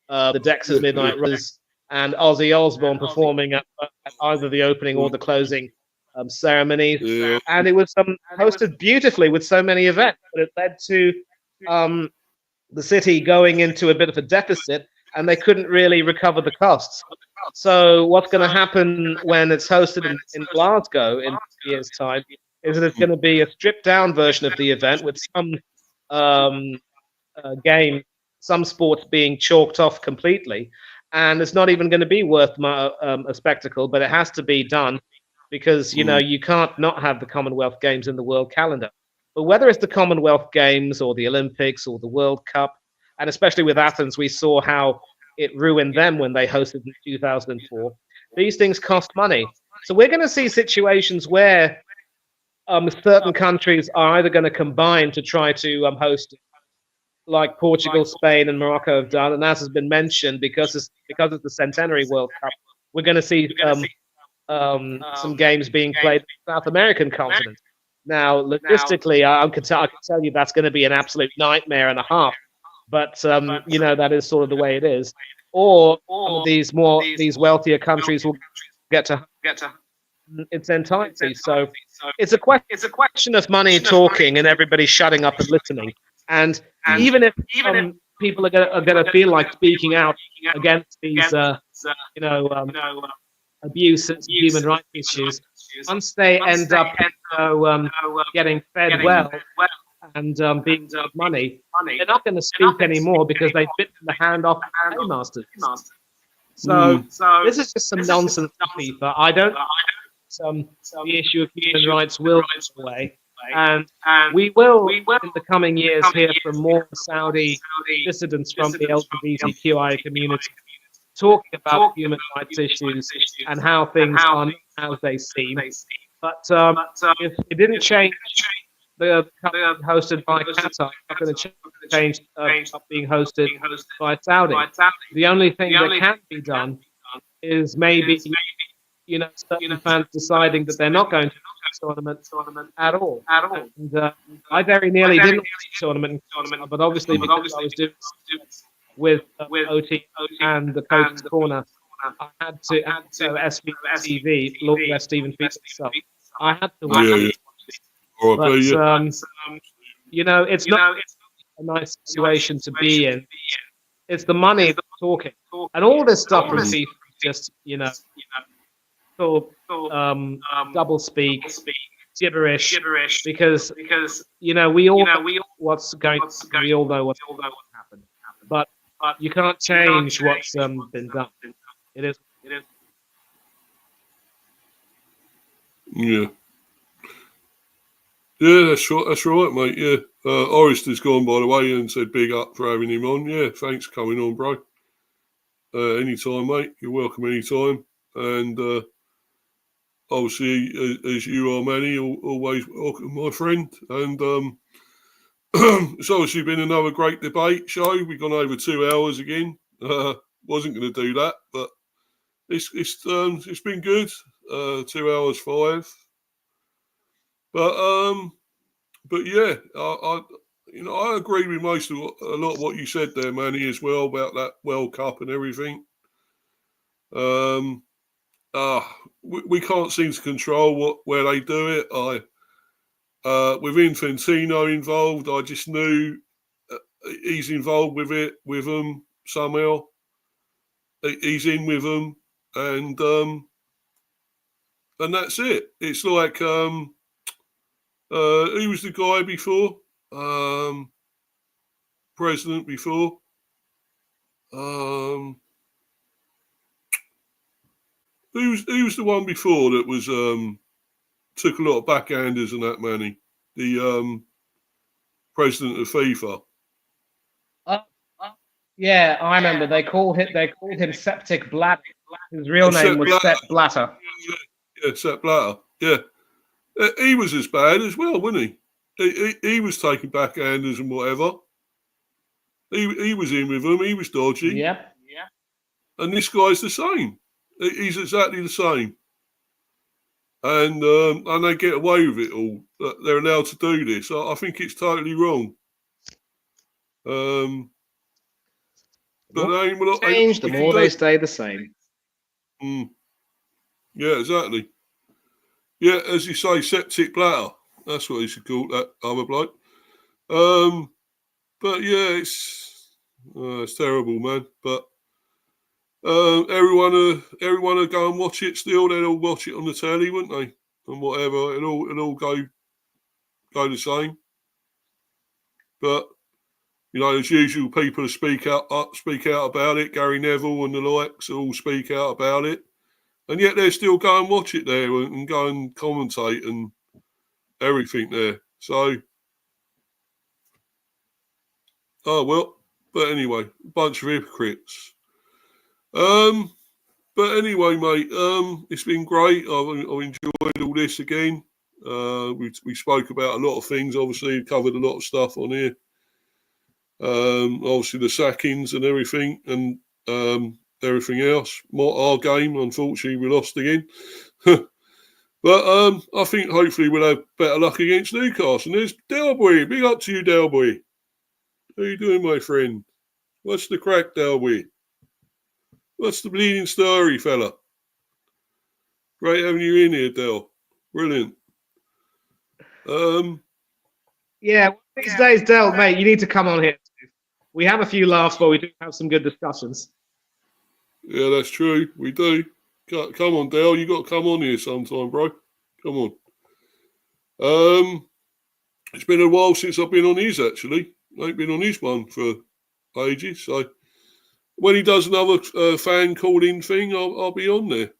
the Dexys Midnight Runners, and Ozzy Osbourne performing at either the opening or the closing ceremonies. Yeah. And it was hosted beautifully with so many events, but it led to the city going into a bit of a deficit, and they couldn't really recover the costs. So what's going to happen when it's hosted in Glasgow in a year's time is that it's going to be a stripped-down version of the event with some some sports being chalked off completely, and it's not even going to be worth a spectacle, but it has to be done because you can't not have the Commonwealth Games in the world calendar. But whether it's the Commonwealth Games or the Olympics or the World Cup, and especially with Athens, we saw how it ruined them when they hosted in 2004. These things cost money. So we're going to see situations where certain countries are either going to combine to try to host it, like Portugal, Spain, and Morocco have done. And as has been mentioned, because it's the Centenary World Cup, we're going to see some games being played in the South American continent. Now, logistically, I can tell you that's going to be an absolute nightmare and a half. But that is sort of the way it is. Or these wealthier countries will get to its entirety. So it's a question of money talking and everybody shutting up and listening. And even if people are going to feel like speaking out against these abuse and human rights issues, once they end up getting fed well and being paid money, they're not going to speak anymore because they've bitten the hand off the paymasters. So this is just some nonsense to FIFA. I don't the issue of human rights will go away. And we will, in the coming years, hear from more Saudi dissidents from the LGBTQI community talking about human rights issues and how things are not as they seem. But if it didn't change the cup hosted by Qatar, it's not going to change being hosted by Saudi. The only thing that can be done is maybe certain fans deciding that they're not going to the tournament at all. And I very nearly didn't watch the tournament, but obviously because I was doing with OT and the Coach's Corner, I had to SVTV, Lord West Stephen Peterson. So I had to watch it. But it's not a nice situation to be in. It's the money that's talking, and all this stuff from FIFA just double speak, gibberish, because we all know what's going. We all know what's happened, but you can't change what's been done. It is. Yeah. Yeah, that's right, mate. Yeah, Orister's gone, by the way, and said big up for having him on. Yeah, thanks for coming on, bro. anytime, mate. You're welcome anytime. And obviously, as you are, Manny, always welcome, my friend. And it's obviously been another great debate show. We've gone over 2 hours again. Wasn't going to do that, but it's been good. 2 hours 5. But yeah, I agree with a lot of what you said there, Manny, as well about that World Cup and everything. We can't seem to control where they do it. With Infantino involved, I just knew he's involved with it with them somehow. He's in with them, and that's it. It's like who was the guy before? President before? Who was the one before that was took a lot of backhanders and that, Manny? The president of FIFA. Yeah, I remember. They called him Septic Blatter. His real name was Sepp Blatter. Yeah, Sepp Blatter. Yeah, he was as bad as well, wasn't he? He was taking backhanders and whatever. He was in with them. He was dodgy. Yeah. And this guy's the same. He's exactly the same. And they get away with it all. They're allowed to do this. I think it's totally wrong. But they will change. The more they stay the same. Yeah, exactly. Yeah, as you say, Septic Blatter. That's what he should call that other bloke. But yeah, it's terrible, man. But everyone will go and watch it still. They'll all watch it on the telly, wouldn't they? And whatever, it'll all go the same. But as usual, people speak out about it. Gary Neville and the likes all speak out about it, and yet they still go and watch it there and go and commentate and everything there. So, oh well. But anyway, a bunch of hypocrites. But anyway, mate, it's been great. I've enjoyed all this again. We spoke about a lot of things. Obviously, covered a lot of stuff on here. Obviously the sackings and everything, and everything else. Our game, unfortunately, we lost again. But I think hopefully we'll have better luck against Newcastle. And there's Delboy. Big up to you, Delboy. How you doing, my friend? What's the crack, Delboy? What's the bleeding story, fella? Great having you in here, Del. Brilliant. Yeah, these days, Del, mate, you need to come on here. We have a few laughs, but we do have some good discussions. Yeah, that's true. We do. Come on, Dale. You got to come on here sometime, bro. Come on. It's been a while since I've been on his, actually. I ain't been on his one for ages. So when he does another fan call-in thing, I'll be on there.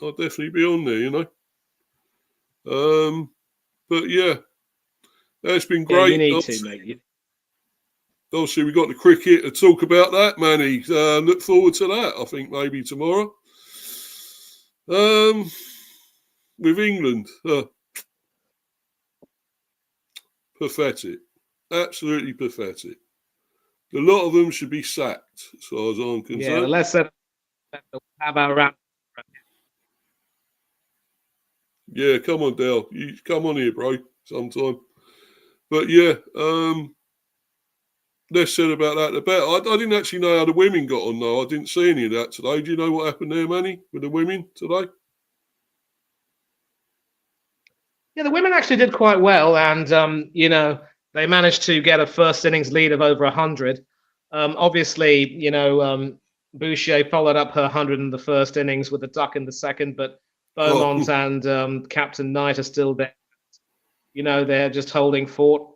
I'll definitely be on there, But yeah, that's been great. Yeah, you need to, mate. Obviously, we've got the cricket to talk about that, Manny. Look forward to that, I think, maybe tomorrow. With England. Pathetic. Absolutely pathetic. A lot of them should be sacked, as far as I'm concerned. Yeah, let's have our round. Yeah, come on, Dale. You come on here, bro, sometime. But yeah, less said about that, the better. I didn't actually know how the women got on, though. I didn't see any of that today. Do you know what happened there, Manny, with the women today? Yeah, the women actually did quite well, and they managed to get a first innings lead of over 100. Obviously, Boucher followed up her 100 in the first innings with a duck in the second, but Beaumont and Captain Knight are still there. They're just holding fort.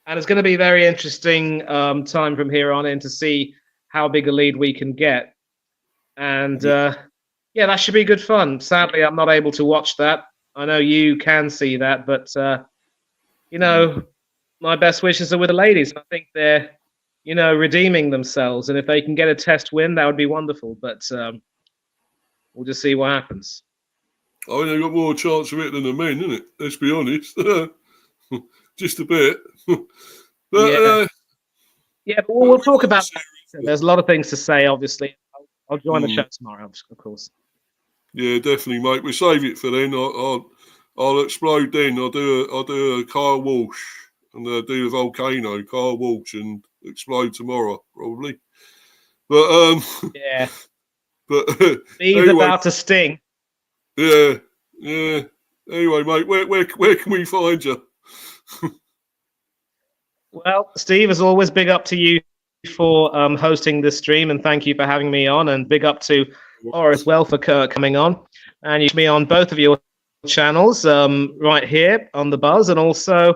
And it's going to be a very interesting time from here on in to see how big a lead we can get. And that should be good fun. Sadly, I'm not able to watch that. I know you can see that, but my best wishes are with the ladies. I think they're redeeming themselves. And if they can get a test win, that would be wonderful. But we'll just see what happens. I mean, they've got more chance of it than the men, isn't it? Let's be honest. Just a bit. But, yeah, but we'll talk about that. There's a lot of things to say, obviously. I'll join the show tomorrow, of course. Yeah, definitely, mate. We'll save it for then. I'll explode then. I'll do a Kyle Walsh and do the volcano, Kyle Walsh, and explode tomorrow, probably. But yeah. But He's anyway, about to sting. Yeah. Anyway, mate, where can we find you? Well, Steve, as always, big up to you for hosting this stream, and thank you for having me on, and big up to Or as well for coming on. And you can be on both of your channels, right here on the Buzz, and also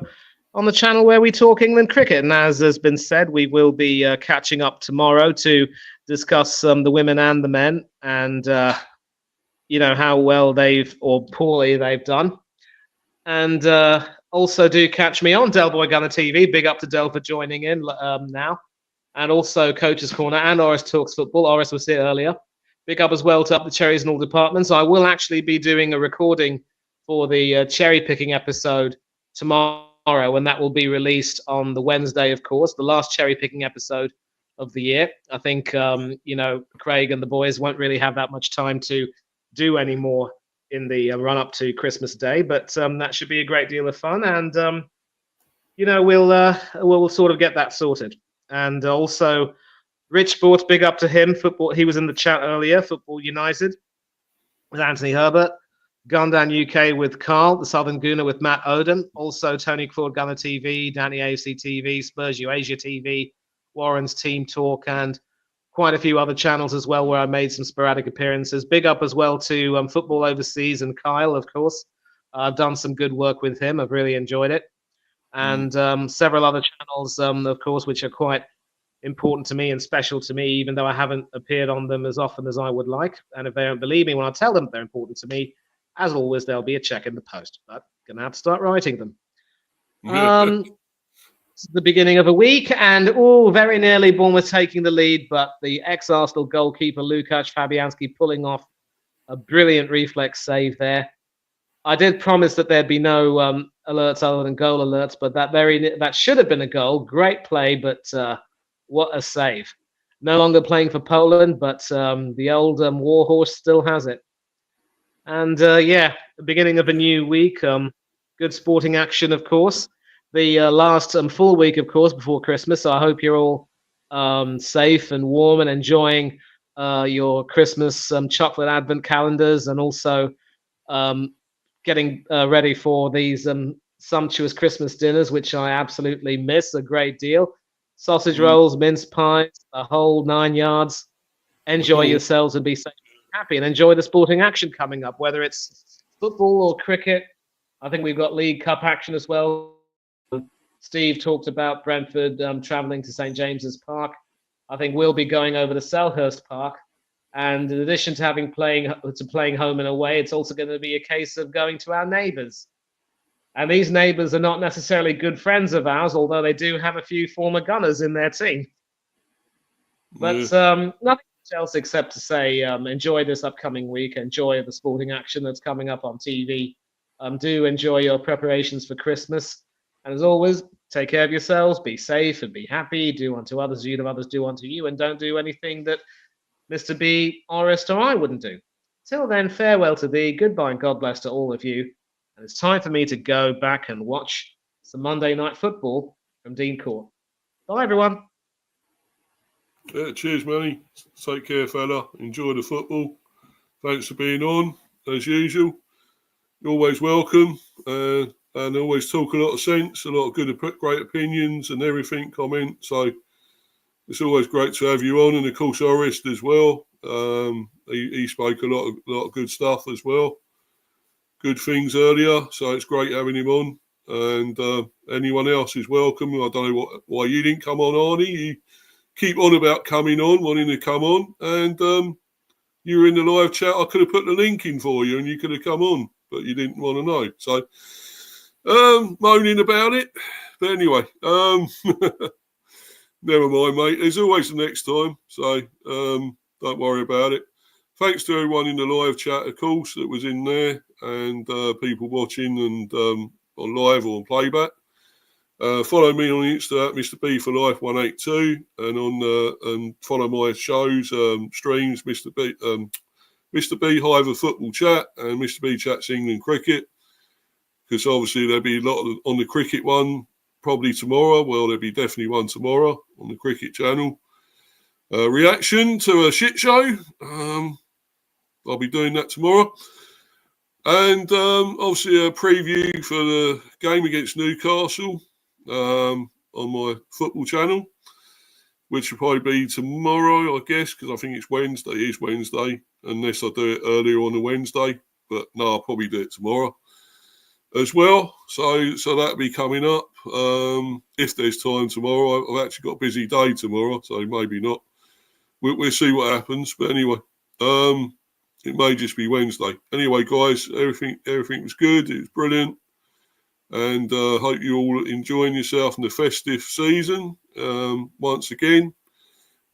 on the channel where we talk England cricket. And as has been said, we will be catching up tomorrow to discuss the women and the men, and how well or poorly they've done. And also do catch me on Del Boy Gunner TV. Big up to Del for joining in now. And also Coach's Corner and Oris Talks Football. Oris was here earlier. Big up as well to Up the Cherries in all departments. I will actually be doing a recording for the cherry picking episode tomorrow, and that will be released on the Wednesday, of course, the last cherry picking episode of the year. I think, Craig and the boys won't really have that much time to do any more in the run up to Christmas Day, but that should be a great deal of fun. And, we'll sort of get that sorted. And also, Rich Sports, big up to him. Football, he was in the chat earlier. Football United with Anthony Herbert. Gundown UK with Carl. The Southern Gooner with Matt Oden. Also, Tony Claude Gunner TV, Danny AFC TV, Spurs Asia TV, Warren's Team Talk, and quite a few other channels as well where I made some sporadic appearances. Big up as well to Football Overseas and Kyle, of course. I've done some good work with him. I've really enjoyed it. And several other channels, of course, which are quite important to me and special to me, even though I haven't appeared on them as often as I would like. And if they don't believe me when I tell them they're important to me, as always, there'll be a check in the post. But gonna have to start writing them. It's the beginning of a week, and very nearly Bournemouth taking the lead, but the ex-Arsenal goalkeeper Lukasz Fabianski pulling off a brilliant reflex save there. I did promise that there'd be no alerts other than goal alerts, but that should have been a goal. Great play, but what a save. No longer playing for Poland, but the old Warhorse still has it. And the beginning of a new week. Good sporting action, of course. The last full week, of course, before Christmas. So I hope you're all safe and warm and enjoying your Christmas chocolate advent calendars, and also getting ready for these sumptuous Christmas dinners, which I absolutely miss a great deal. Sausage rolls, mince pies, the whole 9 yards. Enjoy yourselves and be safe and happy, and enjoy the sporting action coming up, whether it's football or cricket. I think we've got League Cup action as well. Steve talked about Brentford travelling to St James's Park. I think we'll be going over to Selhurst Park. And in addition to playing home and away, it's also going to be a case of going to our neighbours. And these neighbours are not necessarily good friends of ours, although they do have a few former Gunners in their team. But nothing else except to say enjoy this upcoming week. Enjoy the sporting action that's coming up on TV. Do enjoy your preparations for Christmas. And as always, take care of yourselves, be safe and be happy. Do unto others, you know others do unto you, and don't do anything that Mr. B, Orist, or I wouldn't do. Till then, farewell to thee, goodbye and God bless to all of you. And it's time for me to go back and watch some Monday Night Football from Dean Court. Bye, everyone. Yeah, cheers, Manny. Take care, fella. Enjoy the football. Thanks for being on, as usual. You're always welcome. And always talk a lot of sense, a lot of good, great opinions and everything, comment. So it's always great to have you on. And of course, Orist as well. He spoke a lot of good stuff as well. Good things earlier. So it's great having him on. And anyone else is welcome. I don't know why you didn't come on, Arnie. You keep on about coming on, wanting to come on. And you were in the live chat. I could have put the link in for you and you could have come on, but you didn't want to know. So moaning about it. But anyway, never mind, mate. There's always the next time. So don't worry about it. Thanks to everyone in the live chat, of course, that was in there, and people watching and on live or on playback. Follow me on Insta at Mr. B for Life 182, and and follow my shows, streams, Mr. B Hive of Football Chat and Mr. B Chats England Cricket, because obviously there'll be a lot on the cricket one probably tomorrow. Well, there'll be definitely one tomorrow on the cricket channel. Reaction to a shit show. I'll be doing that tomorrow. And obviously a preview for the game against Newcastle on my football channel, which will probably be tomorrow, I guess, because I think it's Wednesday. It is Wednesday, unless I do it earlier on the Wednesday. But no, I'll probably do it tomorrow as well. So that'll be coming up. If there's time tomorrow. I've actually got a busy day tomorrow, so maybe not. We'll see what happens. But anyway, it may just be Wednesday. Anyway, guys, everything was good. It was brilliant. And hope you all enjoying yourself in the festive season. Once again,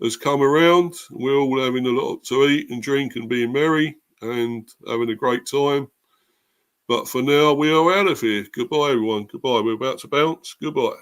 has come around. We're all having a lot to eat and drink and being merry and having a great time. But for now, we are out of here. Goodbye, everyone. Goodbye. We're about to bounce. Goodbye.